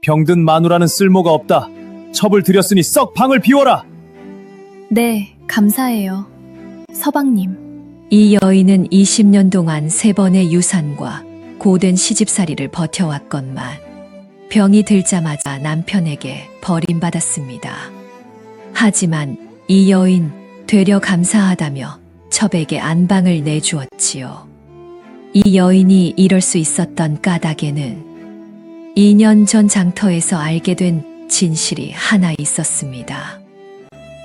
병든 마누라는 쓸모가 없다. 첩을 들였으니 썩 방을 비워라. 네, 감사해요. 서방님. 이 여인은 20년 동안 3번의 유산과 고된 시집살이를 버텨왔건만 병이 들자마자 남편에게 버림받았습니다. 하지만 이 여인 되려 감사하다며 첩에게 안방을 내주었지요. 이 여인이 이럴 수 있었던 까닭에는 2년 전 장터에서 알게 된 진실이 하나 있었습니다.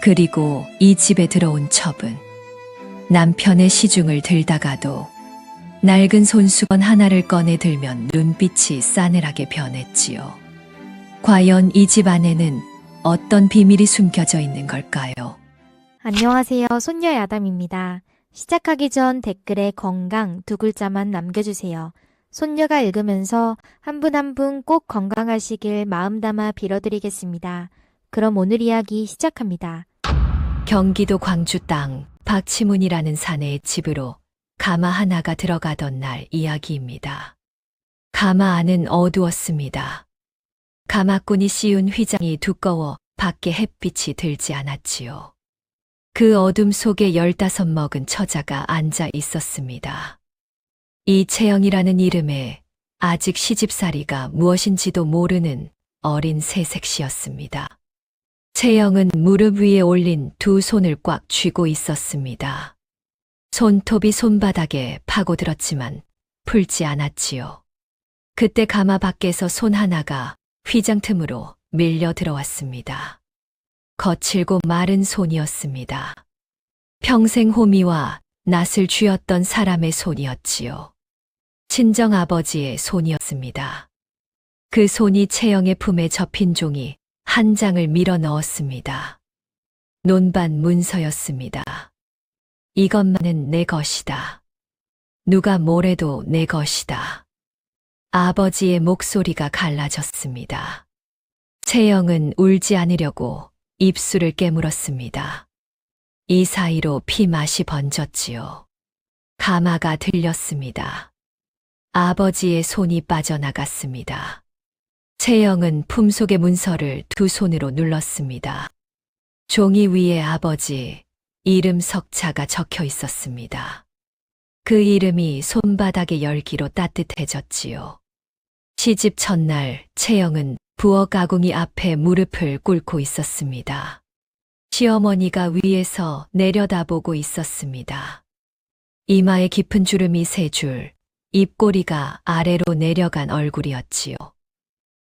그리고 이 집에 들어온 첩은 남편의 시중을 들다가도 낡은 손수건 하나를 꺼내 들면 눈빛이 싸늘하게 변했지요. 과연 이 집 안에는 어떤 비밀이 숨겨져 있는 걸까요? 안녕하세요. 손녀 야담입니다. 시작하기 전 댓글에 건강 2글자만 남겨주세요. 손녀가 읽으면서 한 분 한 분 꼭 건강하시길 마음 담아 빌어드리겠습니다. 그럼 오늘 이야기 시작합니다. 경기도 광주 땅 박치문이라는 사내의 집으로 가마 하나가 들어가던 날 이야기입니다. 가마 안은 어두웠습니다. 가마꾼이 씌운 휘장이 두꺼워 밖에 햇빛이 들지 않았지요. 그 어둠 속에 15 먹은 처자가 앉아 있었습니다. 이채영이라는 이름에 아직 시집살이가 무엇인지도 모르는 어린 새색시였습니다. 채영은 무릎 위에 올린 2 손을 꽉 쥐고 있었습니다. 손톱이 손바닥에 파고들었지만 풀지 않았지요. 그때 가마 밖에서 손 하나가 휘장 틈으로 밀려 들어왔습니다. 거칠고 마른 손이었습니다. 평생 호미와 낯을 쥐었던 사람의 손이었지요. 친정아버지의 손이었습니다. 그 손이 채영의 품에 접힌 종이 한 장을 밀어 넣었습니다. 논반 문서였습니다. 이것만은 내 것이다. 누가 뭐래도 내 것이다. 아버지의 목소리가 갈라졌습니다. 채영은 울지 않으려고 입술을 깨물었습니다. 이 사이로 피맛이 번졌지요. 가마가 들렸습니다. 아버지의 손이 빠져나갔습니다. 채영은 품속의 문서를 2 손으로 눌렀습니다. 종이 위에 아버지 이름 석자가 적혀 있었습니다. 그 이름이 손바닥의 열기로 따뜻해졌지요. 시집 첫날 채영은 부엌 아궁이 앞에 무릎을 꿇고 있었습니다. 시어머니가 위에서 내려다보고 있었습니다. 이마에 깊은 주름이 3줄, 입꼬리가 아래로 내려간 얼굴이었지요.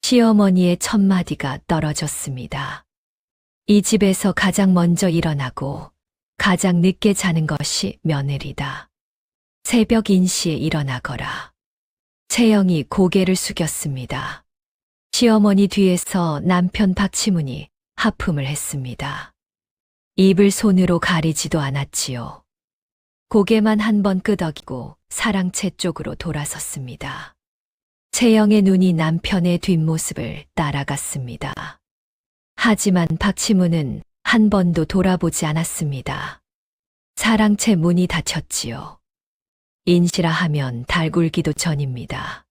시어머니의 첫마디가 떨어졌습니다. 이 집에서 가장 먼저 일어나고 가장 늦게 자는 것이 며느리다. 새벽 인시에 일어나거라. 채영이 고개를 숙였습니다. 시어머니 뒤에서 남편 박치문이 하품을 했습니다. 입을 손으로 가리지도 않았지요. 고개만 한 번 끄덕이고 사랑채 쪽으로 돌아섰습니다. 채영의 눈이 남편의 뒷모습을 따라갔습니다. 하지만 박치문은 한 번도 돌아보지 않았습니다. 사랑채 문이 닫혔지요. 인시라 하면 달굴기도 전입니다.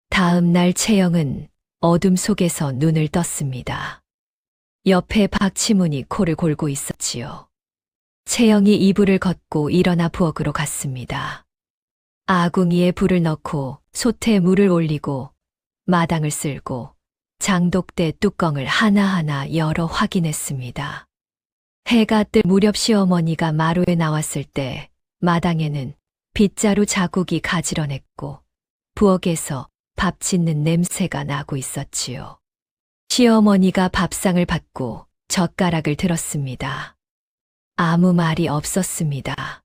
다음 날 채영은 어둠 속에서 눈을 떴습니다. 옆에 박치문이 코를 골고 있었지요. 채영이 이불을 걷고 일어나 부엌으로 갔습니다. 아궁이에 불을 넣고 솥에 물을 올리고 마당을 쓸고 장독대 뚜껑을 하나하나 열어 확인했습니다. 해가 뜰 무렵 시어머니가 마루에 나왔을 때 마당에는 빗자루 자국이 가지런했고 부엌에서 밥 짓는 냄새가 나고 있었지요. 시어머니가 밥상을 받고 젓가락을 들었습니다. 아무 말이 없었습니다.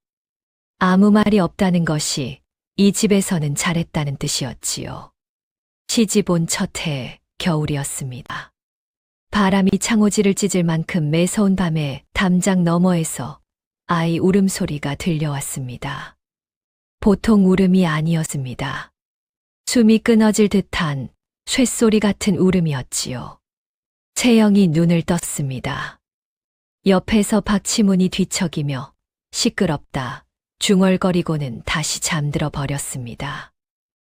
아무 말이 없다는 것이 이 집에서는 잘했다는 뜻이었지요. 시집 온 첫 해 겨울이었습니다. 바람이 창호지를 찢을 만큼 매서운 밤에 담장 너머에서 아이 울음소리가 들려왔습니다. 보통 울음이 아니었습니다. 숨이 끊어질 듯한 쇳소리 같은 울음이었지요. 채영이 눈을 떴습니다. 옆에서 박치문이 뒤척이며 시끄럽다 중얼거리고는 다시 잠들어 버렸습니다.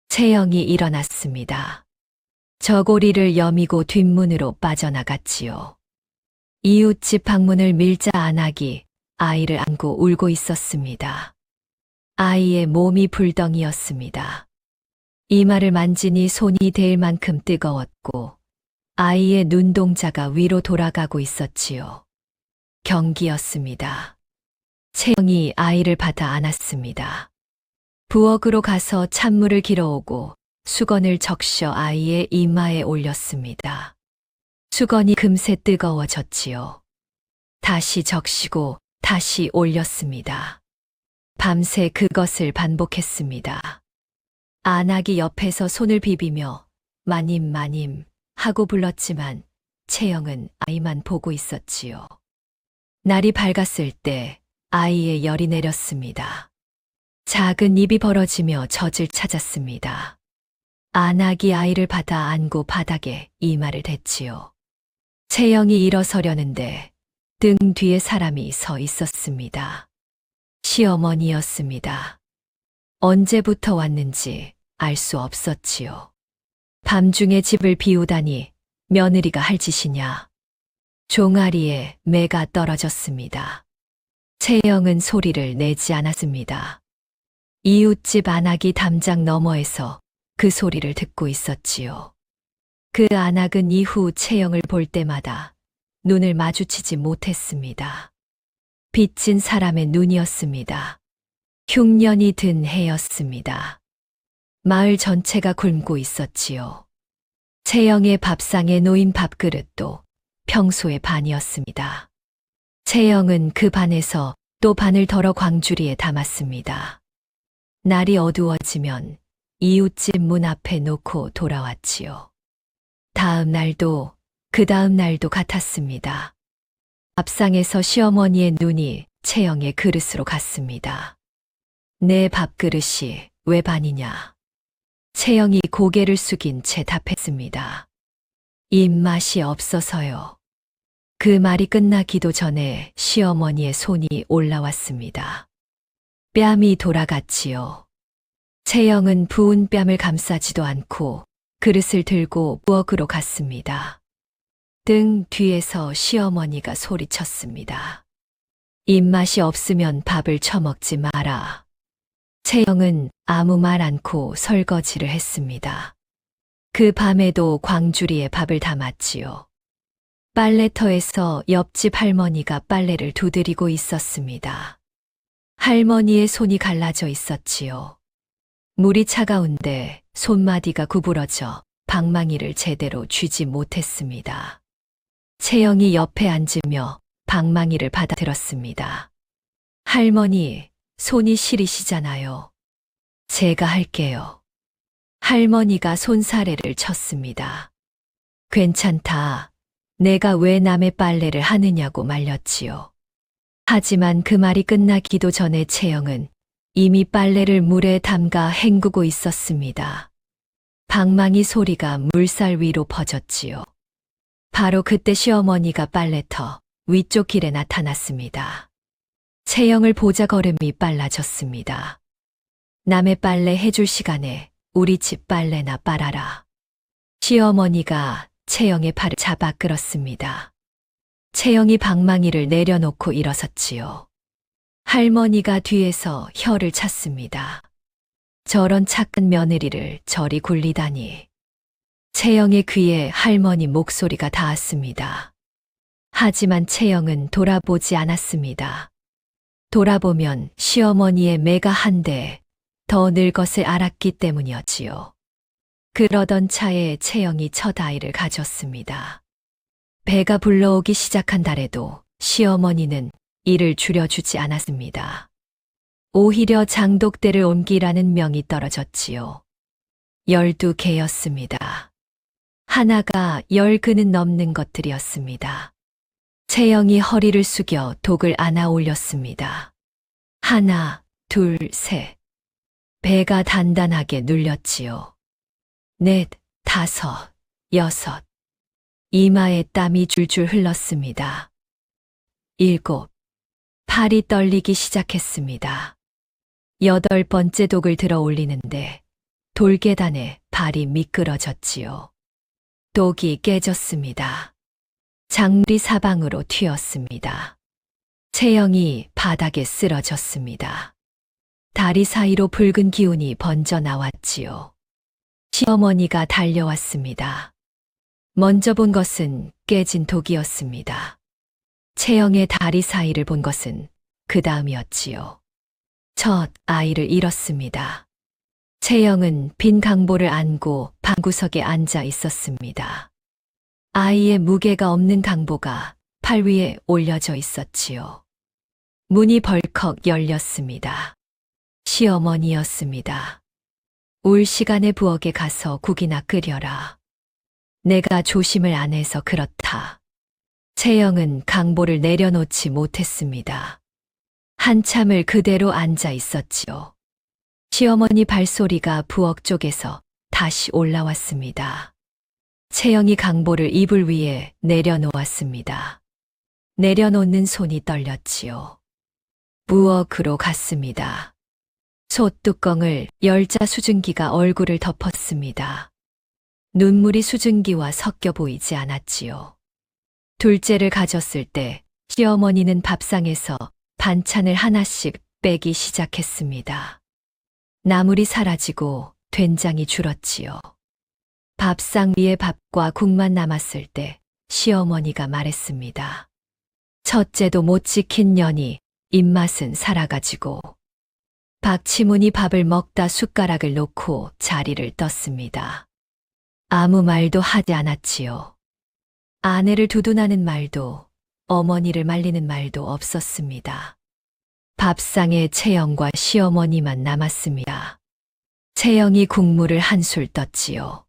채영이 일어났습니다. 저고리를 여미고 뒷문으로 빠져나갔지요. 이웃집 방문을 밀자 안악이 아이를 안고 울고 있었습니다. 아이의 몸이 불덩이였습니다. 이마를 만지니 손이 될 만큼 뜨거웠고 아이의 눈동자가 위로 돌아가고 있었지요. 경기였습니다. 채영이 아이를 받아 안았습니다. 부엌으로 가서 찬물을 길어오고 수건을 적셔 아이의 이마에 올렸습니다. 수건이 금세 뜨거워졌지요. 다시 적시고 다시 올렸습니다. 밤새 그것을 반복했습니다. 안악이 옆에서 손을 비비며 마님 마님 하고 불렀지만 채영은 아이만 보고 있었지요. 날이 밝았을 때 아이의 열이 내렸습니다. 작은 입이 벌어지며 젖을 찾았습니다. 안악이 아이를 받아 안고 바닥에 이마를 댔지요. 채영이 일어서려는데 등 뒤에 사람이 서 있었습니다. 시어머니였습니다. 언제부터 왔는지 알 수 없었지요. 밤중에 집을 비우다니 며느리가 할 짓이냐. 종아리에 매가 떨어졌습니다. 채영은 소리를 내지 않았습니다. 이웃집 안악이 담장 너머에서 그 소리를 듣고 있었지요. 그 안악은 이후 채영을 볼 때마다 눈을 마주치지 못했습니다. 빚진 사람의 눈이었습니다. 흉년이 든 해였습니다. 마을 전체가 굶고 있었지요. 채영의 밥상에 놓인 밥그릇도 평소의 반이었습니다. 채영은 그 반에서 또 반을 덜어 광주리에 담았습니다. 날이 어두워지면 이웃집 문 앞에 놓고 돌아왔지요. 다음 날도 그 다음 날도 같았습니다. 밥상에서 시어머니의 눈이 채영의 그릇으로 갔습니다. 내 밥그릇이 왜 반이냐? 채영이 고개를 숙인 채 답했습니다. 입맛이 없어서요. 그 말이 끝나기도 전에 시어머니의 손이 올라왔습니다. 뺨이 돌아갔지요. 채영은 부은 뺨을 감싸지도 않고 그릇을 들고 부엌으로 갔습니다. 등 뒤에서 시어머니가 소리쳤습니다. 입맛이 없으면 밥을 처먹지 마라. 채영은 아무 말 않고 설거지를 했습니다. 그 밤에도 광주리에 밥을 담았지요. 빨래터에서 옆집 할머니가 빨래를 두드리고 있었습니다. 할머니의 손이 갈라져 있었지요. 물이 차가운데 손마디가 구부러져 방망이를 제대로 쥐지 못했습니다. 채영이 옆에 앉으며 방망이를 받아들었습니다. 할머니, 손이 시리시잖아요. 제가 할게요. 할머니가 손사래를 쳤습니다. 괜찮다. 내가 왜 남의 빨래를 하느냐고 말렸지요. 하지만 그 말이 끝나기도 전에 채영은 이미 빨래를 물에 담가 헹구고 있었습니다. 방망이 소리가 물살 위로 퍼졌지요. 바로 그때 시어머니가 빨래터 위쪽 길에 나타났습니다. 채영을 보자 걸음이 빨라졌습니다. 남의 빨래 해줄 시간에 우리 집 빨래나 빨아라. 시어머니가 채영의 팔을 잡아 끌었습니다. 채영이 방망이를 내려놓고 일어섰지요. 할머니가 뒤에서 혀를 찼습니다. 저런 착한 며느리를 저리 굴리다니. 채영의 귀에 할머니 목소리가 닿았습니다. 하지만 채영은 돌아보지 않았습니다. 돌아보면 시어머니의 매가 한 대 더 늙었을 알았기 때문이었지요. 그러던 차에 채영이 첫 아이를 가졌습니다. 배가 불러오기 시작한 달에도 시어머니는 일을 줄여주지 않았습니다. 오히려 장독대를 옮기라는 명이 떨어졌지요. 12개였습니다. 하나가 10그는 넘는 것들이었습니다. 채영이 허리를 숙여 독을 안아 올렸습니다. 하나, 둘, 셋. 배가 단단하게 눌렸지요. 넷, 다섯, 여섯. 이마에 땀이 줄줄 흘렀습니다. 7. 팔이 떨리기 시작했습니다. 8번째 독을 들어 올리는데 돌계단에 발이 미끄러졌지요. 독이 깨졌습니다. 작물이 사방으로 튀었습니다. 채영이 바닥에 쓰러졌습니다. 다리 사이로 붉은 기운이 번져 나왔지요. 시어머니가 달려왔습니다. 먼저 본 것은 깨진 독이었습니다. 채영의 다리 사이를 본 것은 그 다음이었지요. 첫 아이를 잃었습니다. 채영은 빈 강보를 안고 방구석에 앉아 있었습니다. 아이의 무게가 없는 강보가 팔 위에 올려져 있었지요. 문이 벌컥 열렸습니다. 시어머니였습니다. 올 시간에 부엌에 가서 국이나 끓여라. 내가 조심을 안 해서 그렇다. 채영은 강보를 내려놓지 못했습니다. 한참을 그대로 앉아 있었지요. 시어머니 발소리가 부엌 쪽에서 다시 올라왔습니다. 채영이 강보를 이불 위에 내려놓았습니다. 내려놓는 손이 떨렸지요. 부엌으로 갔습니다. 솥뚜껑을 열자 수증기가 얼굴을 덮었습니다. 눈물이 수증기와 섞여 보이지 않았지요. 둘째를 가졌을 때 시어머니는 밥상에서 반찬을 하나씩 빼기 시작했습니다. 나물이 사라지고 된장이 줄었지요. 밥상 위에 밥과 국만 남았을 때 시어머니가 말했습니다. 첫째도 못 지킨 년이 입맛은 살아가지고. 박치문이 밥을 먹다 숟가락을 놓고 자리를 떴습니다. 아무 말도 하지 않았지요. 아내를 두둔하는 말도 어머니를 말리는 말도 없었습니다. 밥상에 채영과 시어머니만 남았습니다. 채영이 국물을 한술 떴지요.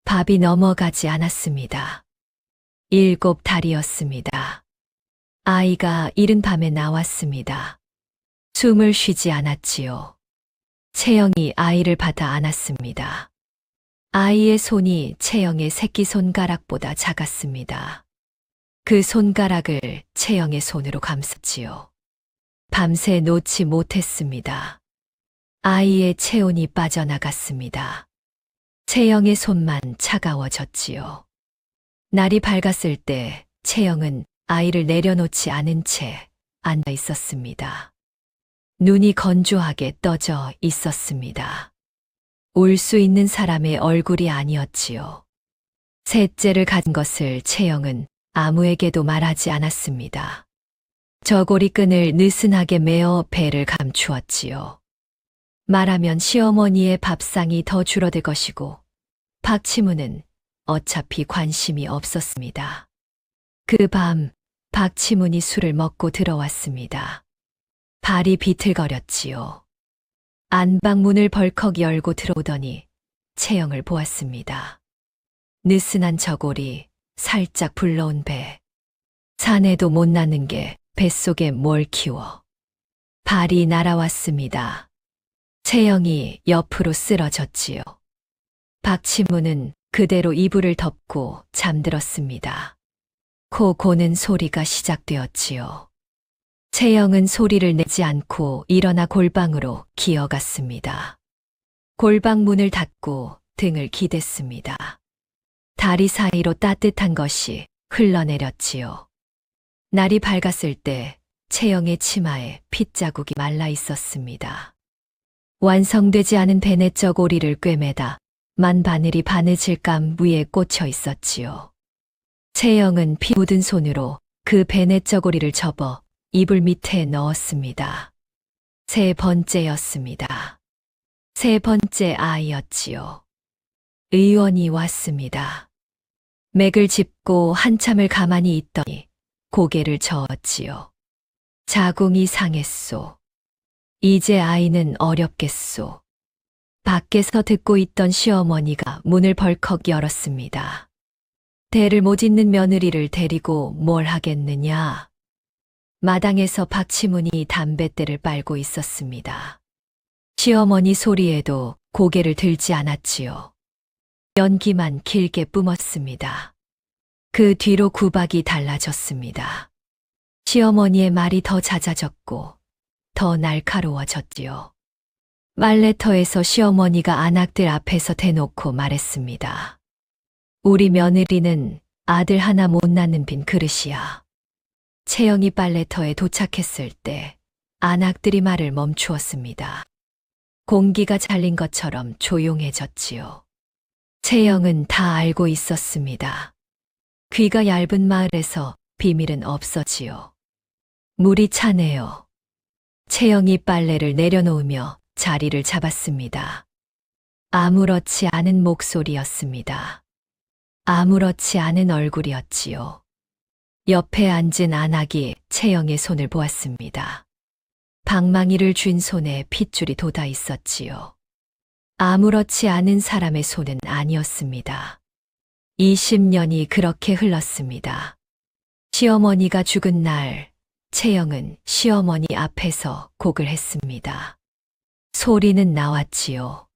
밥이 넘어가지 않았습니다. 7달이었습니다. 아이가 이른 밤에 나왔습니다. 숨을 쉬지 않았지요. 채영이 아이를 받아 안았습니다. 아이의 손이 채영의 새끼 손가락보다 작았습니다. 그 손가락을 채영의 손으로 감쌌지요. 밤새 놓지 못했습니다. 아이의 체온이 빠져나갔습니다. 채영의 손만 차가워졌지요. 날이 밝았을 때 채영은 아이를 내려놓지 않은 채 앉아 있었습니다. 눈이 건조하게 떠져 있었습니다. 울 수 있는 사람의 얼굴이 아니었지요. 셋째를 가진 것을 채영은 아무에게도 말하지 않았습니다. 저고리끈을 느슨하게 메어 배를 감추었지요. 말하면 시어머니의 밥상이 더 줄어들 것이고 박치무는 어차피 관심이 없었습니다. 그 밤 박치문이 술을 먹고 들어왔습니다. 발이 비틀거렸지요. 안방문을 벌컥 열고 들어오더니 채영을 보았습니다. 느슨한 저고리, 살짝 불러온 배. 사내도 못 낳는 게 뱃속에 뭘 키워. 발이 날아왔습니다. 채영이 옆으로 쓰러졌지요. 박치무는 그대로 이불을 덮고 잠들었습니다. 코 고는 소리가 시작되었지요. 채영은 소리를 내지 않고 일어나 골방으로 기어갔습니다. 골방 문을 닫고 등을 기댔습니다. 다리 사이로 따뜻한 것이 흘러내렸지요. 날이 밝았을 때 채영의 치마에 핏자국이 말라 있었습니다. 완성되지 않은 베네쩌 고리를 꿰매다 만바늘이 바느질감 위에 꽂혀 있었지요. 채영은 피 묻은 손으로 그 베네쩌 고리를 접어 이불 밑에 넣었습니다. 세 번째였습니다. 세 번째 아이였지요. 의원이 왔습니다. 맥을 짚고 한참을 가만히 있더니 고개를 저었지요. 자궁이 상했소. 이제 아이는 어렵겠소. 밖에서 듣고 있던 시어머니가 문을 벌컥 열었습니다. 대를 못 잇는 며느리를 데리고 뭘 하겠느냐. 마당에서 박치문이 담뱃대를 빨고 있었습니다. 시어머니 소리에도 고개를 들지 않았지요. 연기만 길게 뿜었습니다. 그 뒤로 구박이 달라졌습니다. 시어머니의 말이 더 잦아졌고 더 날카로워졌지요. 말레터에서 시어머니가 안악들 앞에서 대놓고 말했습니다. 우리 며느리는 아들 하나 못 낳는 빈 그릇이야. 채영이 빨래터에 도착했을 때 안악들이 말을 멈추었습니다. 공기가 잘린 것처럼 조용해졌지요. 채영은 다 알고 있었습니다. 귀가 얇은 마을에서 비밀은 없어지요. 물이 차네요. 채영이 빨래를 내려놓으며 자리를 잡았습니다. 아무렇지 않은 목소리였습니다. 아무렇지 않은 얼굴이었지요. 옆에 앉은 안악이 채영의 손을 보았습니다. 방망이를 쥔 손에 핏줄이 돋아 있었지요. 아무렇지 않은 사람의 손은 아니었습니다. 20년이 그렇게 흘렀습니다. 시어머니가 죽은 날, 채영은 시어머니 앞에서 곡을 했습니다. 소리는 나왔지요.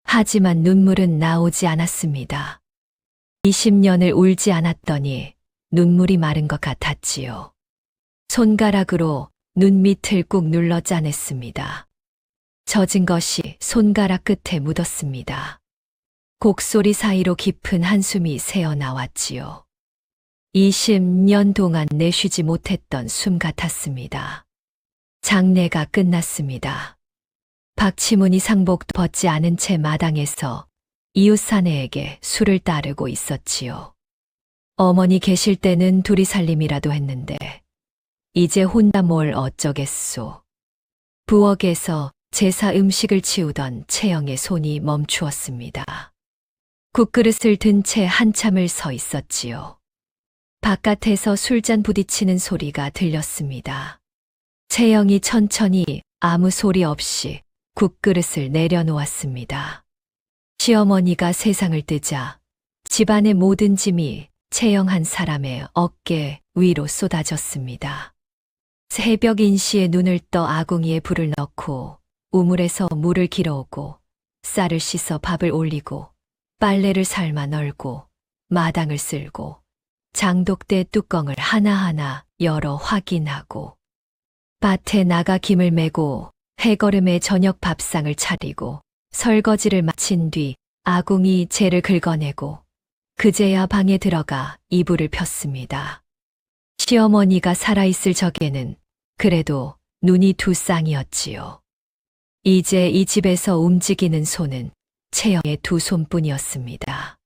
하지만 눈물은 나오지 않았습니다. 20년을 울지 않았더니 눈물이 마른 것 같았지요. 손가락으로 눈 밑을 꾹 눌러 짜냈습니다. 젖은 것이 손가락 끝에 묻었습니다. 곡소리 사이로 깊은 한숨이 새어나왔지요. 20년 동안 내쉬지 못했던 숨 같았습니다. 장례가 끝났습니다. 박치문이 상복도 벗지 않은 채 마당에서 이웃 사내에게 술을 따르고 있었지요. 어머니 계실 때는 둘이 살림이라도 했는데 이제 혼자 뭘 어쩌겠소. 부엌에서 제사 음식을 치우던 채영의 손이 멈추었습니다. 국그릇을 든 채 한참을 서 있었지요. 바깥에서 술잔 부딪히는 소리가 들렸습니다. 채영이 천천히 아무 소리 없이 국그릇을 내려놓았습니다. 시어머니가 세상을 뜨자 집안의 모든 짐이 채영 한 사람의 어깨 위로 쏟아졌습니다. 새벽 인시에 눈을 떠 아궁이에 불을 넣고 우물에서 물을 길어오고 쌀을 씻어 밥을 올리고 빨래를 삶아 널고 마당을 쓸고 장독대 뚜껑을 하나하나 열어 확인하고 밭에 나가 김을 메고 해거름에 저녁 밥상을 차리고 설거지를 마친 뒤 아궁이 재를 긁어내고 그제야 방에 들어가 이불을 폈습니다. 시어머니가 살아있을 적에는 그래도 눈이 두 쌍이었지요. 이제 이 집에서 움직이는 손은 채영의 두 손뿐이었습니다.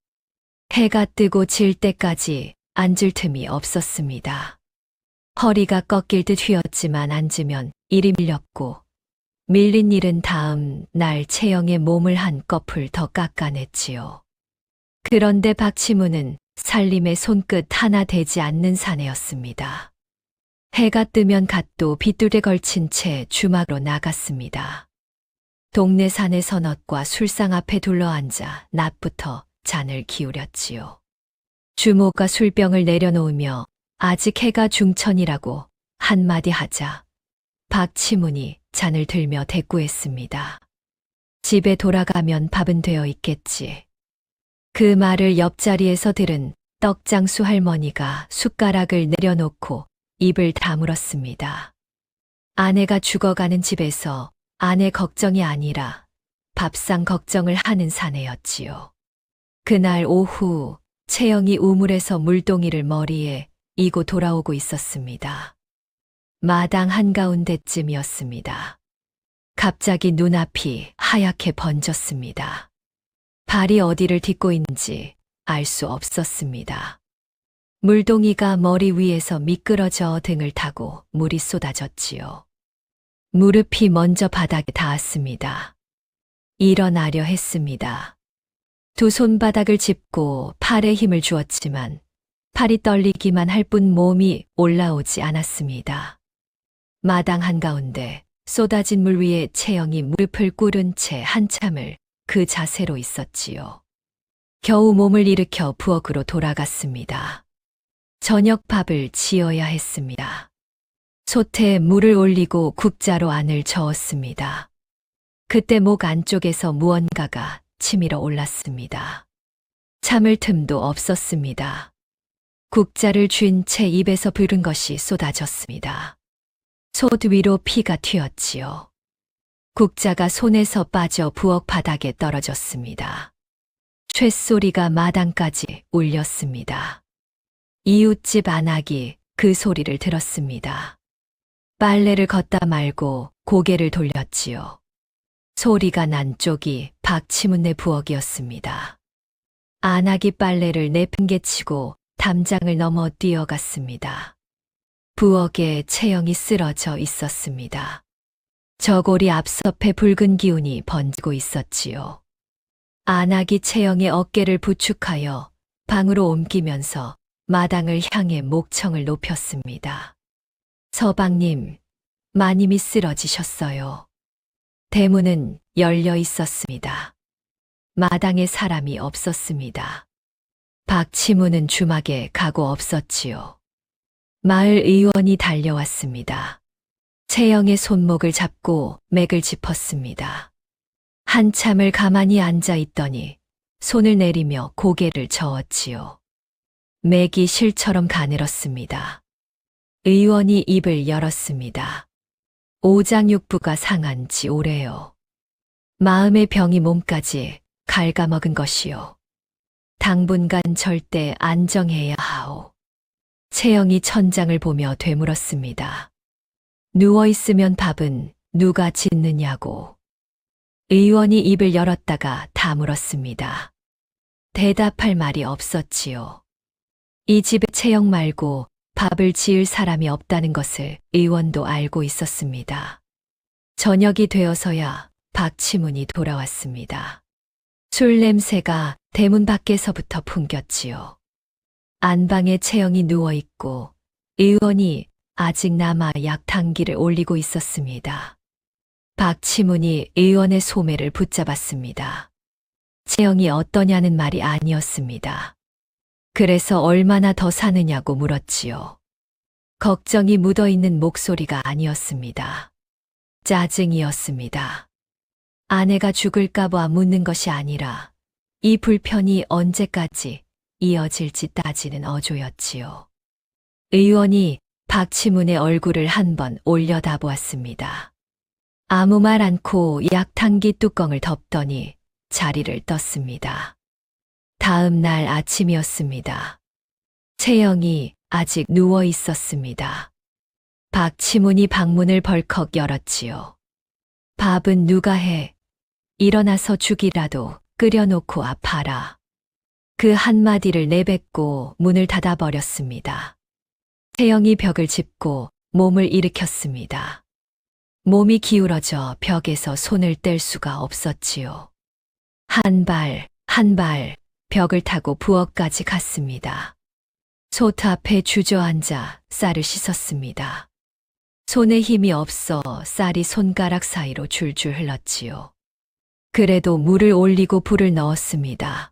해가 뜨고 질 때까지 앉을 틈이 없었습니다. 허리가 꺾일 듯 휘었지만 앉으면 일이 밀렸고 밀린 일은 다음 날 채영의 몸을 한꺼풀 더 깎아냈지요. 그런데 박치무는 살림의 손끝 하나 대지 않는 사내였습니다. 해가 뜨면 갓도 빗줄에 걸친 채 주막으로 나갔습니다. 동네 사내 서넛과 술상 앞에 둘러앉아 낮부터 잔을 기울였지요. 주모가 술병을 내려놓으며 아직 해가 중천이라고 한마디 하자 박치문이 잔을 들며 대꾸했습니다. 집에 돌아가면 밥은 되어 있겠지. 그 말을 옆자리에서 들은 떡장수 할머니가 숟가락을 내려놓고 입을 다물었습니다. 아내가 죽어가는 집에서 아내 걱정이 아니라 밥상 걱정을 하는 사내였지요. 그날 오후 채영이 우물에서 물동이를 머리에 이고 돌아오고 있었습니다. 마당 한가운데쯤이었습니다. 갑자기 눈앞이 하얗게 번졌습니다. 발이 어디를 딛고 있는지 알 수 없었습니다. 물동이가 머리 위에서 미끄러져 등을 타고 물이 쏟아졌지요. 무릎이 먼저 바닥에 닿았습니다. 일어나려 했습니다. 두 손바닥을 짚고 팔에 힘을 주었지만 팔이 떨리기만 할 뿐 몸이 올라오지 않았습니다. 마당 한가운데 쏟아진 물 위에 채영이 무릎을 꿇은 채 한참을 그 자세로 있었지요. 겨우 몸을 일으켜 부엌으로 돌아갔습니다. 저녁 밥을 지어야 했습니다. 솥에 물을 올리고 국자로 안을 저었습니다. 그때 목 안쪽에서 무언가가 치밀어 올랐습니다. 참을 틈도 없었습니다. 국자를 쥔 채 입에서 부른 것이 쏟아졌습니다. 솥 위로 피가 튀었지요. 국자가 손에서 빠져 부엌 바닥에 떨어졌습니다. 쇳소리가 마당까지 울렸습니다. 이웃집 안악이 그 소리를 들었습니다. 빨래를 걷다 말고 고개를 돌렸지요. 소리가 난 쪽이 박치문네 부엌이었습니다. 안악이 빨래를 내팽개치고 담장을 넘어 뛰어갔습니다. 부엌에 채영이 쓰러져 있었습니다. 저고리 앞섭에 붉은 기운이 번지고 있었지요. 안악이 채영의 어깨를 부축하여 방으로 옮기면서 마당을 향해 목청을 높였습니다. 서방님, 마님이 쓰러지셨어요. 대문은 열려 있었습니다. 마당에 사람이 없었습니다. 박치문은 주막에 가고 없었지요. 마을 의원이 달려왔습니다. 채영의 손목을 잡고 맥을 짚었습니다. 한참을 가만히 앉아 있더니 손을 내리며 고개를 저었지요. 맥이 실처럼 가늘었습니다. 의원이 입을 열었습니다. 오장육부가 상한 지 오래요. 마음의 병이 몸까지 갉아먹은 것이요. 당분간 절대 안정해야 하오. 채영이 천장을 보며 되물었습니다. 누워있으면 밥은 누가 짓느냐고. 의원이 입을 열었다가 다물었습니다. 대답할 말이 없었지요. 이 집에 채영 말고 밥을 지을 사람이 없다는 것을 의원도 알고 있었습니다. 저녁이 되어서야 박치문이 돌아왔습니다. 술 냄새가 대문 밖에서부터 풍겼지요. 안방에 채영이 누워있고 의원이 아직 남아 약탕기를 올리고 있었습니다. 박치문이 의원의 소매를 붙잡았습니다. 채영이 어떠냐는 말이 아니었습니다. 그래서 얼마나 더 사느냐고 물었지요. 걱정이 묻어있는 목소리가 아니었습니다. 짜증이었습니다. 아내가 죽을까봐 묻는 것이 아니라 이 불편이 언제까지 이어질지 따지는 어조였지요. 의원이 박치문의 얼굴을 한번 올려다보았습니다. 아무 말 않고 약탕기 뚜껑을 덮더니 자리를 떴습니다. 다음 날 아침이었습니다. 채영이 아직 누워 있었습니다. 박치문이 방문을 벌컥 열었지요. 밥은 누가 해? 일어나서 죽이라도 끓여놓고 아파라. 그 한마디를 내뱉고 문을 닫아버렸습니다. 채영이 벽을 짚고 몸을 일으켰습니다. 몸이 기울어져 벽에서 손을 뗄 수가 없었지요. 한 발, 한 발, 벽을 타고 부엌까지 갔습니다. 솥 앞에 주저앉아 쌀을 씻었습니다. 손에 힘이 없어 쌀이 손가락 사이로 줄줄 흘렀지요. 그래도 물을 올리고 불을 넣었습니다.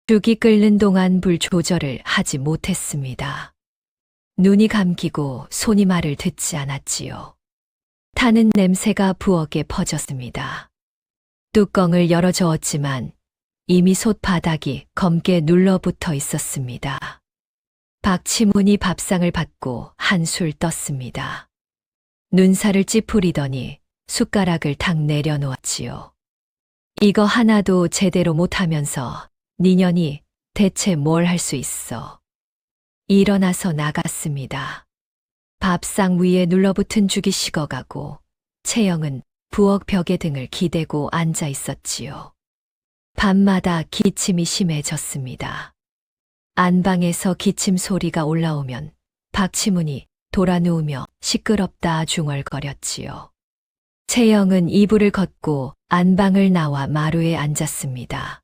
죽이 끓는 동안 불 조절을 하지 못했습니다. 눈이 감기고 손이 말을 듣지 않았지요. 타는 냄새가 부엌에 퍼졌습니다. 뚜껑을 열어 저었지만 이미 솥 바닥이 검게 눌러붙어 있었습니다. 박치문이 밥상을 받고 한술 떴습니다. 눈살을 찌푸리더니 숟가락을 탁 내려놓았지요. 이거 하나도 제대로 못하면서 니년이 대체 뭘 할 수 있어. 일어나서 나갔습니다. 밥상 위에 눌러붙은 죽이 식어가고 채영은 부엌 벽에 등을 기대고 앉아 있었지요. 밤마다 기침이 심해졌습니다. 안방에서 기침 소리가 올라오면 박치문이 돌아 누우며 시끄럽다 중얼거렸지요. 채영은 이불을 걷고 안방을 나와 마루에 앉았습니다.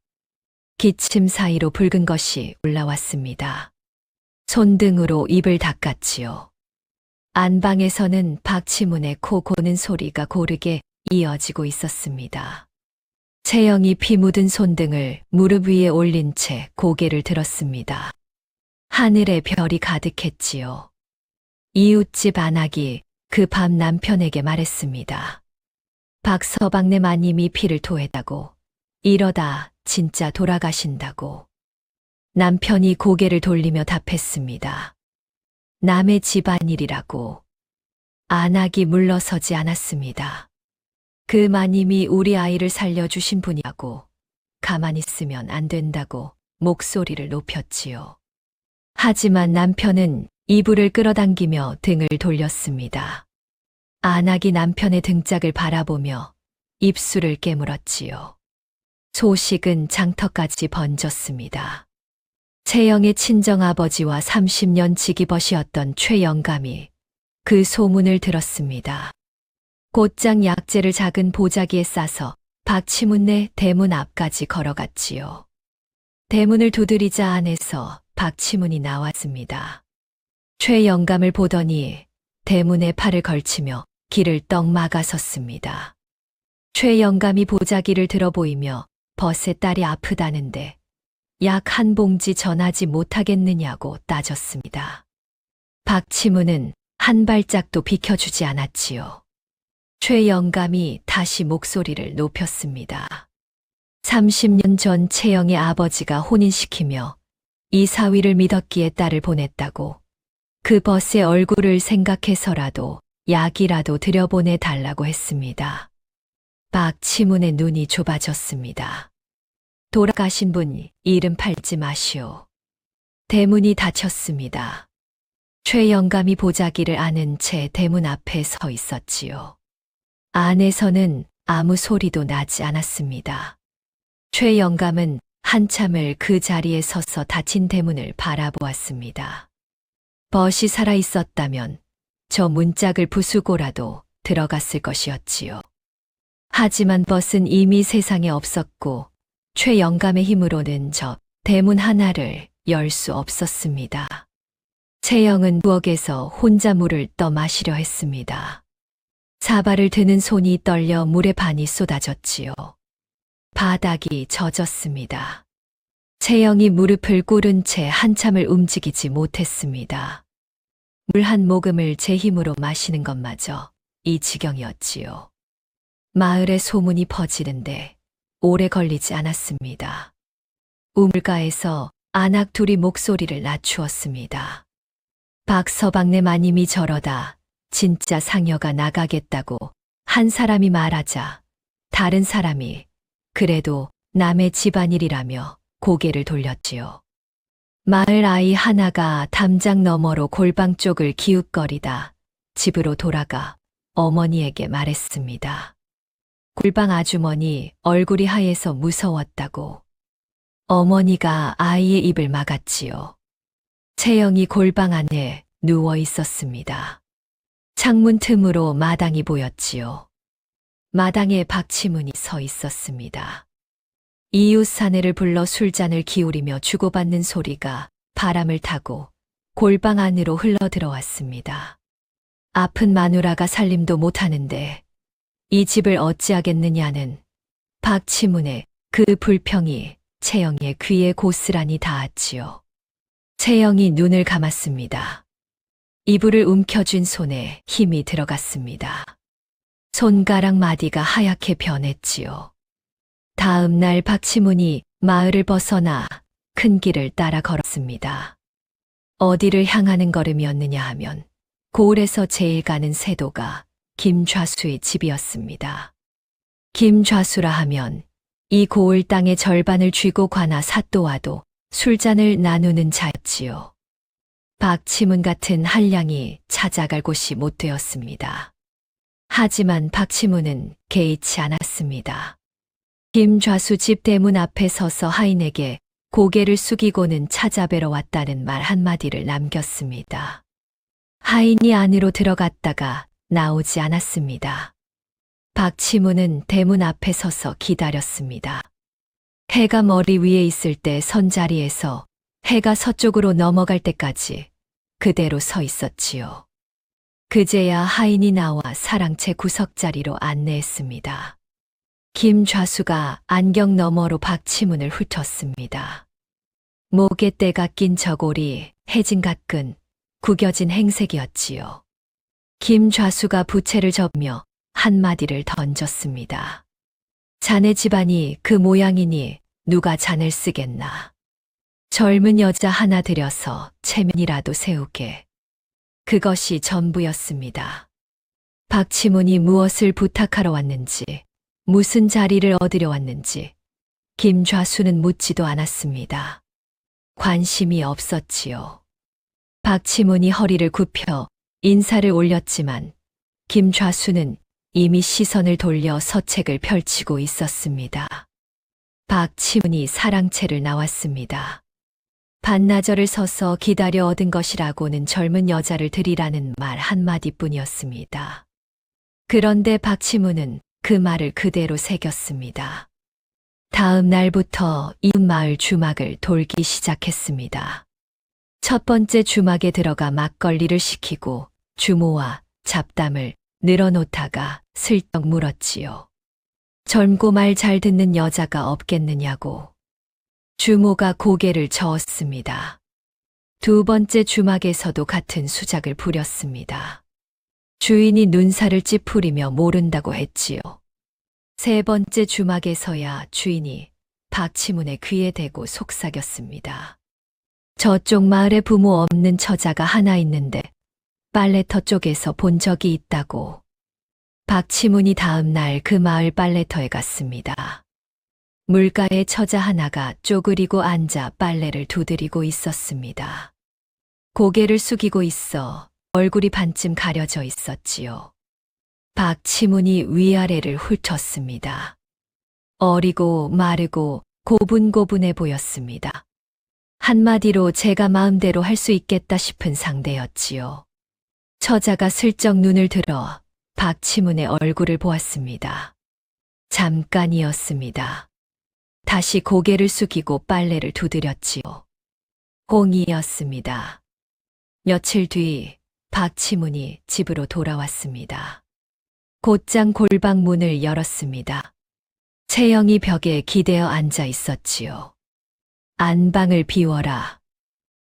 기침 사이로 붉은 것이 올라왔습니다. 손등으로 입을 닦았지요. 안방에서는 박치문의 코 고는 소리가 고르게 이어지고 있었습니다. 채영이 피 묻은 손등을 무릎 위에 올린 채 고개를 들었습니다. 하늘에 별이 가득했지요. 이웃집 안악이 그 밤 남편에게 말했습니다. 박서방네 마님이 피를 토했다고, 이러다 진짜 돌아가신다고. 남편이 고개를 돌리며 답했습니다. 남의 집안일이라고. 안악이 물러서지 않았습니다. 그 마님이 우리 아이를 살려주신 분이라고. 가만히 있으면 안 된다고 목소리를 높였지요. 하지만 남편은 이불을 끌어당기며 등을 돌렸습니다. 안악이 남편의 등짝을 바라보며 입술을 깨물었지요. 소식은 장터까지 번졌습니다. 채영의 친정아버지와 30년 지기벗이었던 최영감이 그 소문을 들었습니다. 곧장 약재를 작은 보자기에 싸서 박치문네 대문 앞까지 걸어갔지요. 대문을 두드리자 안에서 박치문이 나왔습니다. 최영감을 보더니 대문에 팔을 걸치며 길을 떡 막아섰습니다. 최영감이 보자기를 들어 보이며 벗의 딸이 아프다는데 약 한 봉지 전하지 못하겠느냐고 따졌습니다. 박치문은 한 발짝도 비켜주지 않았지요. 최영감이 다시 목소리를 높였습니다. 30년 전 채영의 아버지가 혼인시키며 이 사위를 믿었기에 딸을 보냈다고 그 벗의 얼굴을 생각해서라도 약이라도 들여보내 달라고 했습니다. 박치문의 눈이 좁아졌습니다. 돌아가신 분 이름 팔지 마시오. 대문이 닫혔습니다. 최영감이 보자기를 아는 채 대문 앞에 서 있었지요. 안에서는 아무 소리도 나지 않았습니다. 최영감은 한참을 그 자리에 서서 닫힌 대문을 바라보았습니다. 벗이 살아 있었다면 저 문짝을 부수고라도 들어갔을 것이었지요. 하지만 벗은 이미 세상에 없었고 최영감의 힘으로는 저 대문 하나를 열 수 없었습니다. 채영은 부엌에서 혼자 물을 떠 마시려 했습니다. 사발을 드는 손이 떨려 물의 반이 쏟아졌지요. 바닥이 젖었습니다. 채영이 무릎을 꿇은 채 한참을 움직이지 못했습니다. 물 한 모금을 제 힘으로 마시는 것마저 이 지경이었지요. 마을에 소문이 퍼지는데 오래 걸리지 않았습니다. 우물가에서 안악 둘이 목소리를 낮추었습니다. 박서방네 마님이 저러다 진짜 상여가 나가겠다고 한 사람이 말하자 다른 사람이 그래도 남의 집안일이라며 고개를 돌렸지요. 마을 아이 하나가 담장 너머로 골방 쪽을 기웃거리다 집으로 돌아가 어머니에게 말했습니다. 골방 아주머니 얼굴이 하얘서 무서웠다고. 어머니가 아이의 입을 막았지요. 채영이 골방 안에 누워 있었습니다. 창문 틈으로 마당이 보였지요. 마당에 박치문이 서 있었습니다. 이웃 사내를 불러 술잔을 기울이며 주고받는 소리가 바람을 타고 골방 안으로 흘러 들어왔습니다. 아픈 마누라가 살림도 못하는데 이 집을 어찌하겠느냐는 박치문의 그 불평이 채영의 귀에 고스란히 닿았지요. 채영이 눈을 감았습니다. 이불을 움켜쥔 손에 힘이 들어갔습니다. 손가락 마디가 하얗게 변했지요. 다음 날 박치문이 마을을 벗어나 큰 길을 따라 걸었습니다. 어디를 향하는 걸음이었느냐 하면 고을에서 제일 가는 세도가 김좌수의 집이었습니다. 김좌수라 하면 이 고을 땅의 절반을 쥐고 관아 사또와도 술잔을 나누는 자였지요. 박치문 같은 한량이 찾아갈 곳이 못 되었습니다. 하지만 박치문은 개의치 않았습니다. 김좌수 집 대문 앞에 서서 하인에게 고개를 숙이고는 찾아뵈러 왔다는 말 한마디를 남겼습니다. 하인이 안으로 들어갔다가 나오지 않았습니다. 박치문은 대문 앞에 서서 기다렸습니다. 해가 머리 위에 있을 때 선 자리에서 해가 서쪽으로 넘어갈 때까지 그대로 서 있었지요. 그제야 하인이 나와 사랑채 구석자리로 안내했습니다. 김좌수가 안경 너머로 박치문을 훑었습니다. 목에 때가 낀 저고리, 해진 가끈, 구겨진 행색이었지요. 김좌수가 부채를 접며 한마디를 던졌습니다. 자네 집안이 그 모양이니 누가 잔을 쓰겠나. 젊은 여자 하나 들여서 체면이라도 세우게. 그것이 전부였습니다. 박치문이 무엇을 부탁하러 왔는지, 무슨 자리를 얻으려 왔는지 김좌수는 묻지도 않았습니다. 관심이 없었지요. 박치문이 허리를 굽혀 인사를 올렸지만 김좌수는 이미 시선을 돌려 서책을 펼치고 있었습니다. 박치문이 사랑채를 나왔습니다. 반나절을 서서 기다려 얻은 것이라고는 젊은 여자를 들이라는 말 한마디뿐이었습니다. 그런데 박치문은 그 말을 그대로 새겼습니다. 다음 날부터 이웃마을 주막을 돌기 시작했습니다. 첫 번째 주막에 들어가 막걸리를 시키고 주모와 잡담을 늘어놓다가 슬쩍 물었지요. 젊고 말 잘 듣는 여자가 없겠느냐고. 주모가 고개를 저었습니다. 두 번째 주막에서도 같은 수작을 부렸습니다. 주인이 눈살을 찌푸리며 모른다고 했지요. 세 번째 주막에서야 주인이 박치문의 귀에 대고 속삭였습니다. 저쪽 마을에 부모 없는 처자가 하나 있는데 빨래터 쪽에서 본 적이 있다고. 박치문이 다음 날 그 마을 빨래터에 갔습니다. 물가에 처자 하나가 쪼그리고 앉아 빨래를 두드리고 있었습니다. 고개를 숙이고 있어 얼굴이 반쯤 가려져 있었지요. 박치문이 위아래를 훑었습니다. 어리고 마르고 고분고분해 보였습니다. 한마디로 제가 마음대로 할 수 있겠다 싶은 상대였지요. 처자가 슬쩍 눈을 들어 박치문의 얼굴을 보았습니다. 잠깐이었습니다. 다시 고개를 숙이고 빨래를 두드렸지요. 홍이었습니다. 며칠 뒤 박치문이 집으로 돌아왔습니다. 곧장 골방 문을 열었습니다. 채영이 벽에 기대어 앉아 있었지요. 안방을 비워라.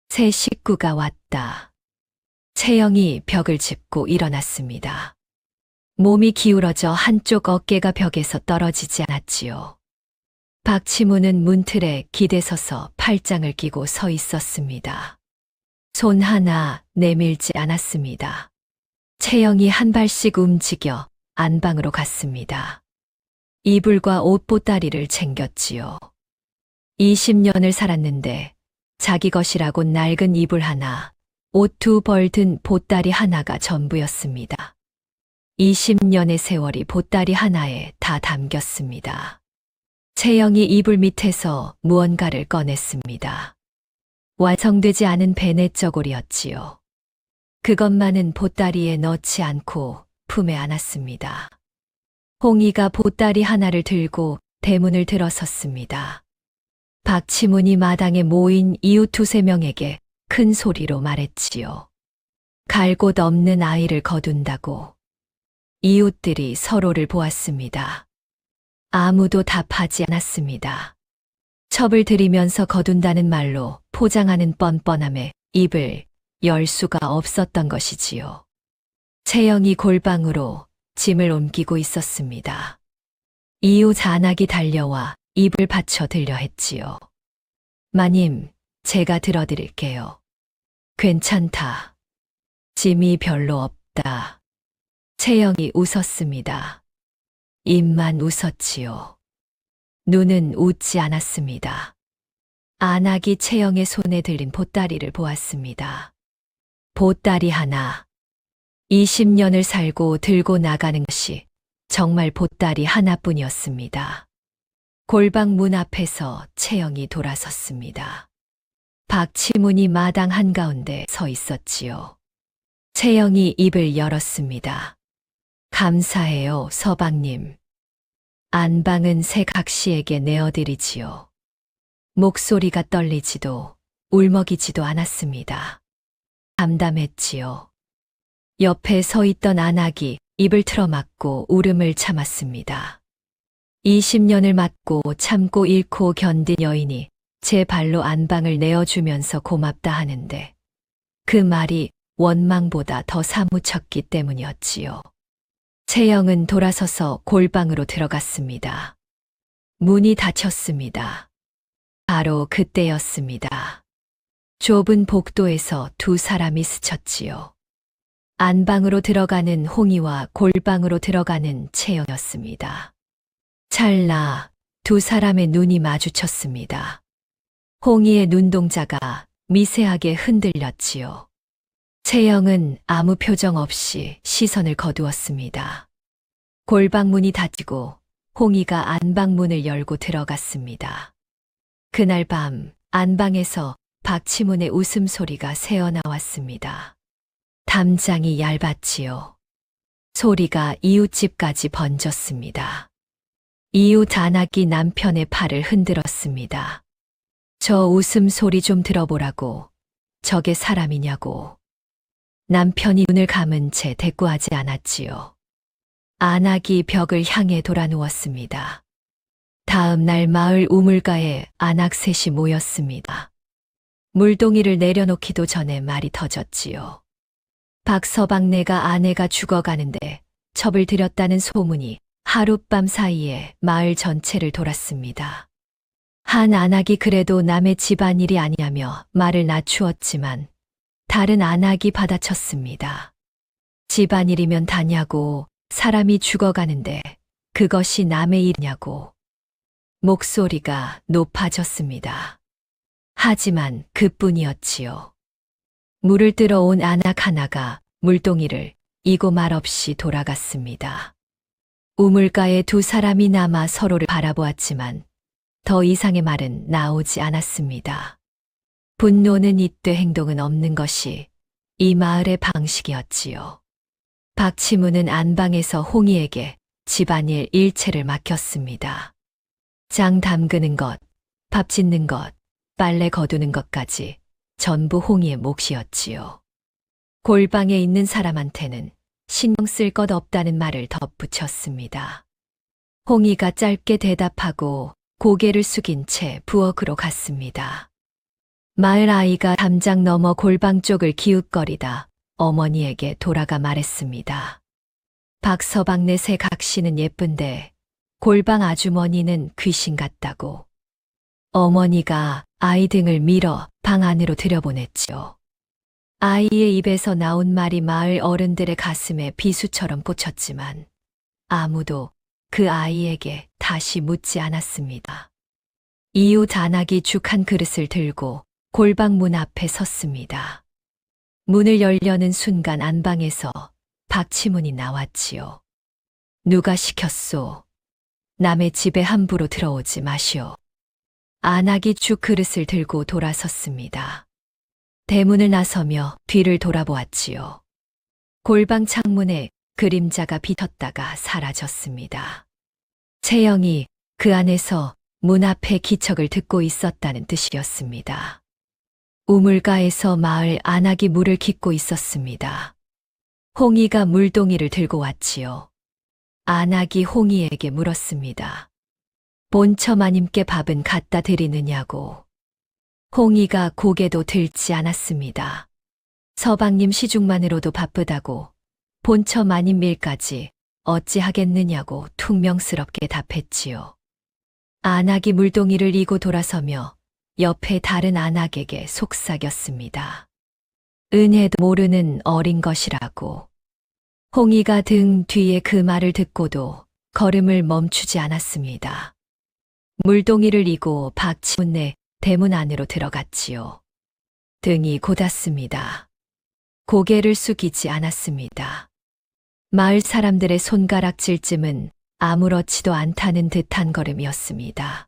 새 식구가 왔다. 채영이 벽을 짚고 일어났습니다. 몸이 기울어져 한쪽 어깨가 벽에서 떨어지지 않았지요. 박치문은 문틀에 기대서서 팔짱을 끼고 서 있었습니다. 손 하나 내밀지 않았습니다. 채영이 한 발씩 움직여 안방으로 갔습니다. 이불과 옷보따리를 챙겼지요. 20년을 살았는데 자기 것이라고 낡은 이불 하나, 옷 두 벌 든 보따리 하나가 전부였습니다. 20년의 세월이 보따리 하나에 다 담겼습니다. 채영이 이불 밑에서 무언가를 꺼냈습니다. 완성되지 않은 베네 저고리였지요. 그것만은 보따리에 넣지 않고 품에 안았습니다. 홍이가 보따리 하나를 들고 대문을 들어섰습니다. 박치문이 마당에 모인 이웃 두세 명에게 큰 소리로 말했지요. 갈 곳 없는 아이를 거둔다고. 이웃들이 서로를 보았습니다. 아무도 답하지 않았습니다. 첩을 들이면서 거둔다는 말로 포장하는 뻔뻔함에 입을 열 수가 없었던 것이지요. 채영이 골방으로 짐을 옮기고 있었습니다. 이웃 잔악이 달려와 입을 받쳐 들려 했지요. 마님, 제가 들어드릴게요. 괜찮다. 짐이 별로 없다. 채영이 웃었습니다. 입만 웃었지요. 눈은 웃지 않았습니다. 안악이 채영의 손에 들린 보따리를 보았습니다. 보따리 하나. 20년을 살고 들고 나가는 것이 정말 보따리 하나뿐이었습니다. 골방 문 앞에서 채영이 돌아섰습니다. 박치문이 마당 한가운데 서 있었지요. 채영이 입을 열었습니다. 감사해요, 서방님. 안방은 새 각시에게 내어드리지요. 목소리가 떨리지도 울먹이지도 않았습니다. 담담했지요. 옆에 서 있던 안악이 입을 틀어막고 울음을 참았습니다. 20년을 맞고 참고 잃고 견딘 여인이 제 발로 안방을 내어주면서 고맙다 하는데 그 말이 원망보다 더 사무쳤기 때문이었지요. 채영은 돌아서서 골방으로 들어갔습니다. 문이 닫혔습니다. 바로 그때였습니다. 좁은 복도에서 두 사람이 스쳤지요. 안방으로 들어가는 홍이와 골방으로 들어가는 채영이었습니다. 찰나 두 사람의 눈이 마주쳤습니다. 홍희의 눈동자가 미세하게 흔들렸지요. 채영은 아무 표정 없이 시선을 거두었습니다. 골방문이 닫히고 홍희가 안방문을 열고 들어갔습니다. 그날 밤 안방에서 박치문의 웃음소리가 새어나왔습니다. 담장이 얇았지요. 소리가 이웃집까지 번졌습니다. 이웃 안악이 남편의 팔을 흔들었습니다. 저 웃음소리 좀 들어보라고. 저게 사람이냐고. 남편이 눈을 감은 채 대꾸하지 않았지요. 안악이 벽을 향해 돌아누웠습니다. 다음 날 마을 우물가에 안악 셋이 모였습니다. 물동이를 내려놓기도 전에 말이 터졌지요. 박서방네가 아내가 죽어가는데 첩을 들였다는 소문이 하룻밤 사이에 마을 전체를 돌았습니다. 한 안악이 그래도 남의 집안일이 아니냐며 말을 낮추었지만 다른 안악이 받아쳤습니다. 집안일이면 다냐고, 사람이 죽어가는데 그것이 남의 일이냐고. 목소리가 높아졌습니다. 하지만 그뿐이었지요. 물을 뜨러 온 안악 하나가 물동이를 이고 말없이 돌아갔습니다. 우물가에 두 사람이 남아 서로를 바라보았지만 더 이상의 말은 나오지 않았습니다. 분노는 있되 행동은 없는 것이 이 마을의 방식이었지요. 박치무는 안방에서 홍희에게 집안일 일체를 맡겼습니다. 장 담그는 것, 밥 짓는 것, 빨래 거두는 것까지 전부 홍희의 몫이었지요. 골방에 있는 사람한테는 신경 쓸 것 없다는 말을 덧붙였습니다. 홍희가 짧게 대답하고 고개를 숙인 채 부엌으로 갔습니다. 마을 아이가 담장 너머 골방 쪽을 기웃거리다 어머니에게 돌아가 말했습니다. 박서방네 새 각시는 예쁜데 골방 아주머니는 귀신 같다고. 어머니가 아이 등을 밀어 방 안으로 들여보냈지요. 아이의 입에서 나온 말이 마을 어른들의 가슴에 비수처럼 꽂혔지만 아무도 그 아이에게 다시 묻지 않았습니다. 이웃 안악이 죽 한 그릇을 들고 골방 문 앞에 섰습니다. 문을 열려는 순간 안방에서 박치문이 나왔지요. 누가 시켰소? 남의 집에 함부로 들어오지 마시오. 안악이 죽 그릇을 들고 돌아섰습니다. 대문을 나서며 뒤를 돌아보았지요. 골방 창문에 그림자가 비쳤다가 사라졌습니다. 채영이 그 안에서 문 앞에 기척을 듣고 있었다는 뜻이었습니다. 우물가에서 마을 안악이 물을 깃고 있었습니다. 홍희가 물동이를 들고 왔지요. 안악이 홍희에게 물었습니다. 본처 마님께 밥은 갖다 드리느냐고. 홍희가 고개도 들지 않았습니다. 서방님 시중만으로도 바쁘다고 본처 마님 밀까지 어찌하겠느냐고 퉁명스럽게 답했지요. 안악이 물동이를 이고 돌아서며 옆에 다른 안악에게 속삭였습니다. 은혜도 모르는 어린 것이라고. 홍희가 등 뒤에 그 말을 듣고도 걸음을 멈추지 않았습니다. 물동이를 이고 박치문네 대문 안으로 들어갔지요. 등이 곧았습니다. 고개를 숙이지 않았습니다. 마을 사람들의 손가락질쯤은 아무렇지도 않다는 듯한 걸음이었습니다.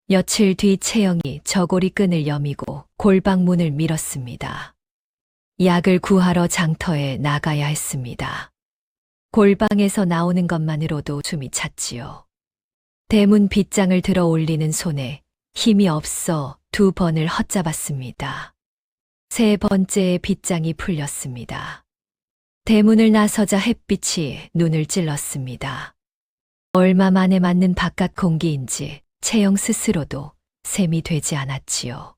며칠 뒤 채영이 저고리 끈을 여미고 골방 문을 밀었습니다. 약을 구하러 장터에 나가야 했습니다. 골방에서 나오는 것만으로도 숨이 찼지요. 대문 빗장을 들어 올리는 손에 힘이 없어 두 번을 헛잡았습니다. 세 번째의 빗장이 풀렸습니다. 대문을 나서자 햇빛이 눈을 찔렀습니다. 얼마 만에 맞는 바깥 공기인지 채영 스스로도 셈이 되지 않았지요.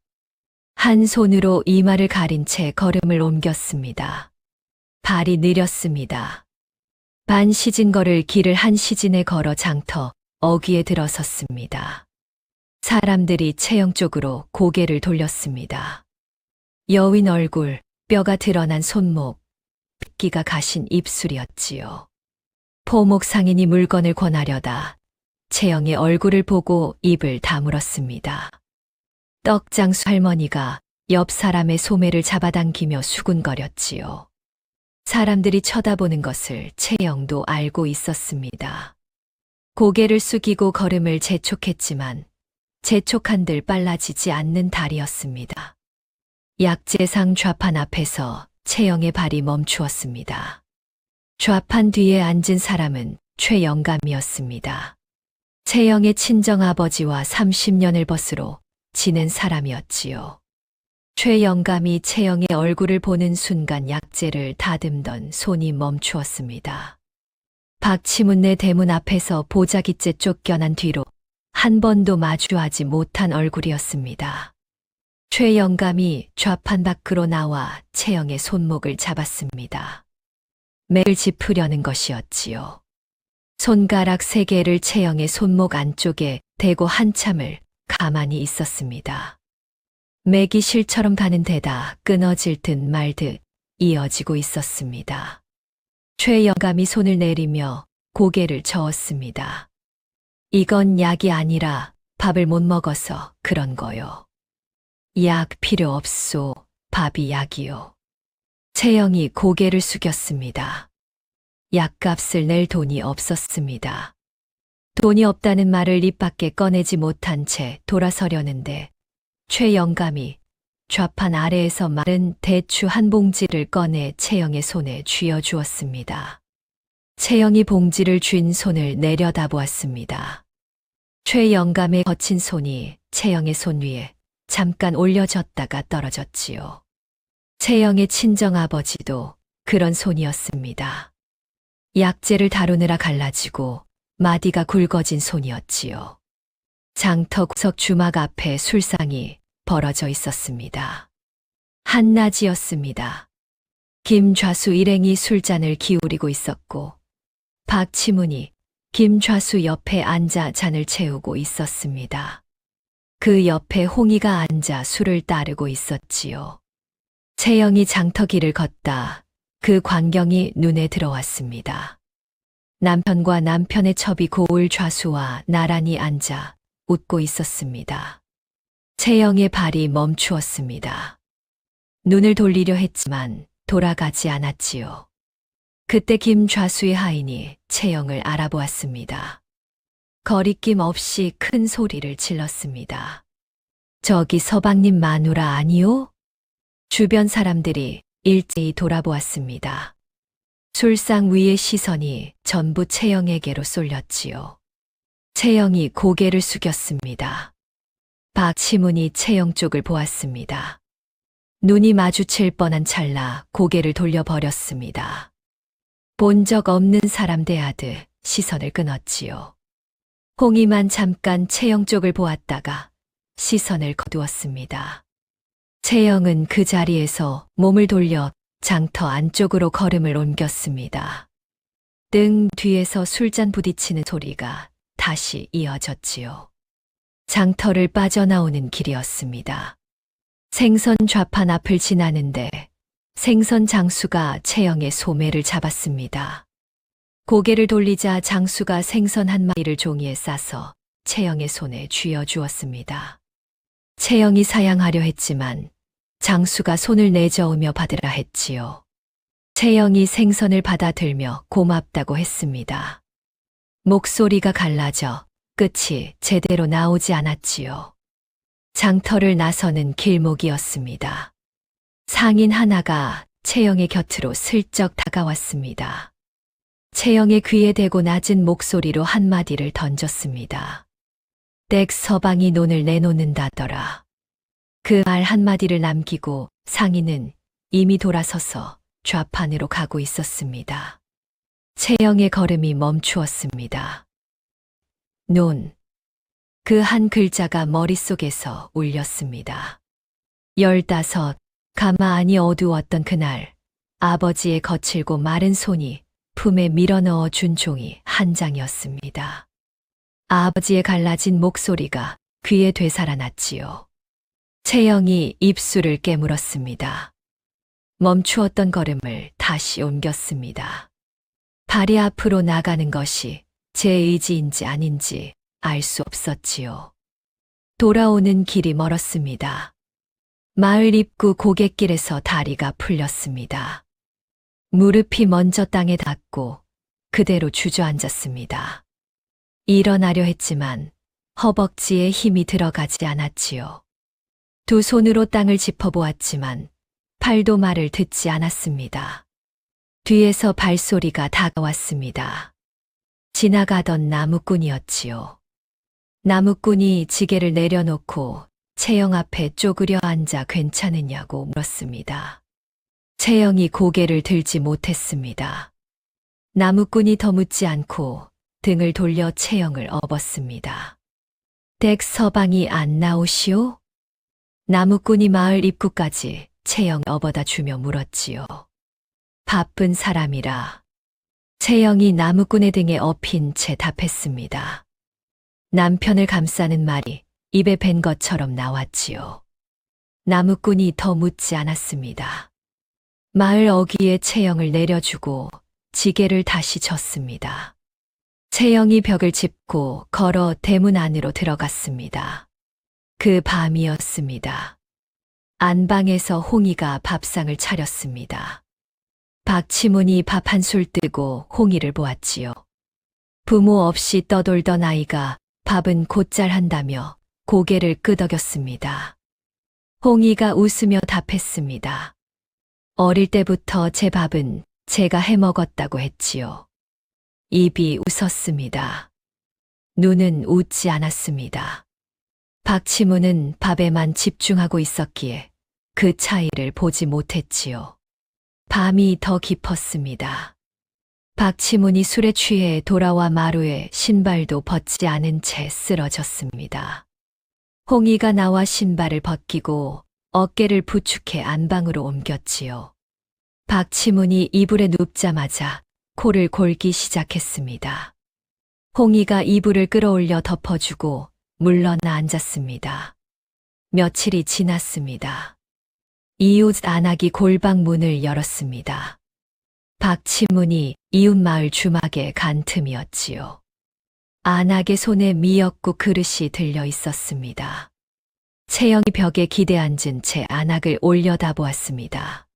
한 손으로 이마를 가린 채 걸음을 옮겼습니다. 발이 느렸습니다. 반 시즌 걸을 길을 한 시즌에 걸어 장터 어귀에 들어섰습니다. 사람들이 채영 쪽으로 고개를 돌렸습니다. 여윈 얼굴, 뼈가 드러난 손목, 핏기가 가신 입술이었지요. 포목 상인이 물건을 권하려다 채영의 얼굴을 보고 입을 다물었습니다. 떡장수 할머니가 옆 사람의 소매를 잡아당기며 수군거렸지요. 사람들이 쳐다보는 것을 채영도 알고 있었습니다. 고개를 숙이고 걸음을 재촉했지만 재촉한들 빨라지지 않는 달이었습니다. 약재상 좌판 앞에서 채영의 발이 멈추었습니다. 좌판 뒤에 앉은 사람은 최영감이었습니다. 채영의 친정아버지와 30년을 벗으로 지낸 사람이었지요. 최영감이 채영의 얼굴을 보는 순간 약재를 다듬던 손이 멈추었습니다. 박치문내 대문 앞에서 보자기째 쫓겨난 뒤로 한 번도 마주하지 못한 얼굴이었습니다. 최영감이 좌판 밖으로 나와 채영의 손목을 잡았습니다. 매를 짚으려는 것이었지요. 손가락 3개를 채영의 손목 안쪽에 대고 한참을 가만히 있었습니다. 맥이 실처럼 가는 데다 끊어질 듯 말 듯 이어지고 있었습니다. 최영감이 손을 내리며 고개를 저었습니다. 이건 약이 아니라 밥을 못 먹어서 그런 거요. 약 필요 없소. 밥이 약이요. 채영이 고개를 숙였습니다. 약값을 낼 돈이 없었습니다. 돈이 없다는 말을 입 밖에 꺼내지 못한 채 돌아서려는데 최영감이 좌판 아래에서 마른 대추 한 봉지를 꺼내 채영의 손에 쥐어주었습니다. 채영이 봉지를 쥔 손을 내려다보았습니다. 최영감의 거친 손이 채영의 손 위에 잠깐 올려졌다가 떨어졌지요. 채영의 친정아버지도 그런 손이었습니다. 약재를 다루느라 갈라지고 마디가 굵어진 손이었지요. 장터 구석 주막 앞에 술상이 벌어져 있었습니다. 한낮이었습니다. 김좌수 일행이 술잔을 기울이고 있었고 박치문이 김좌수 옆에 앉아 잔을 채우고 있었습니다. 그 옆에 홍이가 앉아 술을 따르고 있었지요. 채영이 장터길을 걷다 그 광경이 눈에 들어왔습니다. 남편과 남편의 첩이 고을 좌수와 나란히 앉아 웃고 있었습니다. 채영의 발이 멈추었습니다. 눈을 돌리려 했지만 돌아가지 않았지요. 그때 김좌수의 하인이 채영을 알아보았습니다. 거리낌 없이 큰 소리를 질렀습니다. 저기 서방님 마누라 아니요? 주변 사람들이 일제히 돌아보았습니다. 술상 위의 시선이 전부 채영에게로 쏠렸지요. 채영이 고개를 숙였습니다. 박치문이 채영 쪽을 보았습니다. 눈이 마주칠 뻔한 찰나 고개를 돌려버렸습니다. 본 적 없는 사람 대하듯 시선을 끊었지요. 홍이만 잠깐 채영 쪽을 보았다가 시선을 거두었습니다. 채영은 그 자리에서 몸을 돌려 장터 안쪽으로 걸음을 옮겼습니다. 등 뒤에서 술잔 부딪히는 소리가 다시 이어졌지요. 장터를 빠져나오는 길이었습니다. 생선 좌판 앞을 지나는데 생선 장수가 채영의 소매를 잡았습니다. 고개를 돌리자 장수가 생선 한 마리를 종이에 싸서 채영의 손에 쥐어주었습니다. 채영이 사양하려 했지만 장수가 손을 내저으며 받으라 했지요. 채영이 생선을 받아들며 고맙다고 했습니다. 목소리가 갈라져 끝이 제대로 나오지 않았지요. 장터를 나서는 길목이었습니다. 상인 하나가 채영의 곁으로 슬쩍 다가왔습니다. 채영의 귀에 대고 낮은 목소리로 한마디를 던졌습니다. 댁 서방이 논을 내놓는다더라. 그 말 한마디를 남기고 상인은 이미 돌아서서 좌판으로 가고 있었습니다. 채영의 걸음이 멈추었습니다. 논. 그 한 글자가 머릿속에서 울렸습니다. 15, 가마안이 어두웠던 그날 아버지의 거칠고 마른 손이 품에 밀어넣어 준 종이 한 장이었습니다. 아버지의 갈라진 목소리가 귀에 되살아났지요. 채영이 입술을 깨물었습니다. 멈추었던 걸음을 다시 옮겼습니다. 발이 앞으로 나가는 것이 제 의지인지 아닌지 알 수 없었지요. 돌아오는 길이 멀었습니다. 마을 입구 고갯길에서 다리가 풀렸습니다. 무릎이 먼저 땅에 닿고 그대로 주저앉았습니다. 일어나려 했지만 허벅지에 힘이 들어가지 않았지요. 두 손으로 땅을 짚어보았지만 팔도 말을 듣지 않았습니다. 뒤에서 발소리가 다가왔습니다. 지나가던 나무꾼이었지요. 나무꾼이 지게를 내려놓고 채영 앞에 쪼그려 앉아 괜찮으냐고 물었습니다. 채영이 고개를 들지 못했습니다. 나무꾼이 더 묻지 않고 등을 돌려 채영을 업었습니다. 댁 서방이 안 나오시오? 나무꾼이 마을 입구까지 채영 업어다 주며 물었지요. 바쁜 사람이라. 채영이 나무꾼의 등에 업힌 채 답했습니다. 남편을 감싸는 말이 입에 밴 것처럼 나왔지요. 나무꾼이 더 묻지 않았습니다. 마을 어귀에 채영을 내려주고 지게를 다시 졌습니다. 채영이 벽을 짚고 걸어 대문 안으로 들어갔습니다. 그 밤이었습니다. 안방에서 홍이가 밥상을 차렸습니다. 박치문이 밥 한 술 뜨고 홍이를 보았지요. 부모 없이 떠돌던 아이가 밥은 곧잘 한다며 고개를 끄덕였습니다. 홍이가 웃으며 답했습니다. 어릴 때부터 제 밥은 제가 해먹었다고 했지요. 입이 웃었습니다. 눈은 웃지 않았습니다. 박치문은 밥에만 집중하고 있었기에 그 차이를 보지 못했지요. 밤이 더 깊었습니다. 박치문이 술에 취해 돌아와 마루에 신발도 벗지 않은 채 쓰러졌습니다. 홍이가 나와 신발을 벗기고 어깨를 부축해 안방으로 옮겼지요. 박치문이 이불에 눕자마자 코를 골기 시작했습니다. 홍이가 이불을 끌어올려 덮어주고 물러나 앉았습니다. 며칠이 지났습니다. 이웃 안악이 골방 문을 열었습니다. 박치문이 이웃 마을 주막에 간 틈이었지요. 안악의 손에 미역국 그릇이 들려 있었습니다. 채영이 벽에 기대앉은 채 안악을 올려다보았습니다.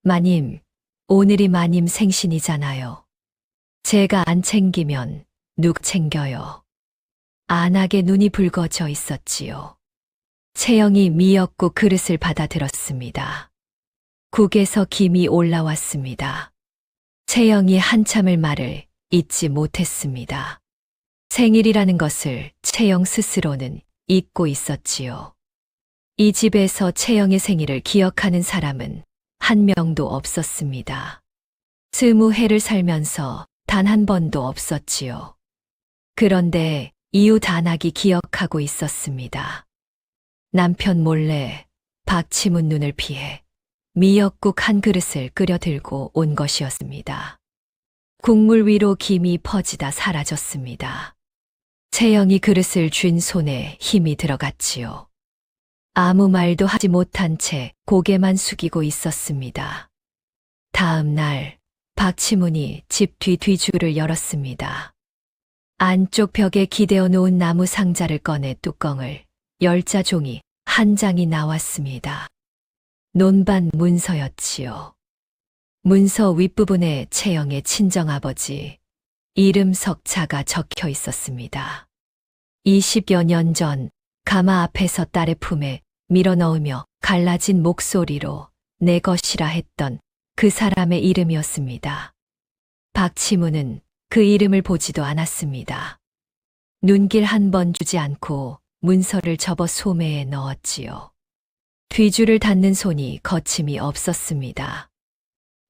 마님, 오늘이 마님 생신이잖아요. 제가 안 챙기면 누가 챙겨요? 안악의 눈이 붉어져 있었지요. 채영이 미역국 그릇을 받아들었습니다. 국에서 김이 올라왔습니다. 채영이 한참을 말을 잇지 못했습니다. 생일이라는 것을 채영 스스로는 잊고 있었지요. 이 집에서 채영의 생일을 기억하는 사람은 한 명도 없었습니다. 20해를 살면서 단 한 번도 없었지요. 그런데 이웃 안악이 기억하고 있었습니다. 남편 몰래 박치문 눈을 피해 미역국 한 그릇을 끓여 들고 온 것이었습니다. 국물 위로 김이 퍼지다 사라졌습니다. 채영이 그릇을 쥔 손에 힘이 들어갔지요. 아무 말도 하지 못한 채 고개만 숙이고 있었습니다. 다음 날 박치문이 집 뒤 뒤줄을 열었습니다. 안쪽 벽에 기대어 놓은 나무 상자를 꺼내 뚜껑을 열자 종이 한 장이 나왔습니다. 논반 문서였지요. 문서 윗부분에 채영의 친정아버지 이름 석자가 적혀 있었습니다. 20여 년 전 가마 앞에서 딸의 품에 밀어넣으며 갈라진 목소리로 내 것이라 했던 그 사람의 이름이었습니다. 박치문은 그 이름을 보지도 않았습니다. 눈길 한 번 주지 않고 문서를 접어 소매에 넣었지요. 뒤줄을 닫는 손이 거침이 없었습니다.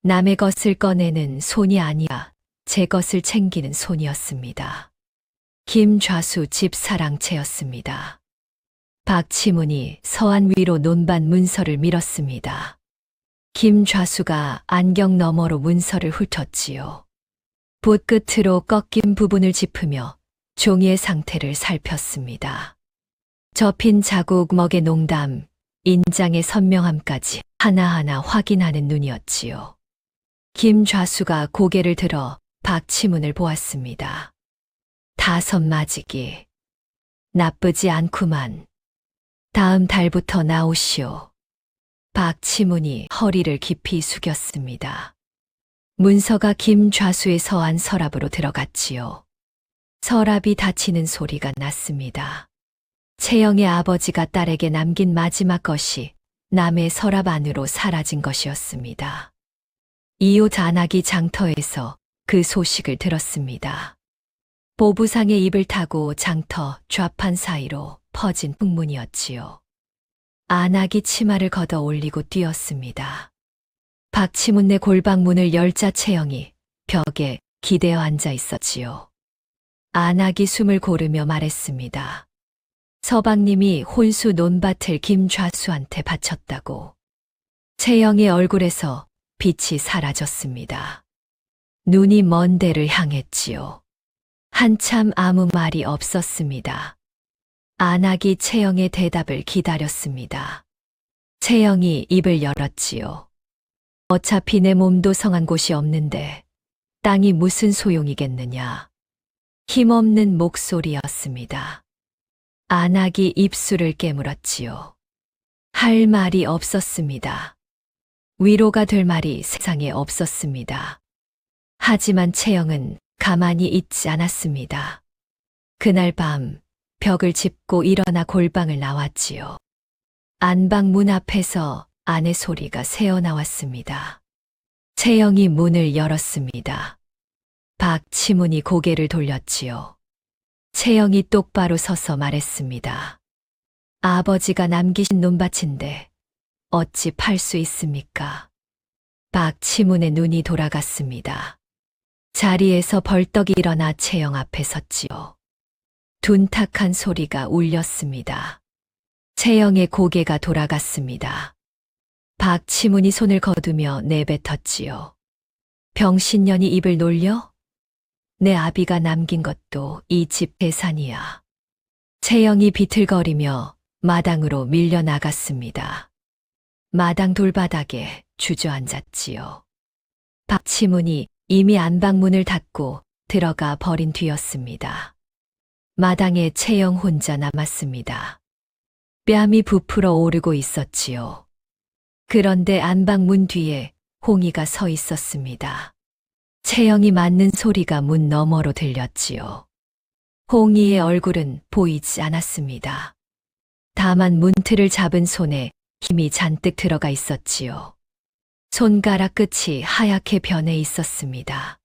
남의 것을 꺼내는 손이 아니라 제 것을 챙기는 손이었습니다. 김좌수 집 사랑채였습니다. 박치문이 서안 위로 논반 문서를 밀었습니다. 김좌수가 안경 너머로 문서를 훑었지요. 붓 끝으로 꺾인 부분을 짚으며 종이의 상태를 살폈습니다. 접힌 자국, 먹의 농담, 인장의 선명함까지 하나하나 확인하는 눈이었지요. 김좌수가 고개를 들어 박치문을 보았습니다. 5 맞이기, 나쁘지 않구만. 다음 달부터 나오시오. 박치문이 허리를 깊이 숙였습니다. 문서가 김좌수의 서한 서랍으로 들어갔지요. 서랍이 닫히는 소리가 났습니다. 채영의 아버지가 딸에게 남긴 마지막 것이 남의 서랍 안으로 사라진 것이었습니다. 이웃 안악이 장터에서 그 소식을 들었습니다. 보부상의 입을 타고 장터 좌판 사이로 퍼진 풍문이었지요. 안악이 치마를 걷어 올리고 뛰었습니다. 박치문네 골방문을 열자 채영이 벽에 기대어 앉아 있었지요. 안악이 숨을 고르며 말했습니다. 서방님이 혼수 논밭을 김좌수한테 바쳤다고. 채영의 얼굴에서 빛이 사라졌습니다. 눈이 먼 데를 향했지요. 한참 아무 말이 없었습니다. 안악이 채영의 대답을 기다렸습니다. 채영이 입을 열었지요. 어차피 내 몸도 성한 곳이 없는데 땅이 무슨 소용이겠느냐. 힘없는 목소리였습니다. 안악이 입술을 깨물었지요. 할 말이 없었습니다. 위로가 될 말이 세상에 없었습니다. 하지만 채영은 가만히 있지 않았습니다. 그날 밤 벽을 짚고 일어나 골방을 나왔지요. 안방 문 앞에서 아내 소리가 새어나왔습니다. 채영이 문을 열었습니다. 박치문이 고개를 돌렸지요. 채영이 똑바로 서서 말했습니다. 아버지가 남기신 논밭인데 어찌 팔 수 있습니까? 박치문의 눈이 돌아갔습니다. 자리에서 벌떡 일어나 채영 앞에 섰지요. 둔탁한 소리가 울렸습니다. 채영의 고개가 돌아갔습니다. 박치문이 손을 거두며 내뱉었지요. 병신년이 입을 놀려? 내 아비가 남긴 것도 이 집 재산이야. 채영이 비틀거리며 마당으로 밀려나갔습니다. 마당 돌바닥에 주저앉았지요. 박치문이 이미 안방문을 닫고 들어가 버린 뒤였습니다. 마당에 채영 혼자 남았습니다. 뺨이 부풀어 오르고 있었지요. 그런데 안방문 뒤에 홍이가 서 있었습니다. 채영이 맞는 소리가 문 너머로 들렸지요. 홍이의 얼굴은 보이지 않았습니다. 다만 문틀을 잡은 손에 힘이 잔뜩 들어가 있었지요. 손가락 끝이 하얗게 변해 있었습니다.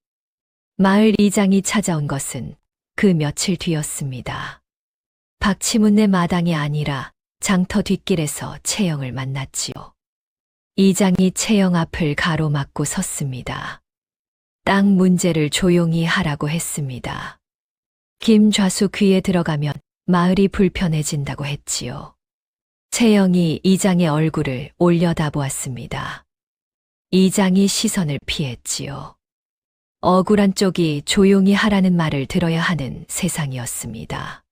마을 이장이 찾아온 것은 그 며칠 뒤였습니다. 박치문네 마당이 아니라 장터 뒷길에서 채영을 만났지요. 이장이 채영 앞을 가로막고 섰습니다. 땅 문제를 조용히 하라고 했습니다. 김좌수 귀에 들어가면 마을이 불편해진다고 했지요. 채영이 이장의 얼굴을 올려다보았습니다. 이장이 시선을 피했지요. 억울한 쪽이 조용히 하라는 말을 들어야 하는 세상이었습니다.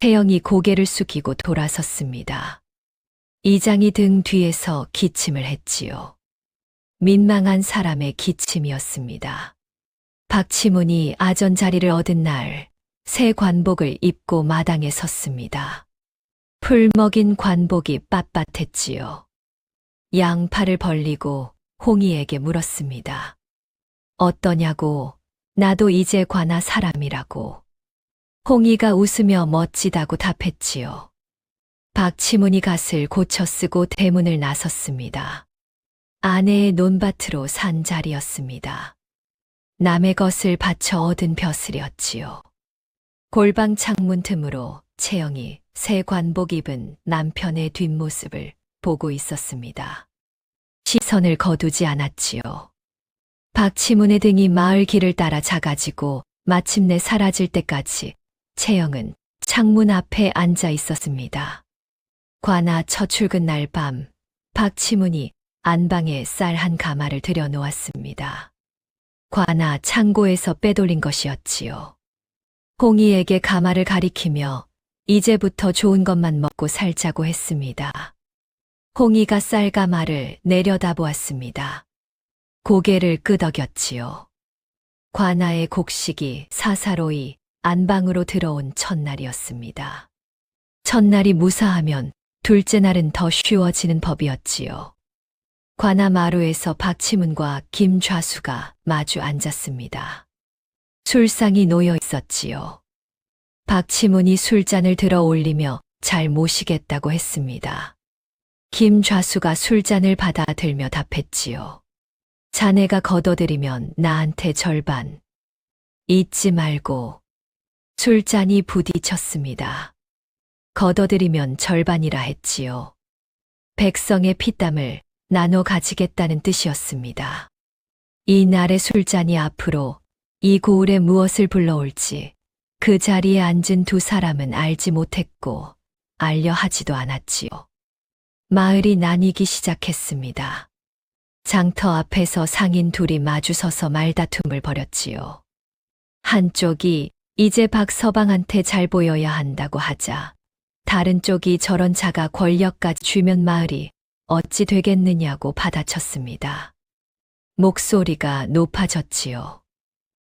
채영이 고개를 숙이고 돌아섰습니다. 이장이 등 뒤에서 기침을 했지요. 민망한 사람의 기침이었습니다. 박치문이 아전 자리를 얻은 날 새 관복을 입고 마당에 섰습니다. 풀 먹인 관복이 빳빳했지요. 양팔을 벌리고 홍이에게 물었습니다. 어떠냐고, 나도 이제 관아 사람이라고. 홍이가 웃으며 멋지다고 답했지요. 박치문이 갓을 고쳐 쓰고 대문을 나섰습니다. 아내의 논밭으로 산 자리였습니다. 남의 것을 바쳐 얻은 벼슬이었지요. 골방 창문 틈으로 채영이 새 관복 입은 남편의 뒷모습을 보고 있었습니다. 시선을 거두지 않았지요. 박치문의 등이 마을 길을 따라 작아지고 마침내 사라질 때까지 채영은 창문 앞에 앉아 있었습니다. 관아 첫 출근 날 밤, 박치문이 안방에 쌀 한 가마를 들여놓았습니다. 관아 창고에서 빼돌린 것이었지요. 홍이에게 가마를 가리키며 이제부터 좋은 것만 먹고 살자고 했습니다. 홍이가 쌀가마를 내려다보았습니다. 고개를 끄덕였지요. 관아의 곡식이 사사로이 안방으로 들어온 첫날이었습니다. 첫날이 무사하면 둘째 날은 더 쉬워지는 법이었지요. 관아 마루에서 박치문과 김좌수가 마주 앉았습니다. 술상이 놓여 있었지요. 박치문이 술잔을 들어 올리며 잘 모시겠다고 했습니다. 김좌수가 술잔을 받아 들며 답했지요. 자네가 걷어들이면 나한테 절반. 잊지 말고. 술잔이 부딪혔습니다. 걷어들이면 절반이라 했지요. 백성의 피땀을 나눠 가지겠다는 뜻이었습니다. 이 날의 술잔이 앞으로 이 고을에 무엇을 불러올지 그 자리에 앉은 두 사람은 알지 못했고 알려 하지도 않았지요. 마을이 나뉘기 시작했습니다. 장터 앞에서 상인 둘이 마주서서 말다툼을 벌였지요. 한쪽이 이제 박서방한테 잘 보여야 한다고 하자 다른 쪽이 저런 자가 권력까지 쥐면 마을이 어찌 되겠느냐고 받아쳤습니다. 목소리가 높아졌지요.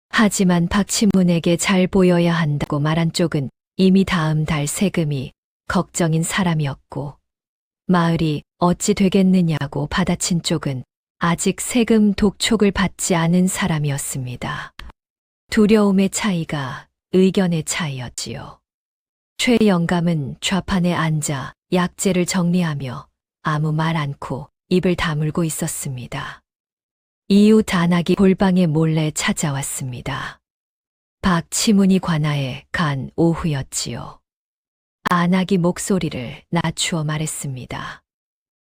하지만 박치문에게 잘 보여야 한다고 말한 쪽은 이미 다음 달 세금이 걱정인 사람이었고 마을이 어찌 되겠느냐고 받아친 쪽은 아직 세금 독촉을 받지 않은 사람이었습니다. 두려움의 차이가 의견의 차이였지요. 최 영감은 좌판에 앉아 약재를 정리하며 아무 말 않고 입을 다물고 있었습니다. 이웃 안악이 골방에 몰래 찾아왔습니다. 박치문이 관아에 간 오후였지요. 안악이 목소리를 낮추어 말했습니다.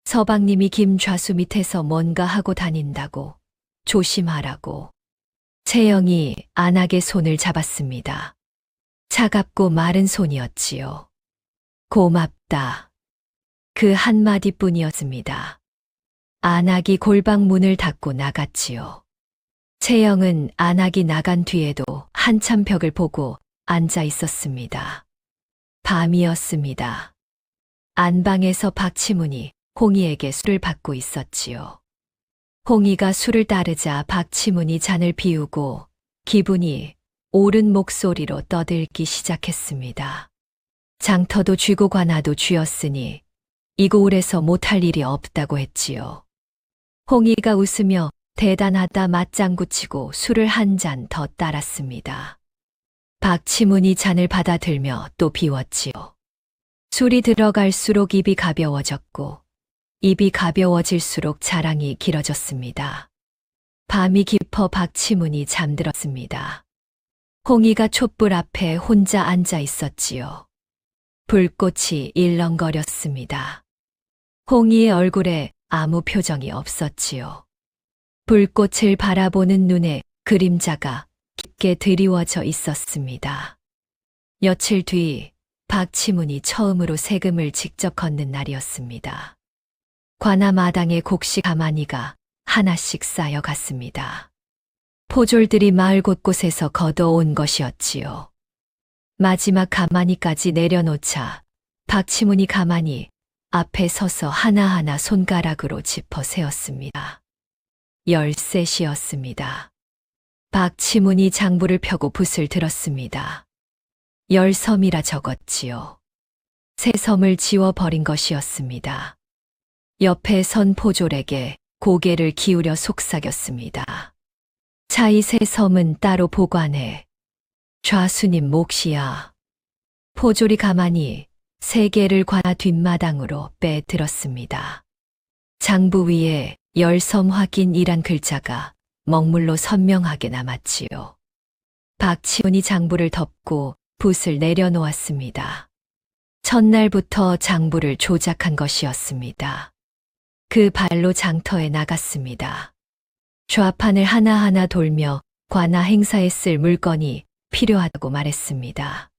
서방님이 김좌수 밑에서 뭔가 하고 다닌다고 조심하라고. 채영이 안악의 손을 잡았습니다. 차갑고 마른 손이었지요. 고맙다. 그 한마디뿐이었습니다. 안악이 골방 문을 닫고 나갔지요. 채영은 안악이 나간 뒤에도 한참 벽을 보고 앉아 있었습니다. 밤이었습니다. 안방에서 박치문이 홍이에게 술을 받고 있었지요. 홍이가 술을 따르자 박치문이 잔을 비우고 기분이 오른 목소리로 떠들기 시작했습니다. 장터도 쥐고 관아도 쥐었으니 이 고을에서 못할 일이 없다고 했지요. 홍이가 웃으며 대단하다 맞장구치고 술을 한 잔 더 따랐습니다. 박치문이 잔을 받아들며 또 비웠지요. 술이 들어갈수록 입이 가벼워졌고 입이 가벼워질수록 자랑이 길어졌습니다. 밤이 깊어 박치문이 잠들었습니다. 홍이가 촛불 앞에 혼자 앉아 있었지요. 불꽃이 일렁거렸습니다. 홍이의 얼굴에 아무 표정이 없었지요. 불꽃을 바라보는 눈에 그림자가 깊게 드리워져 있었습니다. 며칠 뒤 박치문이 처음으로 세금을 직접 걷는 날이었습니다. 관아 마당에 곡식 가마니가 하나씩 쌓여갔습니다. 포졸들이 마을 곳곳에서 걷어온 것이었지요. 마지막 가마니까지 내려놓자 박치문이 가마니 앞에 서서 하나하나 손가락으로 짚어 세었습니다. 13이었습니다. 박치문이 장부를 펴고 붓을 들었습니다. 10섬이라 적었지요. 새 섬을 지워버린 것이었습니다. 옆에 선 포졸에게 고개를 기울여 속삭였습니다. 차이 새 섬은 따로 보관해. 좌수님 몫이야. 포졸이 가만히 세 개를 관아 뒷마당으로 빼들었습니다. 장부 위에 10섬 확인이란 글자가 먹물로 선명하게 남았지요. 박치문이 장부를 덮고 붓을 내려놓았습니다. 첫날부터 장부를 조작한 것이었습니다. 그 발로 장터에 나갔습니다. 좌판을 하나하나 돌며 관아 행사에 쓸 물건이 필요하다고 말했습니다.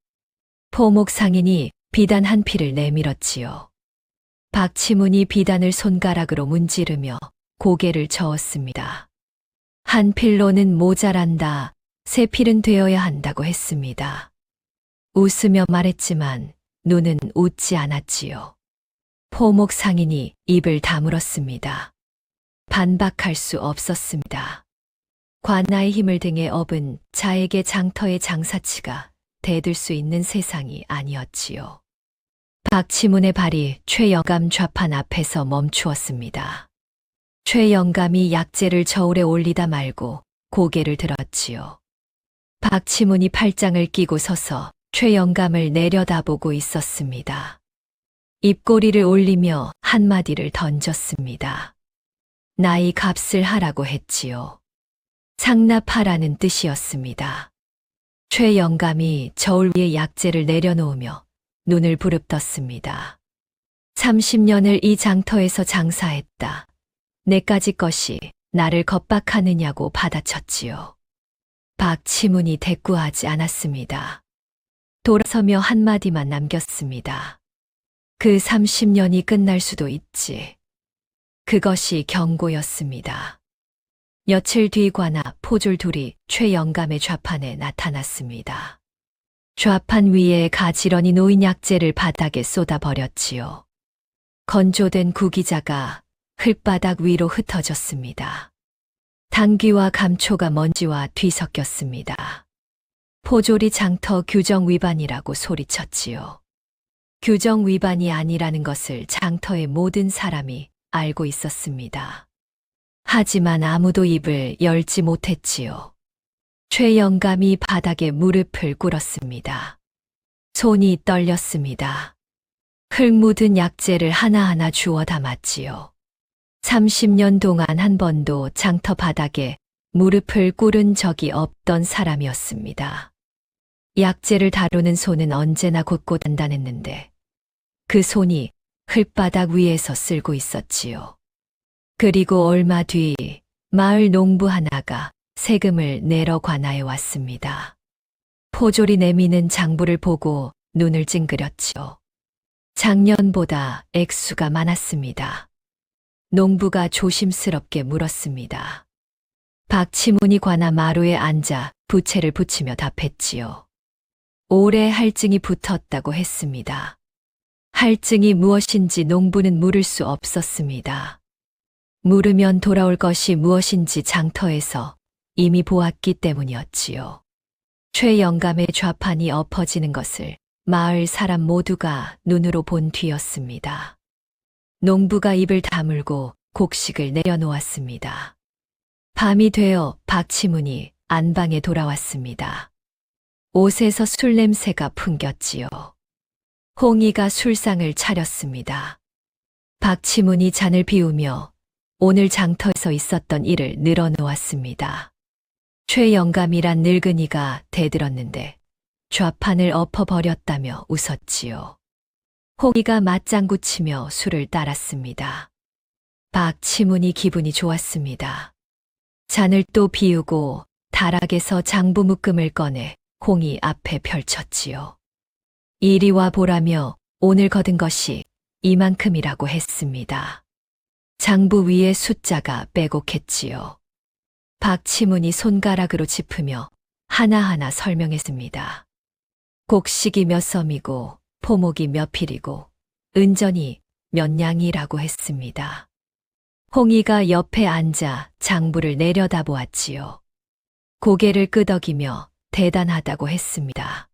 포목 상인이 비단 한 필을 내밀었지요. 박치문이 비단을 손가락으로 문지르며 고개를 저었습니다. 한 필로는 모자란다. 세 필은 되어야 한다고 했습니다. 웃으며 말했지만 눈은 웃지 않았지요. 포목 상인이 입을 다물었습니다. 반박할 수 없었습니다. 관아의 힘을 등에 업은 자에게 장터의 장사치가 대들 수 있는 세상이 아니었지요. 박치문의 발이 최영감 좌판 앞에서 멈추었습니다. 최영감이 약재를 저울에 올리다 말고 고개를 들었지요. 박치문이 팔짱을 끼고 서서 최영감을 내려다보고 있었습니다. 입꼬리를 올리며 한마디를 던졌습니다. 나이 값을 하라고 했지요. 상납하라는 뜻이었습니다. 최영감이 저울 위에 약재를 내려놓으며 눈을 부릅떴습니다. 30년을 이 장터에서 장사했다. 내까지 것이 나를 겁박하느냐고 받아쳤지요. 박치문이 대꾸하지 않았습니다. 돌아서며 한마디만 남겼습니다. 그 30년이 끝날 수도 있지. 그것이 경고였습니다. 며칠 뒤 관아 포졸 둘이 최영감의 좌판에 나타났습니다. 좌판 위에 가지런히 놓인 약재를 바닥에 쏟아버렸지요. 건조된 구기자가 흙바닥 위로 흩어졌습니다. 당귀와 감초가 먼지와 뒤섞였습니다. 포졸이 장터 규정 위반이라고 소리쳤지요. 규정 위반이 아니라는 것을 장터의 모든 사람이 알고 있었습니다. 하지만 아무도 입을 열지 못했지요. 최영감이 바닥에 무릎을 꿇었습니다. 손이 떨렸습니다. 흙 묻은 약재를 하나하나 주워 담았지요. 30년 동안 한 번도 장터 바닥에 무릎을 꿇은 적이 없던 사람이었습니다. 약재를 다루는 손은 언제나 곧곧단단했는데 그 손이 흙바닥 위에서 쓸고 있었지요. 그리고 얼마 뒤 마을 농부 하나가 세금을 내러 관아에 왔습니다. 포졸이 내미는 장부를 보고 눈을 찡그렸지요. 작년보다 액수가 많았습니다. 농부가 조심스럽게 물었습니다. 박치문이 관아 마루에 앉아 부채를 붙이며 답했지요. 올해 할증이 붙었다고 했습니다. 할증이 무엇인지 농부는 물을 수 없었습니다. 물으면 돌아올 것이 무엇인지 장터에서 이미 보았기 때문이었지요. 최영감의 좌판이 엎어지는 것을 마을 사람 모두가 눈으로 본 뒤였습니다. 농부가 입을 다물고 곡식을 내려놓았습니다. 밤이 되어 박치문이 안방에 돌아왔습니다. 옷에서 술 냄새가 풍겼지요. 홍이가 술상을 차렸습니다. 박치문이 잔을 비우며 오늘 장터에서 있었던 일을 늘어놓았습니다. 최영감이란 늙은이가 대들었는데 좌판을 엎어버렸다며 웃었지요. 홍이가 맞장구 치며 술을 따랐습니다. 박치문이 기분이 좋았습니다. 잔을 또 비우고 다락에서 장부 묶음을 꺼내 홍이 앞에 펼쳤지요. 이리와 보라며 오늘 거둔 것이 이만큼이라고 했습니다. 장부 위에 숫자가 빼곡했지요. 박치문이 손가락으로 짚으며 하나하나 설명했습니다. 곡식이 몇 섬이고 포목이 몇 필이고 은전이 몇 냥이라고 했습니다. 홍이가 옆에 앉아 장부를 내려다보았지요. 고개를 끄덕이며 대단하다고 했습니다.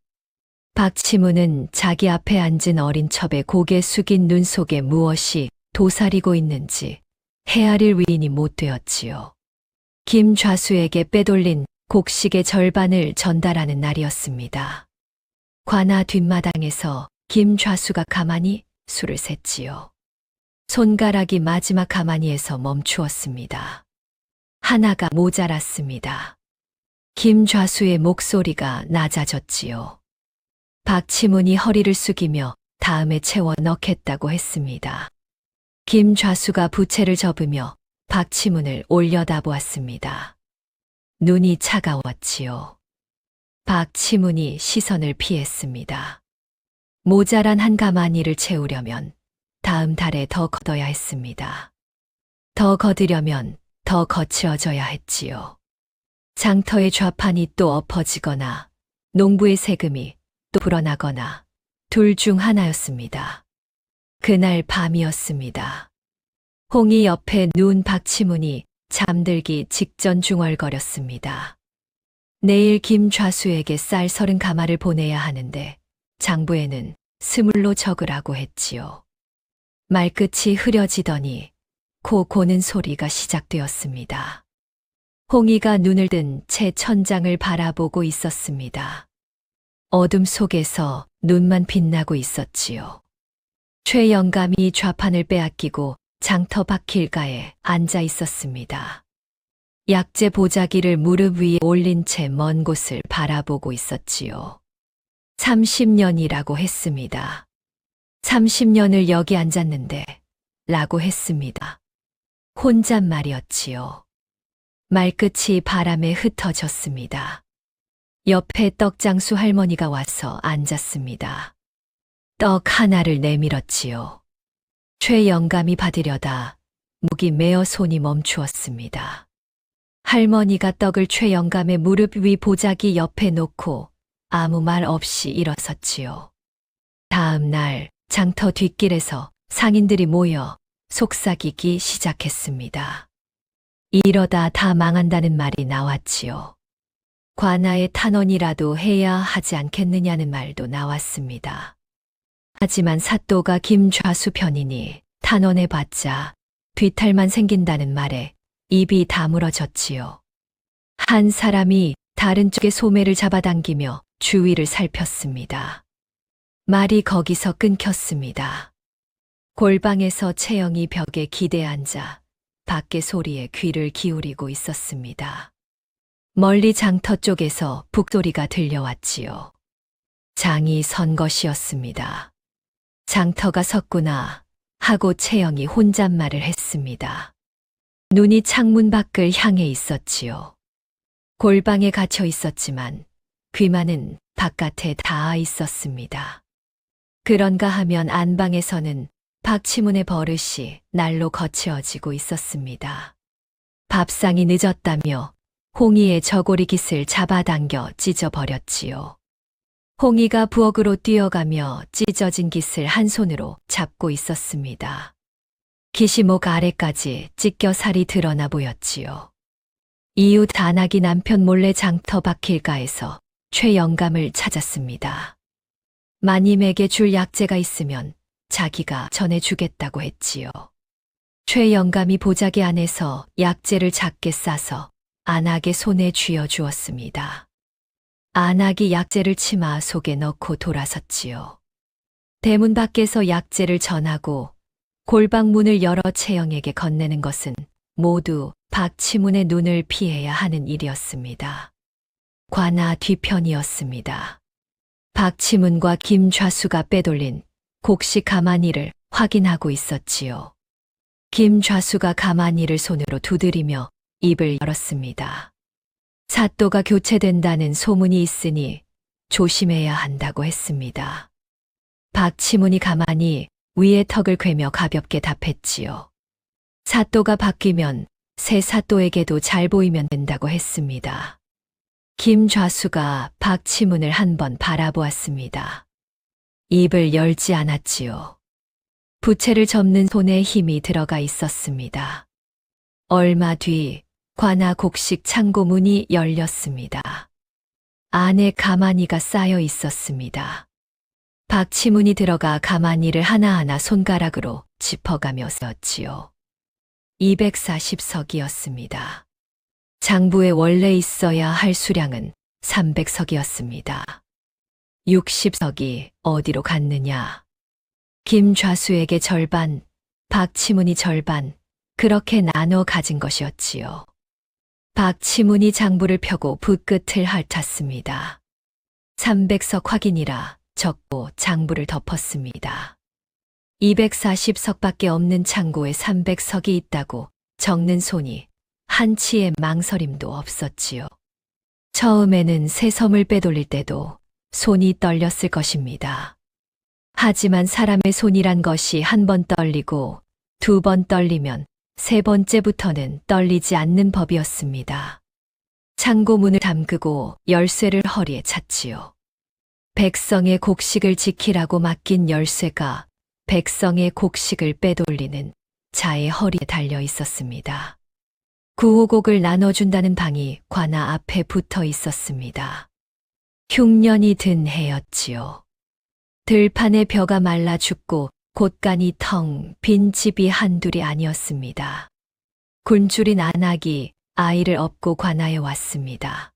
박치문은 자기 앞에 앉은 어린 첩의 고개 숙인 눈 속에 무엇이 도사리고 있는지 헤아릴 위인이 못 되었지요. 김 좌수에게 빼돌린 곡식의 절반을 전달하는 날이었습니다. 관아 뒷마당에서 김 좌수가 가만히 술을 샜지요. 손가락이 마지막 가마니에서 멈추었습니다. 하나가 모자랐습니다. 김 좌수의 목소리가 낮아졌지요. 박치문이 허리를 숙이며 다음에 채워 넣겠다고 했습니다. 김 좌수가 부채를 접으며 박치문을 올려다보았습니다. 눈이 차가웠지요. 박치문이 시선을 피했습니다. 모자란 한 가마니를 채우려면 다음 달에 더 걷어야 했습니다. 더 거두려면 더 거칠어져야 했지요. 장터의 좌판이 또 엎어지거나 농부의 세금이 또 불어나거나 둘 중 하나였습니다. 그날 밤이었습니다. 홍이 옆에 누운 박치문이 잠들기 직전 중얼거렸습니다. 내일 김 좌수에게 쌀 30가마를 보내야 하는데 장부에는 스물로 적으라고 했지요. 말끝이 흐려지더니 코 고는 소리가 시작되었습니다. 홍이가 눈을 든 채 천장을 바라보고 있었습니다. 어둠 속에서 눈만 빛나고 있었지요. 최 영감이 좌판을 빼앗기고 장터 바퀴가에 앉아 있었습니다. 약재 보자기를 무릎 위에 올린 채 먼 곳을 바라보고 있었지요. 30년이라고 했습니다. 30년을 여기 앉았는데 라고 했습니다. 혼잣말이었지요. 말끝이 바람에 흩어졌습니다. 옆에 떡장수 할머니가 와서 앉았습니다. 떡 하나를 내밀었지요. 최 영감이 받으려다 목이 메어 손이 멈추었습니다. 할머니가 떡을 최 영감의 무릎 위 보자기 옆에 놓고 아무 말 없이 일어섰지요. 다음 날 장터 뒷길에서 상인들이 모여 속삭이기 시작했습니다. 이러다 다 망한다는 말이 나왔지요. 관아의 탄원이라도 해야 하지 않겠느냐는 말도 나왔습니다. 하지만 사또가 김좌수 편이니 탄원해봤자 뒤탈만 생긴다는 말에 입이 다물어졌지요. 한 사람이 다른 쪽의 소매를 잡아당기며 주위를 살폈습니다. 말이 거기서 끊겼습니다. 골방에서 채영이 벽에 기대 앉아 밖의 소리에 귀를 기울이고 있었습니다. 멀리 장터 쪽에서 북소리가 들려왔지요. 장이 선 것이었습니다. 장터가 섰구나 하고 채영이 혼잣말을 했습니다. 눈이 창문 밖을 향해 있었지요. 골방에 갇혀 있었지만 귀만은 바깥에 닿아 있었습니다. 그런가 하면 안방에서는 박치문의 버릇이 날로 거치어지고 있었습니다. 밥상이 늦었다며 홍이의 저고리 깃을 잡아당겨 찢어버렸지요. 홍이가 부엌으로 뛰어가며 찢어진 깃을 한 손으로 잡고 있었습니다. 깃이 목 아래까지 찢겨 살이 드러나 보였지요. 이웃 안악이 남편 몰래 장터 바퀴가에서 최 영감을 찾았습니다. 마님에게 줄 약재가 있으면 자기가 전해주겠다고 했지요. 최 영감이 보자기 안에서 약재를 작게 싸서 안악의 손에 쥐어 주었습니다. 안악이 약재를 치마 속에 넣고 돌아섰지요. 대문 밖에서 약재를 전하고 골방 문을 열어 채영에게 건네는 것은 모두 박치문의 눈을 피해야 하는 일이었습니다. 관아 뒤편이었습니다. 박치문과 김좌수가 빼돌린 곡식 가마니를 확인하고 있었지요. 김좌수가 가마니를 손으로 두드리며 입을 열었습니다. 사또가 교체된다는 소문이 있으니 조심해야 한다고 했습니다. 박치문이 가만히 위에 턱을 괴며 가볍게 답했지요. 사또가 바뀌면 새 사또에게도 잘 보이면 된다고 했습니다. 김좌수가 박치문을 한번 바라보았습니다. 입을 열지 않았지요. 부채를 접는 손에 힘이 들어가 있었습니다. 얼마 뒤 관아 곡식 창고 문이 열렸습니다. 안에 가마니가 쌓여 있었습니다. 박치문이 들어가 가마니를 하나하나 손가락으로 짚어가며 세었지요. 240석이었습니다. 장부에 원래 있어야 할 수량은 300석이었습니다. 60석이 어디로 갔느냐. 김좌수에게 절반, 박치문이 절반, 그렇게 나눠 가진 것이었지요. 박치문이 장부를 펴고 붓끝을 핥았습니다. 300석 확인이라 적고 장부를 덮었습니다. 240석밖에 없는 창고에 300석이 있다고 적는 손이 한치의 망설임도 없었지요. 처음에는 새 섬을 빼돌릴 때도 손이 떨렸을 것입니다. 하지만 사람의 손이란 것이 한 번 떨리고 두 번 떨리면 세 번째부터는 떨리지 않는 법이었습니다. 창고 문을 잠그고 열쇠를 허리에 찼지요. 백성의 곡식을 지키라고 맡긴 열쇠가 백성의 곡식을 빼돌리는 자의 허리에 달려 있었습니다. 구호곡을 나눠준다는 방이 관아 앞에 붙어 있었습니다. 흉년이 든 해였지요. 들판의 벼가 말라 죽고 곳간이 텅 빈 집이 한둘이 아니었습니다. 굶주린 안악이 아이를 업고 관아에 왔습니다.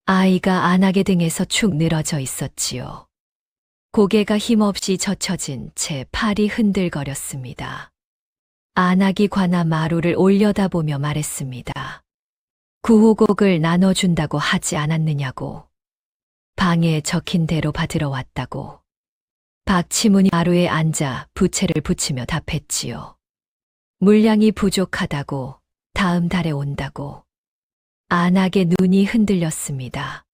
아이가 안악의 등에서 축 늘어져 있었지요. 고개가 힘없이 젖혀진 채 팔이 흔들거렸습니다. 안악이 관아 마루를 올려다보며 말했습니다. 구호곡을 나눠준다고 하지 않았느냐고. 방에 적힌 대로 받으러 왔다고. 박치문이 마루에 앉아 부채를 붙이며 답했지요. 물량이 부족하다고, 다음 달에 온다고. 안악의 눈이 흔들렸습니다.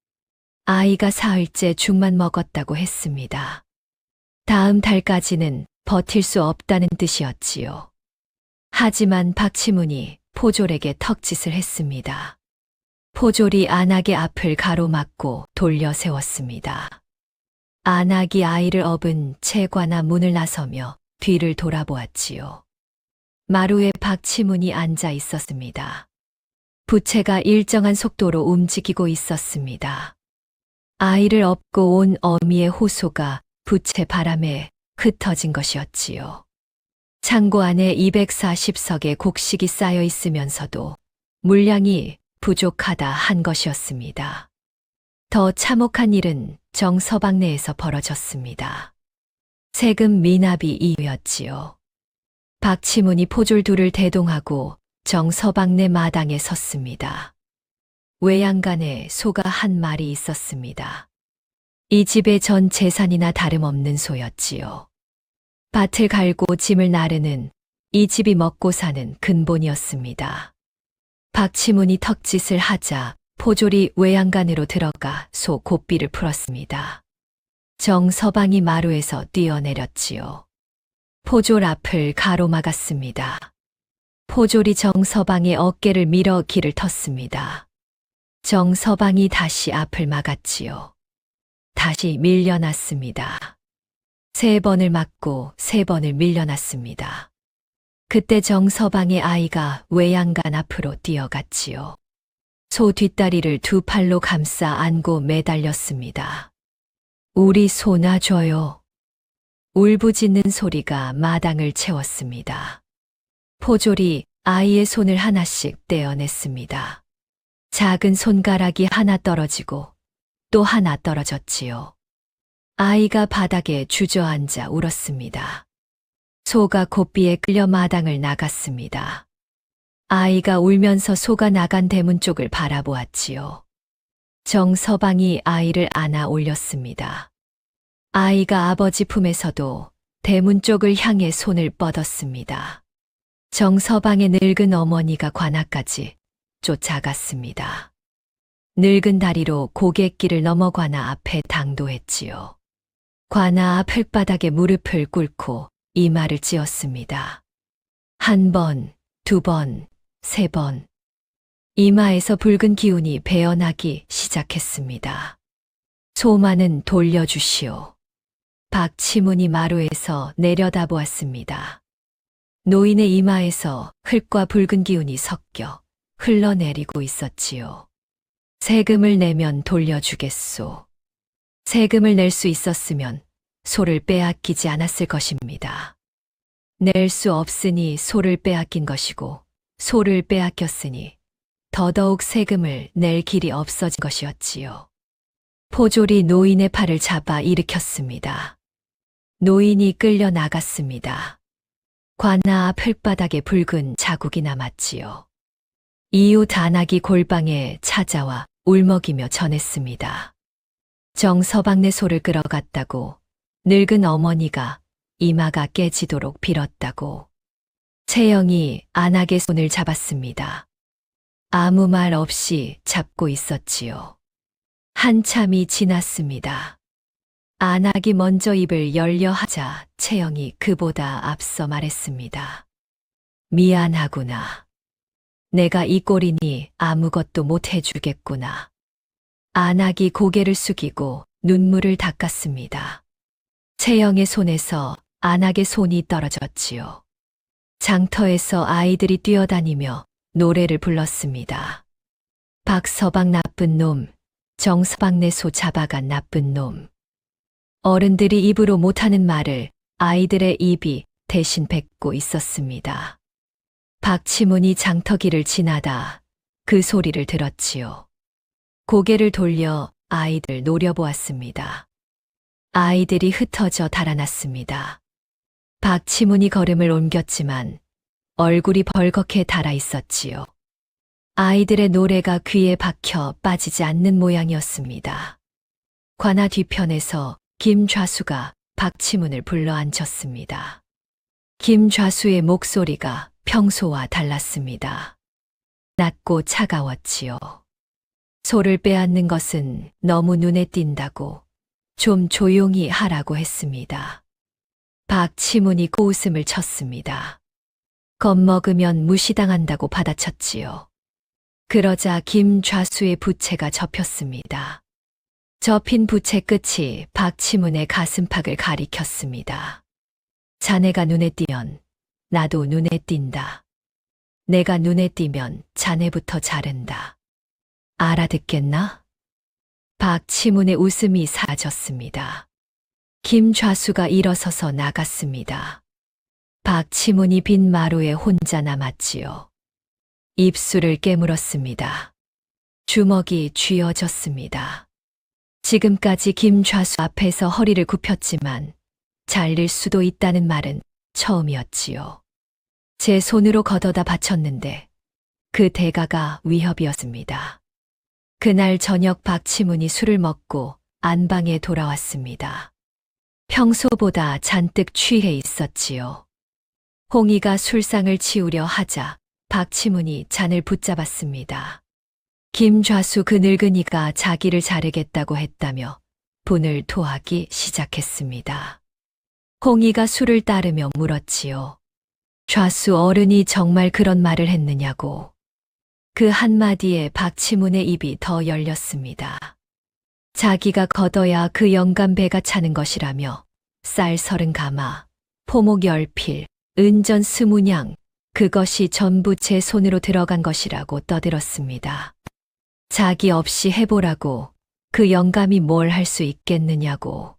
아이가 사흘째 죽만 먹었다고 했습니다. 다음 달까지는 버틸 수 없다는 뜻이었지요. 하지만 박치문이 포졸에게 턱짓을 했습니다. 포졸이 안악의 앞을 가로막고 돌려 세웠습니다. 안악이 아이를 업은 채 관아 문을 나서며 뒤를 돌아보았지요. 마루에 박치문이 앉아 있었습니다. 부채가 일정한 속도로 움직이고 있었습니다. 아이를 업고 온 어미의 호소가 부채 바람에 흩어진 것이었지요. 창고 안에 240석의 곡식이 쌓여 있으면서도 물량이 부족하다 한 것이었습니다. 더 참혹한 일은 정서방 내에서 벌어졌습니다. 세금 미납이 이유였지요. 박치문이 포졸 둘을 대동하고 정서방 내 마당에 섰습니다. 외양간에 소가 한 마리 있었습니다. 이 집의 전 재산이나 다름없는 소였지요. 밭을 갈고 짐을 나르는 이 집이 먹고 사는 근본이었습니다. 박치문이 턱짓을 하자 포졸이 외양간으로 들어가 소 고삐를 풀었습니다. 정서방이 마루에서 뛰어내렸지요. 포졸 앞을 가로막았습니다. 포졸이 정서방의 어깨를 밀어 길을 텄습니다. 정서방이 다시 앞을 막았지요. 다시 밀려났습니다. 3번을 맞고 3번을 밀려났습니다. 그때 정서방의 아이가 외양간 앞으로 뛰어갔지요. 소 뒷다리를 2팔로 감싸 안고 매달렸습니다. 우리 소 놔줘요. 울부짖는 소리가 마당을 채웠습니다. 포졸이 아이의 손을 하나씩 떼어냈습니다. 작은 손가락이 하나 떨어지고 또 하나 떨어졌지요. 아이가 바닥에 주저앉아 울었습니다. 소가 고삐에 끌려 마당을 나갔습니다. 아이가 울면서 소가 나간 대문 쪽을 바라보았지요. 정서방이 아이를 안아 올렸습니다. 아이가 아버지 품에서도 대문 쪽을 향해 손을 뻗었습니다. 정서방의 늙은 어머니가 관아까지 쫓아갔습니다. 늙은 다리로 고갯길을 넘어 관아 앞에 당도했지요. 관아 앞 흙바닥에 무릎을 꿇고 이마를 찧었습니다. 1번, 2번, 3번. 이마에서 붉은 기운이 배어나기 시작했습니다. 소마는 돌려주시오. 박치문이 마루에서 내려다보았습니다. 노인의 이마에서 흙과 붉은 기운이 섞여 흘러내리고 있었지요. 세금을 내면 돌려주겠소. 세금을 낼 수 있었으면 소를 빼앗기지 않았을 것입니다. 낼 수 없으니 소를 빼앗긴 것이고 소를 빼앗겼으니 더더욱 세금을 낼 길이 없어진 것이었지요. 포졸이 노인의 팔을 잡아 일으켰습니다. 노인이 끌려 나갔습니다. 관아 앞 흙바닥에 붉은 자국이 남았지요. 이웃 안악이 골방에 찾아와 울먹이며 전했습니다. 정서방네 소를 끌어갔다고, 늙은 어머니가 이마가 깨지도록 빌었다고. 채영이 안악의 손을 잡았습니다. 아무 말 없이 잡고 있었지요. 한참이 지났습니다. 안악이 먼저 입을 열려 하자 채영이 그보다 앞서 말했습니다. 미안하구나. 내가 이 꼴이니 아무것도 못 해주겠구나. 안악이 고개를 숙이고 눈물을 닦았습니다. 채영의 손에서 안악의 손이 떨어졌지요. 장터에서 아이들이 뛰어다니며 노래를 불렀습니다. 박서방 나쁜 놈, 정서방 내 소 잡아간 나쁜 놈. 어른들이 입으로 못하는 말을 아이들의 입이 대신 뱉고 있었습니다. 박치문이 장터길을 지나다 그 소리를 들었지요. 고개를 돌려 아이들 노려보았습니다. 아이들이 흩어져 달아났습니다. 박치문이 걸음을 옮겼지만 얼굴이 벌겋게 달아 있었지요. 아이들의 노래가 귀에 박혀 빠지지 않는 모양이었습니다. 관아 뒤편에서 김좌수가 박치문을 불러 앉혔습니다. 김좌수의 목소리가 평소와 달랐습니다. 낮고 차가웠지요. 소를 빼앗는 것은 너무 눈에 띈다고 좀 조용히 하라고 했습니다. 박치문이 고웃음을 쳤습니다. 겁먹으면 무시당한다고 받아쳤지요. 그러자 김좌수의 부채가 접혔습니다. 접힌 부채 끝이 박치문의 가슴팍을 가리켰습니다. 자네가 눈에 띄면 나도 눈에 띈다. 내가 눈에 띄면 자네부터 자른다. 알아듣겠나? 박치문의 웃음이 사라졌습니다. 김좌수가 일어서서 나갔습니다. 박치문이 빈 마루에 혼자 남았지요. 입술을 깨물었습니다. 주먹이 쥐어졌습니다. 지금까지 김좌수 앞에서 허리를 굽혔지만 잘릴 수도 있다는 말은 처음이었지요. 제 손으로 걷어다 바쳤는데 그 대가가 위협이었습니다. 그날 저녁 박치문이 술을 먹고 안방에 돌아왔습니다. 평소보다 잔뜩 취해 있었지요. 홍이가 술상을 치우려 하자 박치문이 잔을 붙잡았습니다. 김좌수 그 늙은이가 자기를 자르겠다고 했다며 분을 토하기 시작했습니다. 홍이가 술을 따르며 물었지요. 좌수 어른이 정말 그런 말을 했느냐고. 그 한마디에 박치문의 입이 더 열렸습니다. 자기가 걷어야 그 영감 배가 차는 것이라며 쌀 30가마, 포목 10필, 은전 20냥, 그것이 전부 제 손으로 들어간 것이라고 떠들었습니다. 자기 없이 해보라고 그 영감이 뭘 할 수 있겠느냐고.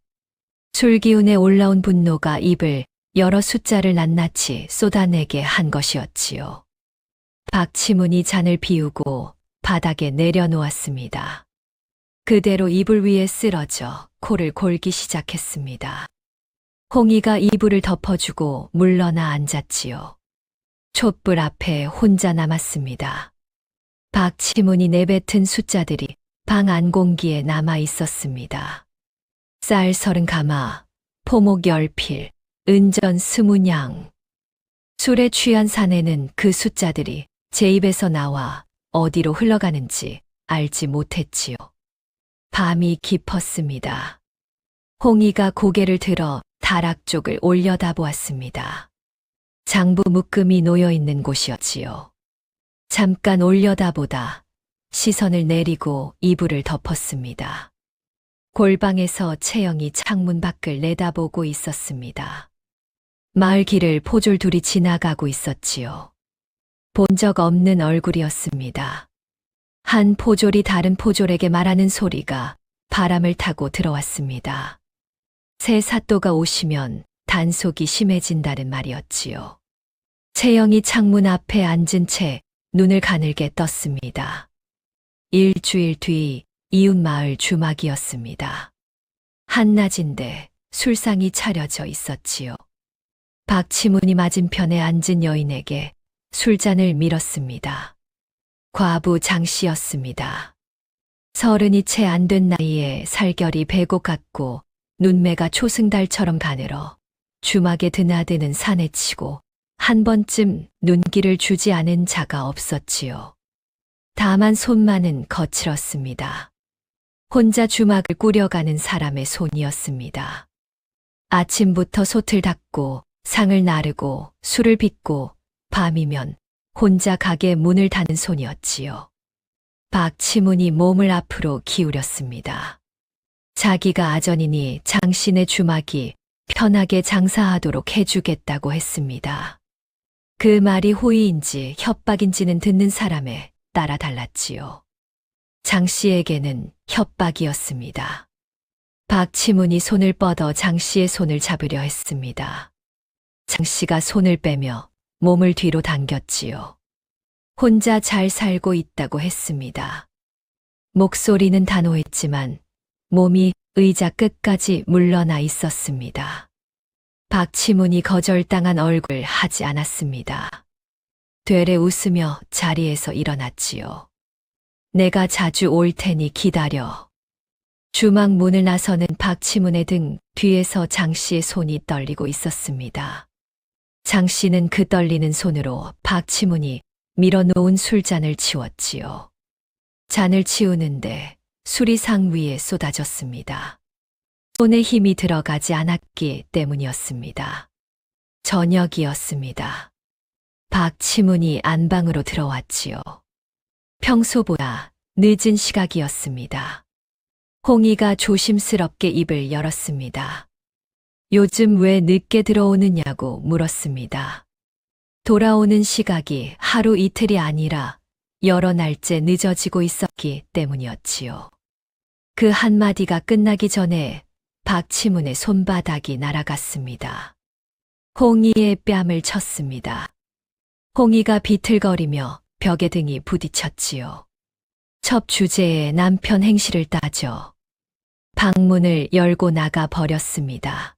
술기운에 올라온 분노가 입을 여러 숫자를 낱낱이 쏟아내게 한 것이었지요. 박치문이 잔을 비우고 바닥에 내려놓았습니다. 그대로 이불 위에 쓰러져 코를 골기 시작했습니다. 홍이가 이불을 덮어주고 물러나 앉았지요. 촛불 앞에 혼자 남았습니다. 박치문이 내뱉은 숫자들이 방 안공기에 남아 있었습니다. 쌀 30가마, 포목 10필, 은전 20냥. 술에 취한 사내는 그 숫자들이 제 입에서 나와 어디로 흘러가는지 알지 못했지요. 밤이 깊었습니다. 홍이가 고개를 들어 다락 쪽을 올려다보았습니다. 장부 묶음이 놓여있는 곳이었지요. 잠깐 올려다보다 시선을 내리고 이불을 덮었습니다. 골방에서 채영이 창문 밖을 내다보고 있었습니다. 마을 길을 포졸 둘이 지나가고 있었지요. 본 적 없는 얼굴이었습니다. 한 포졸이 다른 포졸에게 말하는 소리가 바람을 타고 들어왔습니다. 새 사또가 오시면 단속이 심해진다는 말이었지요. 채영이 창문 앞에 앉은 채 눈을 가늘게 떴습니다. 일주일 뒤 이웃 마을 주막이었습니다. 한낮인데 술상이 차려져 있었지요. 박치문이 맞은편에 앉은 여인에게 술잔을 밀었습니다. 과부 장씨였습니다. 30이 채 안 된 나이에 살결이 배고 같고 눈매가 초승달처럼 가늘어 주막에 드나드는 사내치고 한 번쯤 눈길을 주지 않은 자가 없었지요. 다만 손만은 거칠었습니다. 혼자 주막을 꾸려가는 사람의 손이었습니다. 아침부터 솥을 닦고 상을 나르고 술을 빚고 밤이면 혼자 가게 문을 닫는 손이었지요. 박치문이 몸을 앞으로 기울였습니다. 자기가 아전이니 장신의 주막이 편하게 장사하도록 해주겠다고 했습니다. 그 말이 호의인지 협박인지는 듣는 사람에 따라 달랐지요. 장 씨에게는 협박이었습니다. 박치문이 손을 뻗어 장 씨의 손을 잡으려 했습니다. 장 씨가 손을 빼며 몸을 뒤로 당겼지요. 혼자 잘 살고 있다고 했습니다. 목소리는 단호했지만 몸이 의자 끝까지 물러나 있었습니다. 박치문이 거절당한 얼굴 하지 않았습니다. 되레 웃으며 자리에서 일어났지요. 내가 자주 올 테니 기다려. 주막 문을 나서는 박치문의 등 뒤에서 장 씨의 손이 떨리고 있었습니다. 장 씨는 그 떨리는 손으로 박치문이 밀어놓은 술잔을 치웠지요. 잔을 치우는데 술이 상 위에 쏟아졌습니다. 손에 힘이 들어가지 않았기 때문이었습니다. 저녁이었습니다. 박치문이 안방으로 들어왔지요. 평소보다 늦은 시각이었습니다. 홍이가 조심스럽게 입을 열었습니다. 요즘 왜 늦게 들어오느냐고 물었습니다. 돌아오는 시각이 하루 이틀이 아니라 여러 날째 늦어지고 있었기 때문이었지요. 그 한마디가 끝나기 전에 박치문의 손바닥이 날아갔습니다. 홍이의 뺨을 쳤습니다. 홍이가 비틀거리며 벽에 등이 부딪혔지요. 첩 주제에 남편 행실을 따져 방문을 열고 나가 버렸습니다.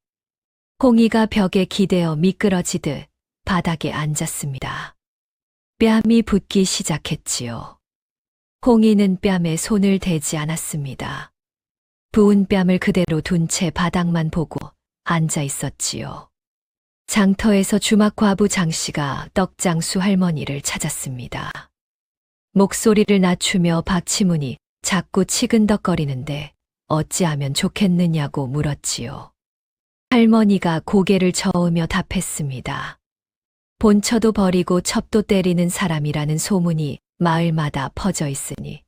홍이가 벽에 기대어 미끄러지듯 바닥에 앉았습니다. 뺨이 붓기 시작했지요. 홍이는 뺨에 손을 대지 않았습니다. 부은 뺨을 그대로 둔 채 바닥만 보고 앉아 있었지요. 장터에서 주막 과부 장씨가 떡장수 할머니를 찾았습니다. 목소리를 낮추며 박치문이 자꾸 치근덕거리는데 어찌하면 좋겠느냐고 물었지요. 할머니가 고개를 저으며 답했습니다. 본처도 버리고 첩도 때리는 사람이라는 소문이 마을마다 퍼져 있으니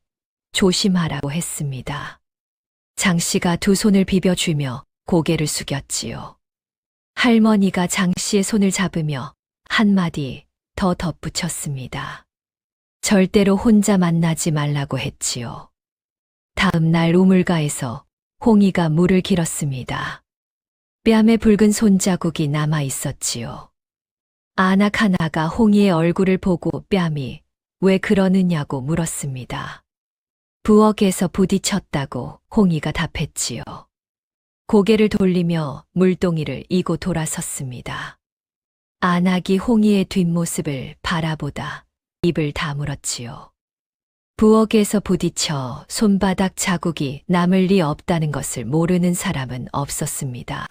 조심하라고 했습니다. 장씨가 두 손을 비벼주며 고개를 숙였지요. 할머니가 장씨의 손을 잡으며 한마디 더 덧붙였습니다. 절대로 혼자 만나지 말라고 했지요. 다음 날 우물가에서 홍이가 물을 길었습니다. 뺨에 붉은 손자국이 남아 있었지요. 아낙 하나가 홍이의 얼굴을 보고 뺨이 왜 그러느냐고 물었습니다. 부엌에서 부딪혔다고 홍이가 답했지요. 고개를 돌리며 물동이를 이고 돌아섰습니다. 아낙이 홍이의 뒷모습을 바라보다 입을 다물었지요. 부엌에서 부딪혀 손바닥 자국이 남을 리 없다는 것을 모르는 사람은 없었습니다.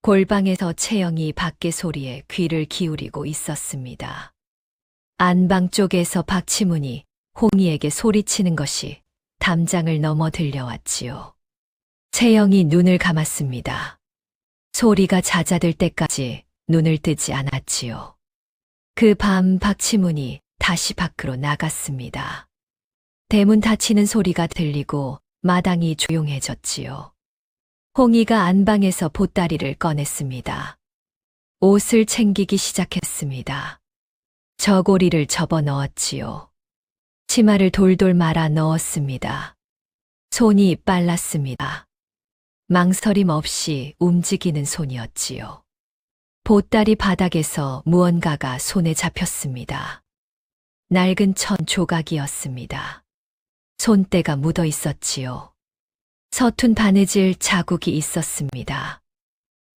골방에서 채영이 밖의 소리에 귀를 기울이고 있었습니다. 안방 쪽에서 박치문이 홍이에게 소리치는 것이 담장을 넘어 들려왔지요. 채영이 눈을 감았습니다. 소리가 잦아들 때까지 눈을 뜨지 않았지요. 그 밤 박치문이 다시 밖으로 나갔습니다. 대문 닫히는 소리가 들리고 마당이 조용해졌지요. 홍이가 안방에서 보따리를 꺼냈습니다. 옷을 챙기기 시작했습니다. 저고리를 접어 넣었지요. 치마를 돌돌 말아 넣었습니다. 손이 빨랐습니다. 망설임 없이 움직이는 손이었지요. 보따리 바닥에서 무언가가 손에 잡혔습니다. 낡은 천 조각이었습니다. 손때가 묻어 있었지요. 서툰 바느질 자국이 있었습니다.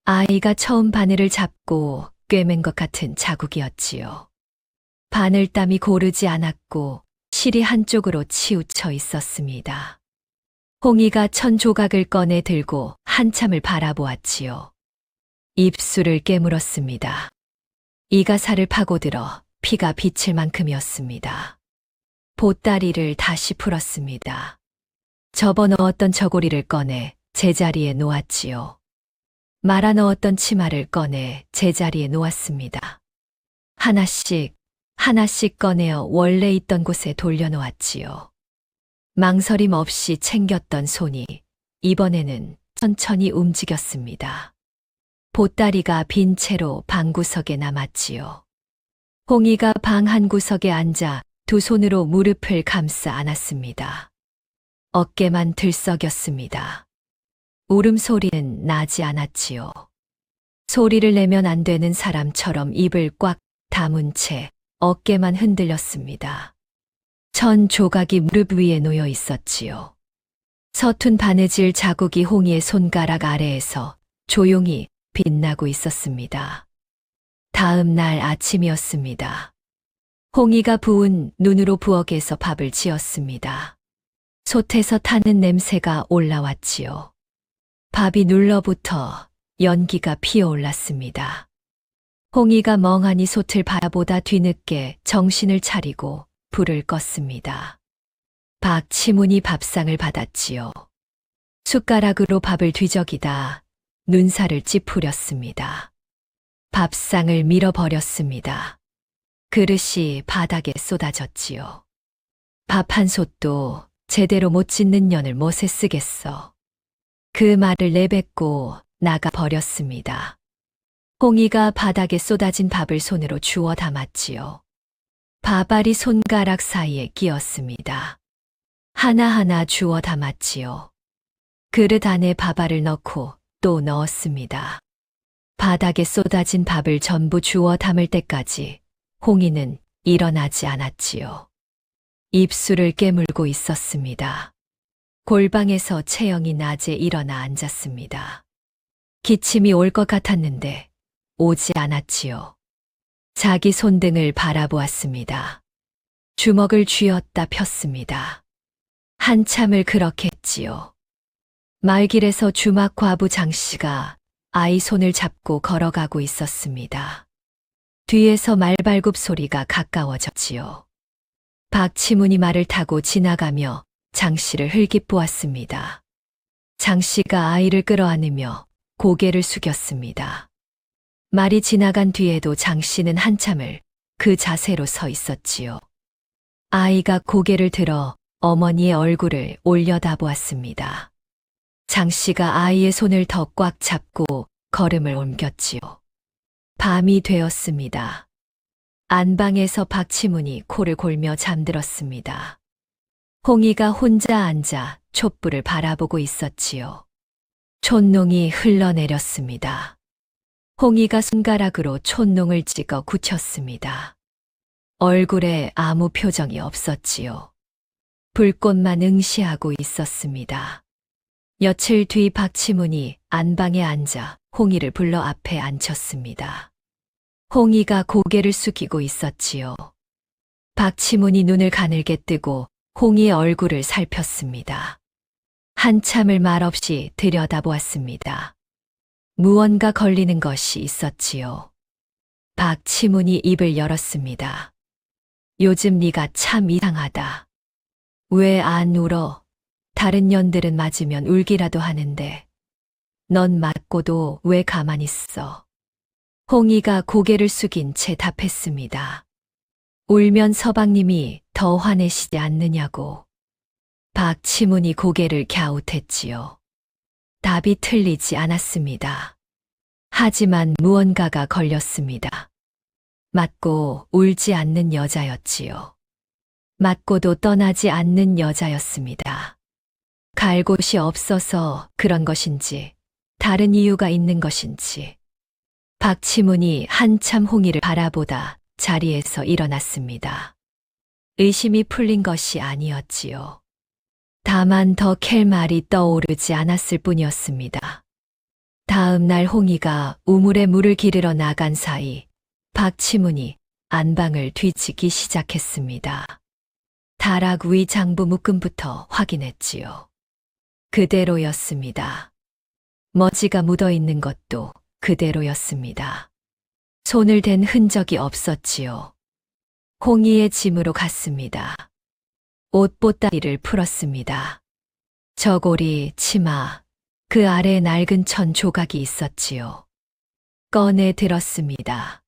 아이가 처음 바늘을 잡고 꿰맨 것 같은 자국이었지요. 바늘땀이 고르지 않았고 실이 한쪽으로 치우쳐 있었습니다. 홍이가 천 조각을 꺼내 들고 한참을 바라보았지요. 입술을 깨물었습니다. 이가 살을 파고들어 피가 비칠 만큼이었습니다. 보따리를 다시 풀었습니다. 접어 넣었던 저고리를 꺼내 제자리에 놓았지요. 말아 넣었던 치마를 꺼내 제자리에 놓았습니다. 하나씩 꺼내어 원래 있던 곳에 돌려놓았지요. 망설임 없이 챙겼던 손이 이번에는 천천히 움직였습니다. 보따리가 빈 채로 방구석에 남았지요. 홍이가 방 한 구석에 앉아 두 손으로 무릎을 감싸 안았습니다. 어깨만 들썩였습니다. 울음소리는 나지 않았지요. 소리를 내면 안 되는 사람처럼 입을 꽉 다문 채 어깨만 흔들렸습니다. 천 조각이 무릎 위에 놓여 있었지요. 서툰 바느질 자국이 홍이의 손가락 아래에서 조용히 빛나고 있었습니다. 다음 날 아침이었습니다. 홍이가 부은 눈으로 부엌에서 밥을 지었습니다. 솥에서 타는 냄새가 올라왔지요. 밥이 눌러붙어 연기가 피어올랐습니다. 홍이가 멍하니 솥을 바라보다 뒤늦게 정신을 차리고 불을 껐습니다. 박치문이 밥상을 받았지요. 숟가락으로 밥을 뒤적이다 눈살을 찌푸렸습니다. 밥상을 밀어버렸습니다. 그릇이 바닥에 쏟아졌지요. 밥 한 솥도 제대로 못 짓는 년을 못에 쓰겠어. 그 말을 내뱉고 나가 버렸습니다. 홍이가 바닥에 쏟아진 밥을 손으로 주워 담았지요. 밥알이 손가락 사이에 끼었습니다. 하나하나 주워 담았지요. 그릇 안에 밥알을 넣고 또 넣었습니다. 바닥에 쏟아진 밥을 전부 주워 담을 때까지 홍이는 일어나지 않았지요. 입술을 깨물고 있었습니다. 골방에서 채영이 낮에 일어나 앉았습니다. 기침이 올 것 같았는데 오지 않았지요. 자기 손등을 바라보았습니다. 주먹을 쥐었다 폈습니다. 한참을 그렇게 했지요. 말길에서 주막 과부 장씨가 아이 손을 잡고 걸어가고 있었습니다. 뒤에서 말발굽 소리가 가까워졌지요. 박치문이 말을 타고 지나가며 장씨를 흘깃보았습니다. 장씨가 아이를 끌어안으며 고개를 숙였습니다. 말이 지나간 뒤에도 장씨는 한참을 그 자세로 서 있었지요. 아이가 고개를 들어 어머니의 얼굴을 올려다보았습니다. 장씨가 아이의 손을 더 꽉 잡고 걸음을 옮겼지요. 밤이 되었습니다. 안방에서 박치문이 코를 골며 잠들었습니다. 홍이가 혼자 앉아 촛불을 바라보고 있었지요. 촛농이 흘러내렸습니다. 홍이가 손가락으로 촛농을 찍어 굳혔습니다. 얼굴에 아무 표정이 없었지요. 불꽃만 응시하고 있었습니다. 며칠 뒤 박치문이 안방에 앉아 홍이를 불러 앞에 앉혔습니다. 홍이가 고개를 숙이고 있었지요. 박치문이 눈을 가늘게 뜨고 홍이의 얼굴을 살폈습니다. 한참을 말없이 들여다보았습니다. 무언가 걸리는 것이 있었지요. 박치문이 입을 열었습니다. 요즘 네가 참 이상하다. 왜 안 울어? 다른 년들은 맞으면 울기라도 하는데 넌 맞고도 왜 가만히 있어? 홍이가 고개를 숙인 채 답했습니다. 울면 서방님이 더 화내시지 않느냐고. 박치문이 고개를 갸웃했지요. 답이 틀리지 않았습니다. 하지만 무언가가 걸렸습니다. 맞고 울지 않는 여자였지요. 맞고도 떠나지 않는 여자였습니다. 갈 곳이 없어서 그런 것인지 다른 이유가 있는 것인지 박치문이 한참 홍이를 바라보다 자리에서 일어났습니다. 의심이 풀린 것이 아니었지요. 다만 더 캘 말이 떠오르지 않았을 뿐이었습니다. 다음 날 홍이가 우물에 물을 기르러 나간 사이 박치문이 안방을 뒤치기 시작했습니다. 다락 위 장부 묶음부터 확인했지요. 그대로였습니다. 먼지가 묻어있는 것도 그대로였습니다. 손을 댄 흔적이 없었지요. 홍이의 짐으로 갔습니다. 옷 보따리를 풀었습니다. 저고리, 치마, 그 아래에 낡은 천 조각이 있었지요. 꺼내 들었습니다.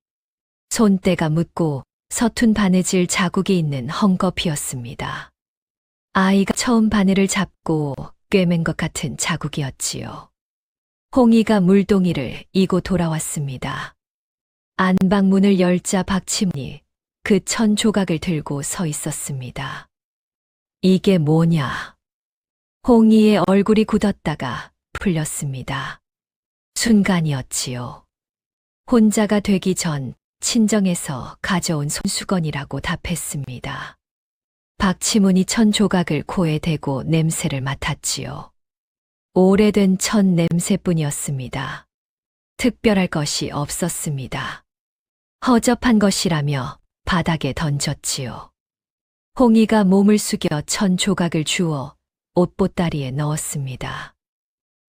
손때가 묻고 서툰 바느질 자국이 있는 헝겊이었습니다. 아이가 처음 바늘을 잡고 꿰맨 것 같은 자국이었지요. 홍이가 물동이를 이고 돌아왔습니다. 안방문을 열자 박치문이 그 천 조각을 들고 서 있었습니다. 이게 뭐냐? 홍이의 얼굴이 굳었다가 풀렸습니다. 순간이었지요. 혼자가 되기 전 친정에서 가져온 손수건이라고 답했습니다. 박치문이 천 조각을 코에 대고 냄새를 맡았지요. 오래된 천 냄새뿐이었습니다. 특별할 것이 없었습니다. 허접한 것이라며 바닥에 던졌지요. 홍이가 몸을 숙여 천 조각을 주워 옷보따리에 넣었습니다.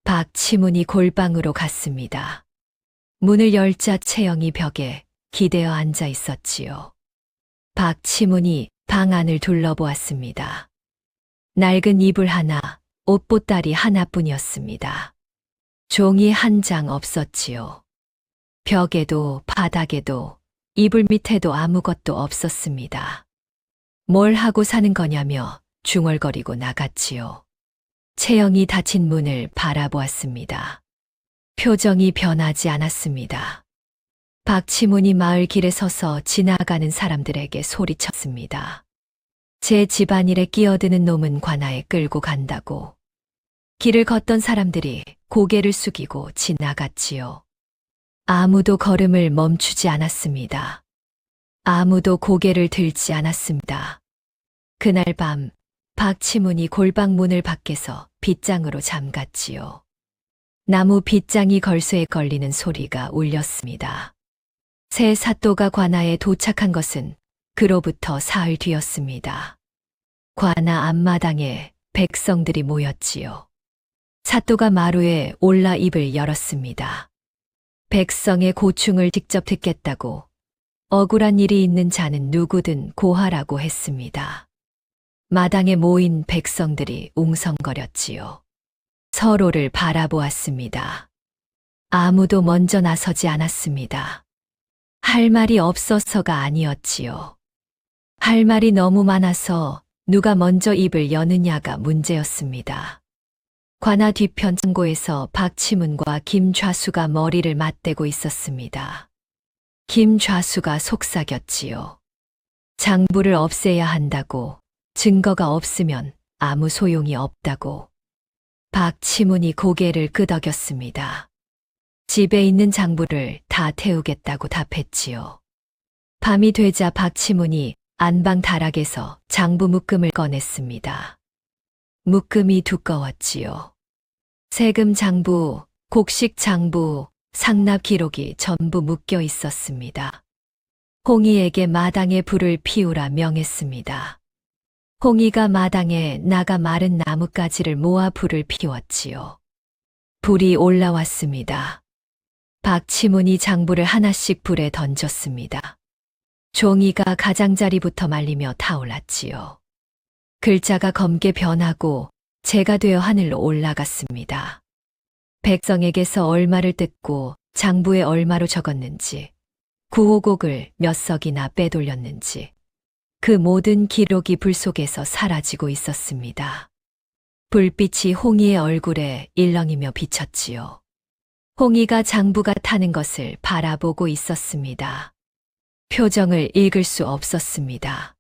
박치문이 골방으로 갔습니다. 문을 열자 채영이 벽에 기대어 앉아 있었지요. 박치문이 방 안을 둘러보았습니다. 낡은 이불 하나, 옷보따리 하나뿐이었습니다. 종이 한 장 없었지요. 벽에도 바닥에도 이불 밑에도 아무것도 없었습니다. 뭘 하고 사는 거냐며 중얼거리고 나갔지요. 채영이 닫힌 문을 바라보았습니다. 표정이 변하지 않았습니다. 박치문이 마을 길에 서서 지나가는 사람들에게 소리쳤습니다. 제 집안일에 끼어드는 놈은 관아에 끌고 간다고. 길을 걷던 사람들이 고개를 숙이고 지나갔지요. 아무도 걸음을 멈추지 않았습니다. 아무도 고개를 들지 않았습니다. 그날 밤 박치문이 골방 문을 밖에서 빗장으로 잠갔지요. 나무 빗장이 걸쇠에 걸리는 소리가 울렸습니다. 새 사또가 관아에 도착한 것은 그로부터 사흘 뒤였습니다. 관아 앞마당에 백성들이 모였지요. 사또가 마루에 올라 입을 열었습니다. 백성의 고충을 직접 듣겠다고 억울한 일이 있는 자는 누구든 고하라고 했습니다. 마당에 모인 백성들이 웅성거렸지요. 서로를 바라보았습니다. 아무도 먼저 나서지 않았습니다. 할 말이 없어서가 아니었지요. 할 말이 너무 많아서 누가 먼저 입을 여느냐가 문제였습니다. 관아 뒤편 창고에서 박치문과 김좌수가 머리를 맞대고 있었습니다. 김좌수가 속삭였지요. 장부를 없애야 한다고, 증거가 없으면 아무 소용이 없다고. 박치문이 고개를 끄덕였습니다. 집에 있는 장부를 다 태우겠다고 답했지요. 밤이 되자 박치문이 안방 다락에서 장부 묶음을 꺼냈습니다. 묶음이 두꺼웠지요. 세금 장부, 곡식 장부, 상납 기록이 전부 묶여 있었습니다. 홍이에게 마당에 불을 피우라 명했습니다. 홍이가 마당에 나가 마른 나뭇가지를 모아 불을 피웠지요. 불이 올라왔습니다. 박치문이 장부를 하나씩 불에 던졌습니다. 종이가 가장자리부터 말리며 타올랐지요. 글자가 검게 변하고 재가 되어 하늘로 올라갔습니다. 백성에게서 얼마를 뜯고 장부에 얼마로 적었는지, 구호곡을 몇 석이나 빼돌렸는지, 그 모든 기록이 불 속에서 사라지고 있었습니다. 불빛이 홍이의 얼굴에 일렁이며 비쳤지요. 홍이가 장부가 타는 것을 바라보고 있었습니다. 표정을 읽을 수 없었습니다.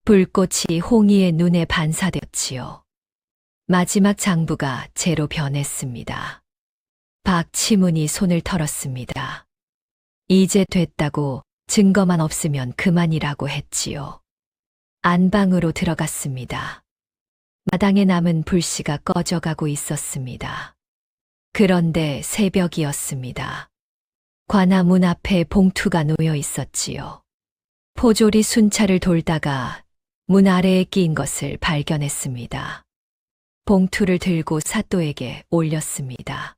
불꽃이 홍이의 눈에 반사되었지요. 마지막 장부가 재로 변했습니다. 박치문이 손을 털었습니다. 이제 됐다고, 증거만 없으면 그만이라고 했지요. 안방으로 들어갔습니다. 마당에 남은 불씨가 꺼져가고 있었습니다. 그런데 새벽이었습니다. 관아 문 앞에 봉투가 놓여 있었지요. 포졸이 순찰을 돌다가 문 아래에 끼인 것을 발견했습니다. 봉투를 들고 사또에게 올렸습니다.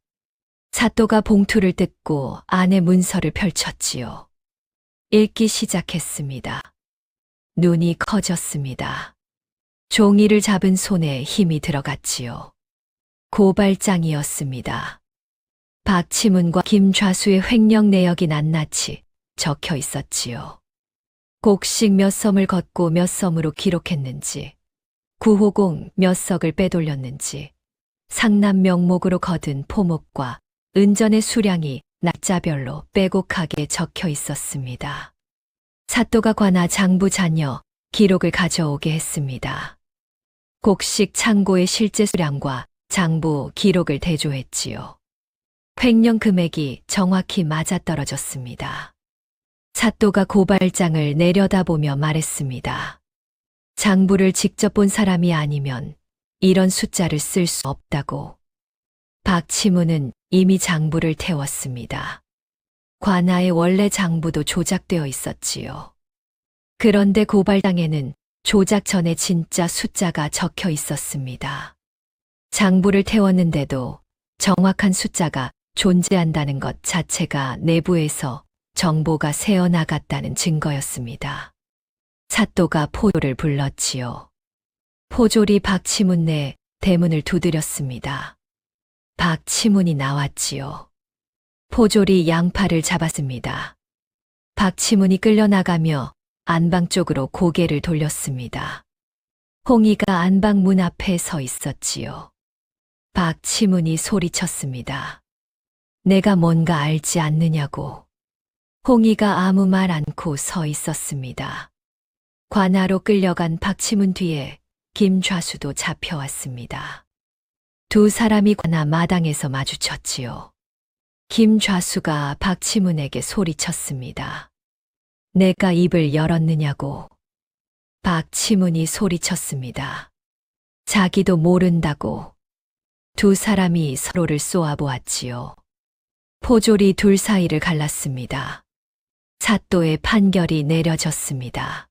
사또가 봉투를 뜯고 안에 문서를 펼쳤지요. 읽기 시작했습니다. 눈이 커졌습니다. 종이를 잡은 손에 힘이 들어갔지요. 고발장이었습니다. 박치문과 김좌수의 횡령 내역이 낱낱이 적혀 있었지요. 곡식 몇 섬을 걷고 몇 섬으로 기록했는지, 구호공 몇 석을 빼돌렸는지, 상납 명목으로 거둔 포목과 은전의 수량이 날짜별로 빼곡하게 적혀 있었습니다. 사또가 관아 장부 자녀 기록을 가져오게 했습니다. 곡식 창고의 실제 수량과 장부 기록을 대조했지요. 횡령 금액이 정확히 맞아떨어졌습니다. 사또가 고발장을 내려다보며 말했습니다. 장부를 직접 본 사람이 아니면 이런 숫자를 쓸 수 없다고. 박치문은 이미 장부를 태웠습니다. 관아의 원래 장부도 조작되어 있었지요. 그런데 고발장에는 조작 전에 진짜 숫자가 적혀 있었습니다. 장부를 태웠는데도 정확한 숫자가 존재한다는 것 자체가 내부에서 정보가 새어나갔다는 증거였습니다. 사또가 포조를 불렀지요. 포졸이 박치문네 대문을 두드렸습니다. 박치문이 나왔지요. 포졸이 양팔을 잡았습니다. 박치문이 끌려나가며 안방 쪽으로 고개를 돌렸습니다. 홍이가 안방 문 앞에 서 있었지요. 박치문이 소리쳤습니다. 내가 뭔가 알지 않느냐고. 홍이가 아무 말 않고 서 있었습니다. 관아로 끌려간 박치문 뒤에 김좌수도 잡혀왔습니다. 두 사람이 관아 마당에서 마주쳤지요. 김좌수가 박치문에게 소리쳤습니다. 내가 입을 열었느냐고. 박치문이 소리쳤습니다. 자기도 모른다고. 두 사람이 서로를 쏘아보았지요. 포졸이 둘 사이를 갈랐습니다. 사또의 판결이 내려졌습니다.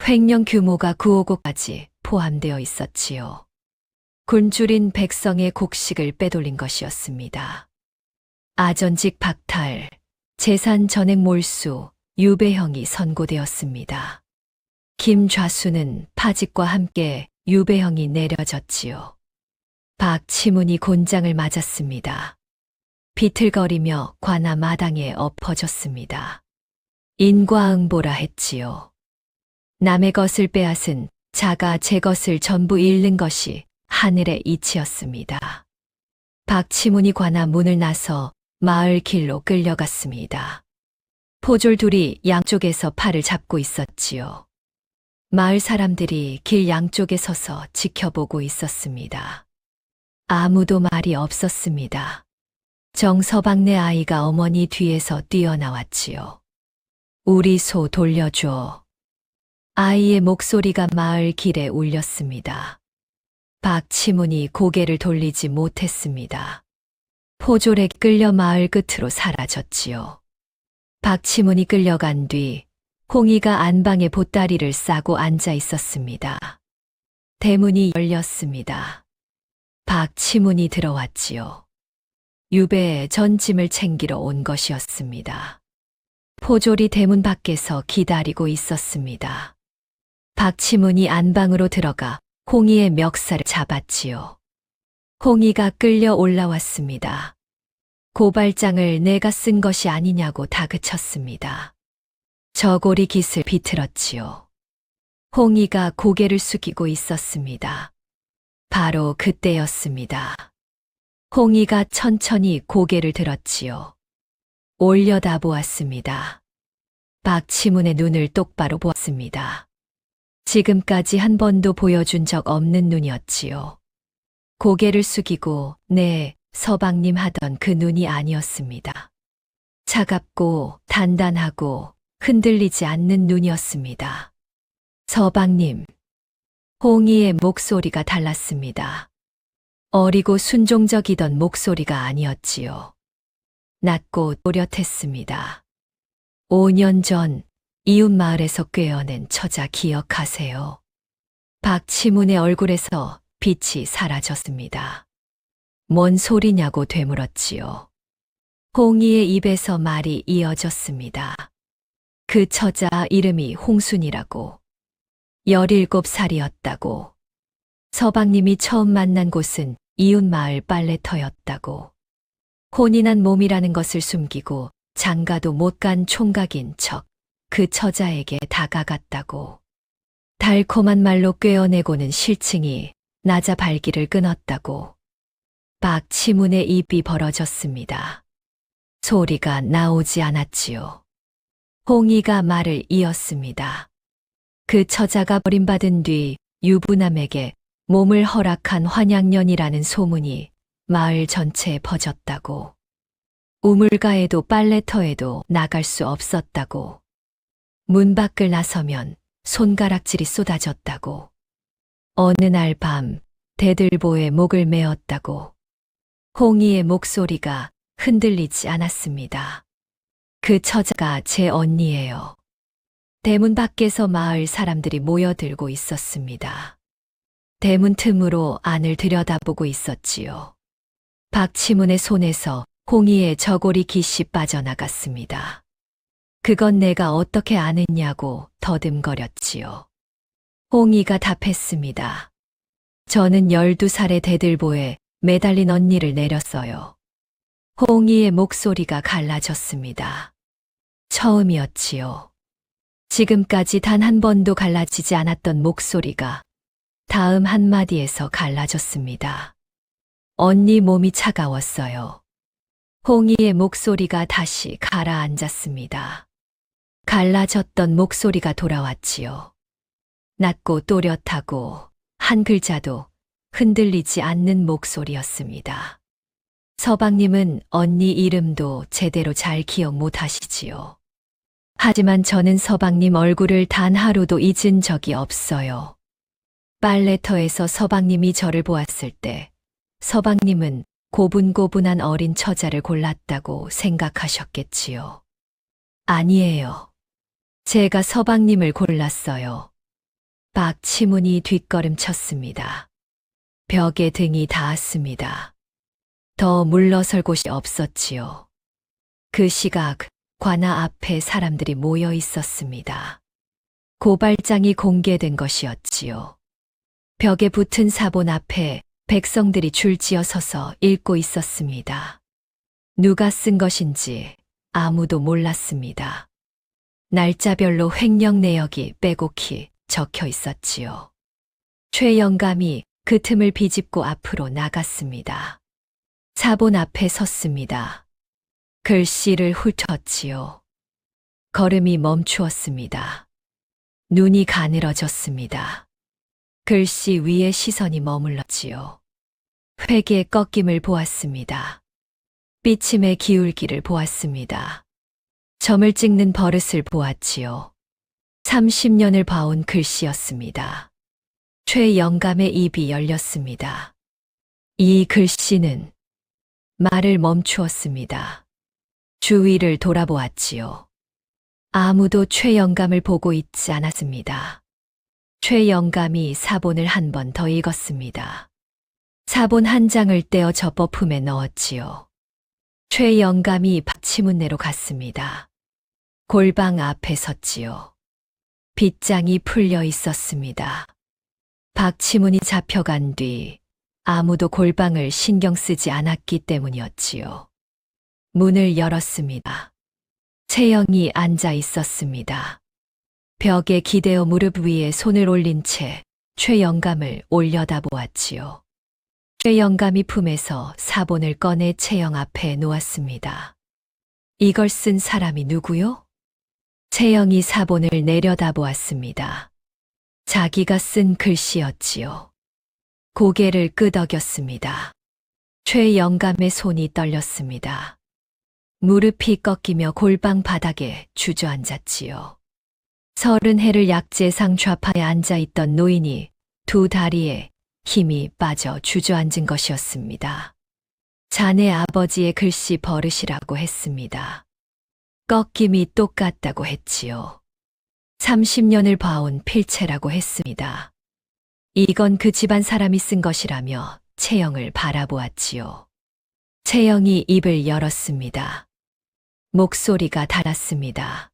횡령 규모가 955까지 포함되어 있었지요. 굶주린 백성의 곡식을 빼돌린 것이었습니다. 아전직 박탈, 재산 전액 몰수, 유배형이 선고되었습니다. 김좌수는 파직과 함께 유배형이 내려졌지요. 박치문이 곤장을 맞았습니다. 비틀거리며 관아 마당에 엎어졌습니다. 인과응보라 했지요. 남의 것을 빼앗은 자가 제 것을 전부 잃는 것이 하늘의 이치였습니다. 박치문이 관아 문을 나서 마을 길로 끌려갔습니다. 포졸 둘이 양쪽에서 팔을 잡고 있었지요. 마을 사람들이 길 양쪽에 서서 지켜보고 있었습니다. 아무도 말이 없었습니다. 정서방네 아이가 어머니 뒤에서 뛰어나왔지요. 우리 소 돌려줘. 아이의 목소리가 마을 길에 울렸습니다. 박치문이 고개를 돌리지 못했습니다. 포졸에 끌려 마을 끝으로 사라졌지요. 박치문이 끌려간 뒤 홍이가 안방에 보따리를 싸고 앉아 있었습니다. 대문이 열렸습니다. 박치문이 들어왔지요. 유배에 전짐을 챙기러 온 것이었습니다. 포졸이 대문 밖에서 기다리고 있었습니다. 박치문이 안방으로 들어가 홍이의 멱살을 잡았지요. 홍이가 끌려 올라왔습니다. 고발장을 내가 쓴 것이 아니냐고 다그쳤습니다. 저고리 깃을 비틀었지요. 홍이가 고개를 숙이고 있었습니다. 바로 그때였습니다. 홍이가 천천히 고개를 들었지요. 올려다 보았습니다. 박치문의 눈을 똑바로 보았습니다. 지금까지 한 번도 보여준 적 없는 눈이었지요. 고개를 숙이고 네, 서방님 하던 그 눈이 아니었습니다. 차갑고 단단하고 흔들리지 않는 눈이었습니다. 서방님. 홍이의 목소리가 달랐습니다. 어리고 순종적이던 목소리가 아니었지요. 낮고 또렷했습니다. 5년 전 이웃마을에서 꿰어낸 처자 기억하세요? 박치문의 얼굴에서 빛이 사라졌습니다. 뭔 소리냐고 되물었지요. 홍이의 입에서 말이 이어졌습니다. 그 처자 이름이 홍순이라고. 17살이었다고. 서방님이 처음 만난 곳은 이웃마을 빨래터였다고. 혼인한 몸이라는 것을 숨기고 장가도 못 간 총각인 척 그 처자에게 다가갔다고. 달콤한 말로 꿰어내고는 실층이 나자 발기를 끊었다고. 박치문의 입이 벌어졌습니다. 소리가 나오지 않았지요. 홍이가 말을 이었습니다. 그 처자가 버림받은 뒤 유부남에게 몸을 허락한 환양년이라는 소문이 마을 전체에 퍼졌다고. 우물가에도 빨래터에도 나갈 수 없었다고. 문 밖을 나서면 손가락질이 쏟아졌다고. 어느 날 밤 대들보에 목을 메었다고. 홍이의 목소리가 흔들리지 않았습니다. 그 처자가 제 언니예요. 대문 밖에서 마을 사람들이 모여들고 있었습니다. 대문 틈으로 안을 들여다보고 있었지요. 박치문의 손에서 홍이의 저고리 깃이 빠져나갔습니다. 그건 내가 어떻게 아느냐고 더듬거렸지요. 홍이가 답했습니다. 저는 12살의 대들보에 매달린 언니를 내렸어요. 홍이의 목소리가 갈라졌습니다. 처음이었지요. 지금까지 단 한 번도 갈라지지 않았던 목소리가 다음 한마디에서 갈라졌습니다. 언니 몸이 차가웠어요. 홍이의 목소리가 다시 가라앉았습니다. 갈라졌던 목소리가 돌아왔지요. 낮고 또렷하고 한 글자도 흔들리지 않는 목소리였습니다. 서방님은 언니 이름도 제대로 잘 기억 못 하시지요. 하지만 저는 서방님 얼굴을 단 하루도 잊은 적이 없어요. 빨래터에서 서방님이 저를 보았을 때 서방님은 고분고분한 어린 처자를 골랐다고 생각하셨겠지요. 아니에요. 제가 서방님을 골랐어요. 박치문이 뒷걸음쳤습니다. 벽에 등이 닿았습니다. 더 물러설 곳이 없었지요. 그 시각 관아 앞에 사람들이 모여 있었습니다. 고발장이 공개된 것이었지요. 벽에 붙은 사본 앞에 백성들이 줄지어 서서 읽고 있었습니다. 누가 쓴 것인지 아무도 몰랐습니다. 날짜별로 횡령 내역이 빼곡히 적혀 있었지요. 최 영감이 그 틈을 비집고 앞으로 나갔습니다. 사본 앞에 섰습니다. 글씨를 훑었지요. 걸음이 멈추었습니다. 눈이 가늘어졌습니다. 글씨 위에 시선이 머물렀지요. 회개의 꺾임을 보았습니다. 삐침의 기울기를 보았습니다. 점을 찍는 버릇을 보았지요. 30년을 봐온 글씨였습니다. 최 영감의 입이 열렸습니다. 이 글씨는 말을 멈추었습니다. 주위를 돌아보았지요. 아무도 최 영감을 보고 있지 않았습니다. 최 영감이 사본을 한 번 더 읽었습니다. 사본 한 장을 떼어 접어품에 넣었지요. 최 영감이 박치문내로 갔습니다. 골방 앞에 섰지요. 빗장이 풀려 있었습니다. 박치문이 잡혀간 뒤 아무도 골방을 신경 쓰지 않았기 때문이었지요. 문을 열었습니다. 채영이 앉아 있었습니다. 벽에 기대어 무릎 위에 손을 올린 채 최 영감을 올려다보았지요. 최 영감이 품에서 사본을 꺼내 채영 앞에 놓았습니다. 이걸 쓴 사람이 누구요? 채영이 사본을 내려다보았습니다. 자기가 쓴 글씨였지요. 고개를 끄덕였습니다. 최 영감의 손이 떨렸습니다. 무릎이 꺾이며 골방 바닥에 주저앉았지요. 30해를 약재상 좌파에 앉아있던 노인이 두 다리에 힘이 빠져 주저앉은 것이었습니다. 자네 아버지의 글씨 버릇이라고 했습니다. 꺾임이 똑같다고 했지요. 30년을 봐온 필체라고 했습니다. 이건 그 집안 사람이 쓴 것이라며 채영을 바라보았지요. 채영이 입을 열었습니다. 목소리가 달았습니다.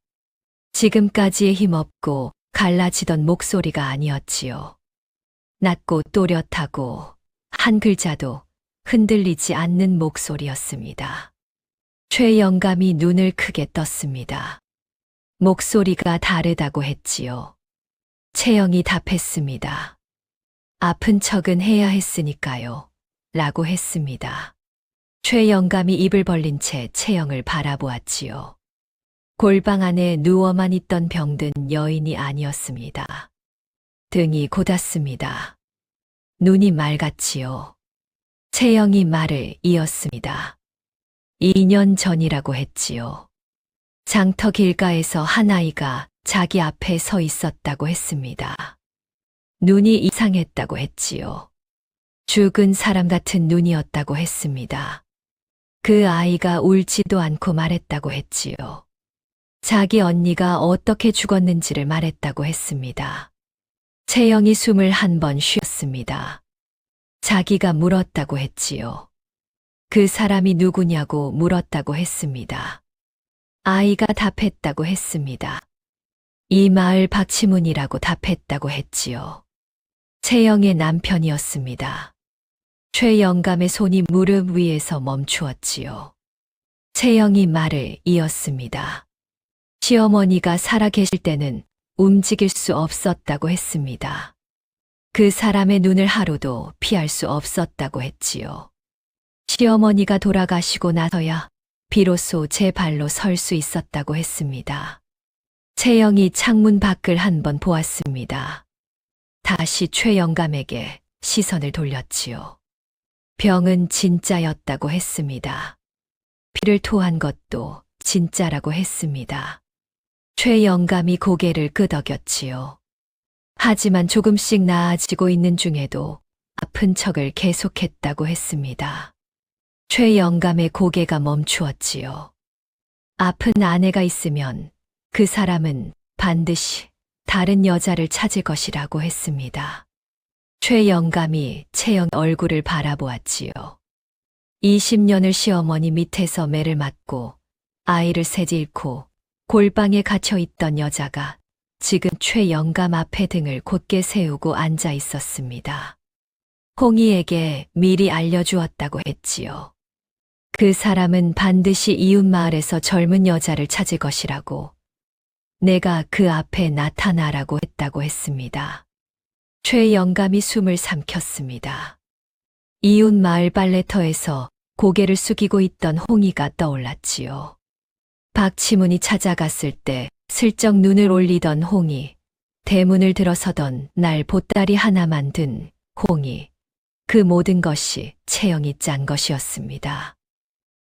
지금까지의 힘없고 갈라지던 목소리가 아니었지요. 낮고 또렷하고 한 글자도 흔들리지 않는 목소리였습니다. 최 영감이 눈을 크게 떴습니다. 목소리가 다르다고 했지요. 채영이 답했습니다. 아픈 척은 해야 했으니까요. 라고 했습니다. 최 영감이 입을 벌린 채 채영을 바라보았지요. 골방 안에 누워만 있던 병든 여인이 아니었습니다. 등이 곧았습니다. 눈이 맑았지요. 채영이 말을 이었습니다. 2년 전이라고 했지요. 장터 길가에서 한 아이가 자기 앞에 서 있었다고 했습니다. 눈이 이상했다고 했지요. 죽은 사람 같은 눈이었다고 했습니다. 그 아이가 울지도 않고 말했다고 했지요. 자기 언니가 어떻게 죽었는지를 말했다고 했습니다. 채영이 숨을 한 번 쉬었습니다. 자기가 물었다고 했지요. 그 사람이 누구냐고 물었다고 했습니다. 아이가 답했다고 했습니다. 이 마을 박치문이라고 답했다고 했지요. 채영의 남편이었습니다. 최영감의 손이 무릎 위에서 멈추었지요. 채영이 말을 이었습니다. 시어머니가 살아 계실 때는 움직일 수 없었다고 했습니다. 그 사람의 눈을 하루도 피할 수 없었다고 했지요. 시어머니가 돌아가시고 나서야 비로소 제 발로 설 수 있었다고 했습니다. 채영이 창문 밖을 한번 보았습니다. 다시 최영감에게 시선을 돌렸지요. 병은 진짜였다고 했습니다. 피를 토한 것도 진짜라고 했습니다. 최영감이 고개를 끄덕였지요. 하지만 조금씩 나아지고 있는 중에도 아픈 척을 계속했다고 했습니다. 최영감의 고개가 멈추었지요. 아픈 아내가 있으면 그 사람은 반드시 다른 여자를 찾을 것이라고 했습니다. 최영감이 채영 얼굴을 바라보았지요. 20년을 시어머니 밑에서 매를 맞고 아이를 셋 잃고 골방에 갇혀 있던 여자가 지금 최영감 앞에 등을 곧게 세우고 앉아 있었습니다. 홍이에게 미리 알려주었다고 했지요. 그 사람은 반드시 이웃마을에서 젊은 여자를 찾을 것이라고 내가 그 앞에 나타나라고 했다고 했습니다. 최영감이 숨을 삼켰습니다. 이웃마을 빨래터에서 고개를 숙이고 있던 홍이가 떠올랐지요. 박치문이 찾아갔을 때 슬쩍 눈을 올리던 홍이, 대문을 들어서던 날 보따리 하나만 든 홍이, 그 모든 것이 채영이 짠 것이었습니다.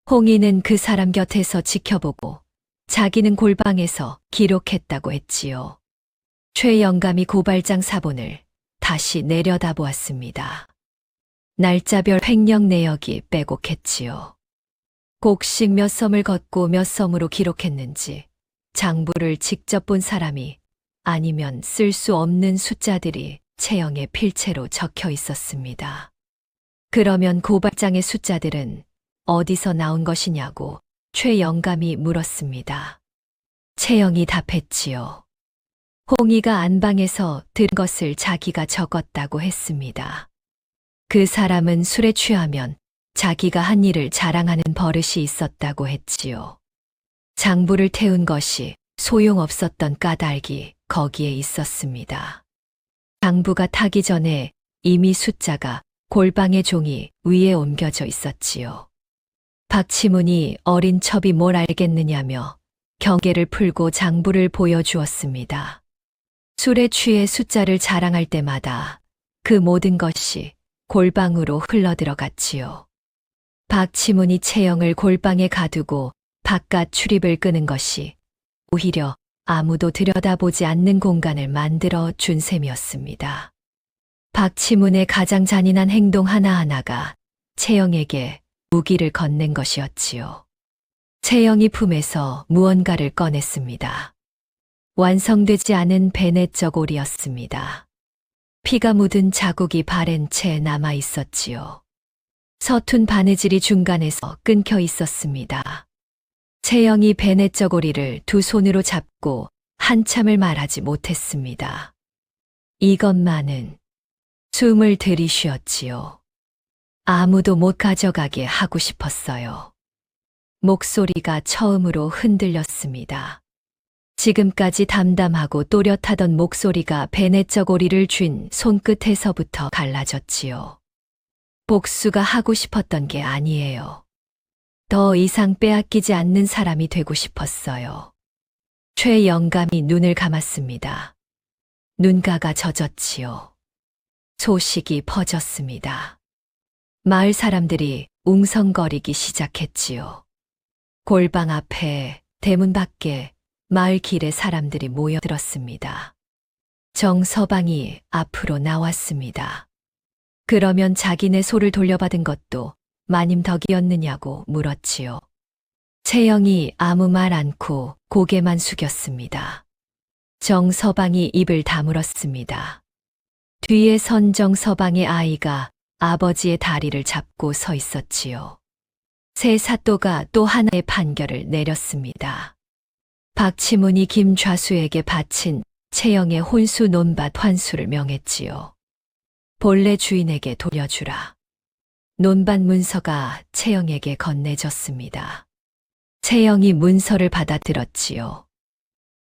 홍이는 그 사람 곁에서 지켜보고 자기는 골방에서 기록했다고 했지요. 최영감이 고발장 사본을 다시 내려다보았습니다. 날짜별 횡령 내역이 빼곡했지요. 곡식 몇 섬을 걷고 몇 섬으로 기록했는지 장부를 직접 본 사람이 아니면 쓸 수 없는 숫자들이 채영의 필체로 적혀 있었습니다. 그러면 고발장의 숫자들은 어디서 나온 것이냐고 최영감이 물었습니다. 채영이 답했지요. 홍이가 안방에서 든 것을 자기가 적었다고 했습니다. 그 사람은 술에 취하면 자기가 한 일을 자랑하는 버릇이 있었다고 했지요. 장부를 태운 것이 소용없었던 까닭이 거기에 있었습니다. 장부가 타기 전에 이미 숫자가 골방의 종이 위에 옮겨져 있었지요. 박치문이 어린 첩이 뭘 알겠느냐며 경계를 풀고 장부를 보여주었습니다. 술에 취해 숫자를 자랑할 때마다 그 모든 것이 골방으로 흘러들어갔지요. 박치문이 채영을 골방에 가두고 바깥 출입을 끄는 것이 오히려 아무도 들여다보지 않는 공간을 만들어 준 셈이었습니다. 박치문의 가장 잔인한 행동 하나하나가 채영에게 무기를 건넨 것이었지요. 채영이 품에서 무언가를 꺼냈습니다. 완성되지 않은 베넷 저고리였습니다. 피가 묻은 자국이 바랜 채 남아 있었지요. 서툰 바느질이 중간에서 끊겨 있었습니다. 채영이 베넷 저고리를 두 손으로 잡고 한참을 말하지 못했습니다. 이것만은 숨을 들이쉬었지요. 아무도 못 가져가게 하고 싶었어요. 목소리가 처음으로 흔들렸습니다. 지금까지 담담하고 또렷하던 목소리가 베넷 저고리를 쥔 손끝에서부터 갈라졌지요. 복수가 하고 싶었던 게 아니에요. 더 이상 빼앗기지 않는 사람이 되고 싶었어요. 최영감이 눈을 감았습니다. 눈가가 젖었지요. 소식이 퍼졌습니다. 마을 사람들이 웅성거리기 시작했지요. 골방 앞에, 대문 밖에, 마을 길에 사람들이 모여들었습니다. 정서방이 앞으로 나왔습니다. 그러면 자기네 소를 돌려받은 것도 마님 덕이었느냐고 물었지요. 채영이 아무 말 않고 고개만 숙였습니다. 정서방이 입을 다물었습니다. 뒤에 선 정서방의 아이가 아버지의 다리를 잡고 서 있었지요. 새 사또가 또 하나의 판결을 내렸습니다. 박치문이 김좌수에게 바친 채영의 혼수 논밭 환수를 명했지요. 본래 주인에게 돌려주라. 논밭 문서가 채영에게 건네졌습니다. 채영이 문서를 받아들었지요.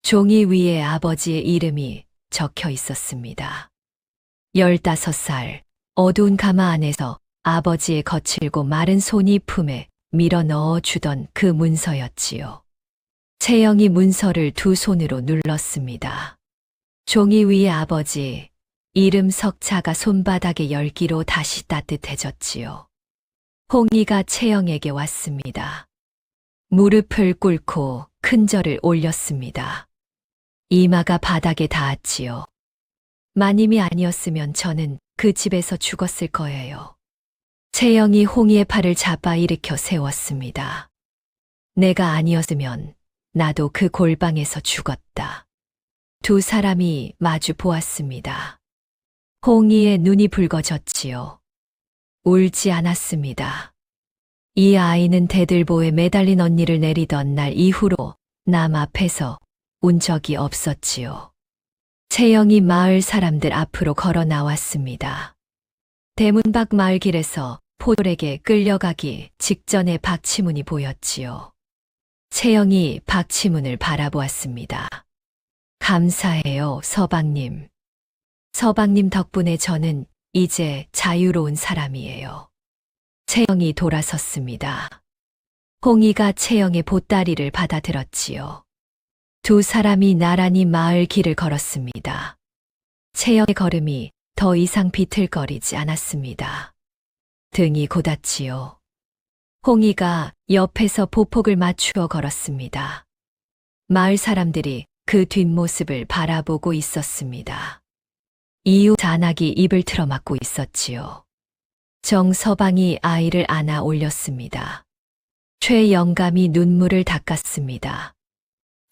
종이 위에 아버지의 이름이 적혀 있었습니다. 15살, 어두운 가마 안에서 아버지의 거칠고 마른 손이 품에 밀어 넣어 주던 그 문서였지요. 채영이 문서를 두 손으로 눌렀습니다. 종이 위에 아버지, 이름 석자가 손바닥의 열기로 다시 따뜻해졌지요. 홍이가 채영에게 왔습니다. 무릎을 꿇고 큰 절을 올렸습니다. 이마가 바닥에 닿았지요. 마님이 아니었으면 저는 그 집에서 죽었을 거예요. 채영이 홍이의 팔을 잡아 일으켜 세웠습니다. 내가 아니었으면 나도 그 골방에서 죽었다. 두 사람이 마주 보았습니다. 홍이의 눈이 붉어졌지요. 울지 않았습니다. 이 아이는 대들보에 매달린 언니를 내리던 날 이후로 남 앞에서 운 적이 없었지요. 채영이 마을 사람들 앞으로 걸어 나왔습니다. 대문 밖 마을 길에서 포졸에게 끌려가기 직전에 박치문이 보였지요. 채영이 박치문을 바라보았습니다. 감사해요, 서방님. 서방님 덕분에 저는 이제 자유로운 사람이에요. 채영이 돌아섰습니다. 홍이가 채영의 보따리를 받아들었지요. 두 사람이 나란히 마을 길을 걸었습니다. 채영의 걸음이 더 이상 비틀거리지 않았습니다. 등이 곧았지요. 홍이가 옆에서 보폭을 맞추어 걸었습니다. 마을 사람들이 그 뒷모습을 바라보고 있었습니다. 이후 잔악이 입을 틀어막고 있었지요. 정서방이 아이를 안아 올렸습니다. 최영감이 눈물을 닦았습니다.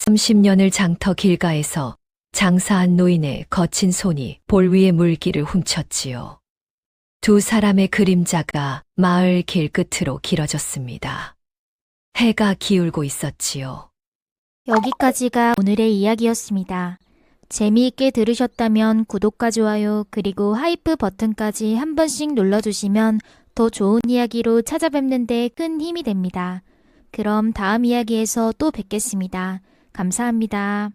30년을 장터 길가에서 장사한 노인의 거친 손이 볼 위의 물기를 훔쳤지요. 두 사람의 그림자가 마을 길 끝으로 길어졌습니다. 해가 기울고 있었지요. 여기까지가 오늘의 이야기였습니다. 재미있게 들으셨다면 구독과 좋아요 그리고 하이프 버튼까지 한 번씩 눌러주시면 더 좋은 이야기로 찾아뵙는 데 큰 힘이 됩니다. 그럼 다음 이야기에서 또 뵙겠습니다. 감사합니다.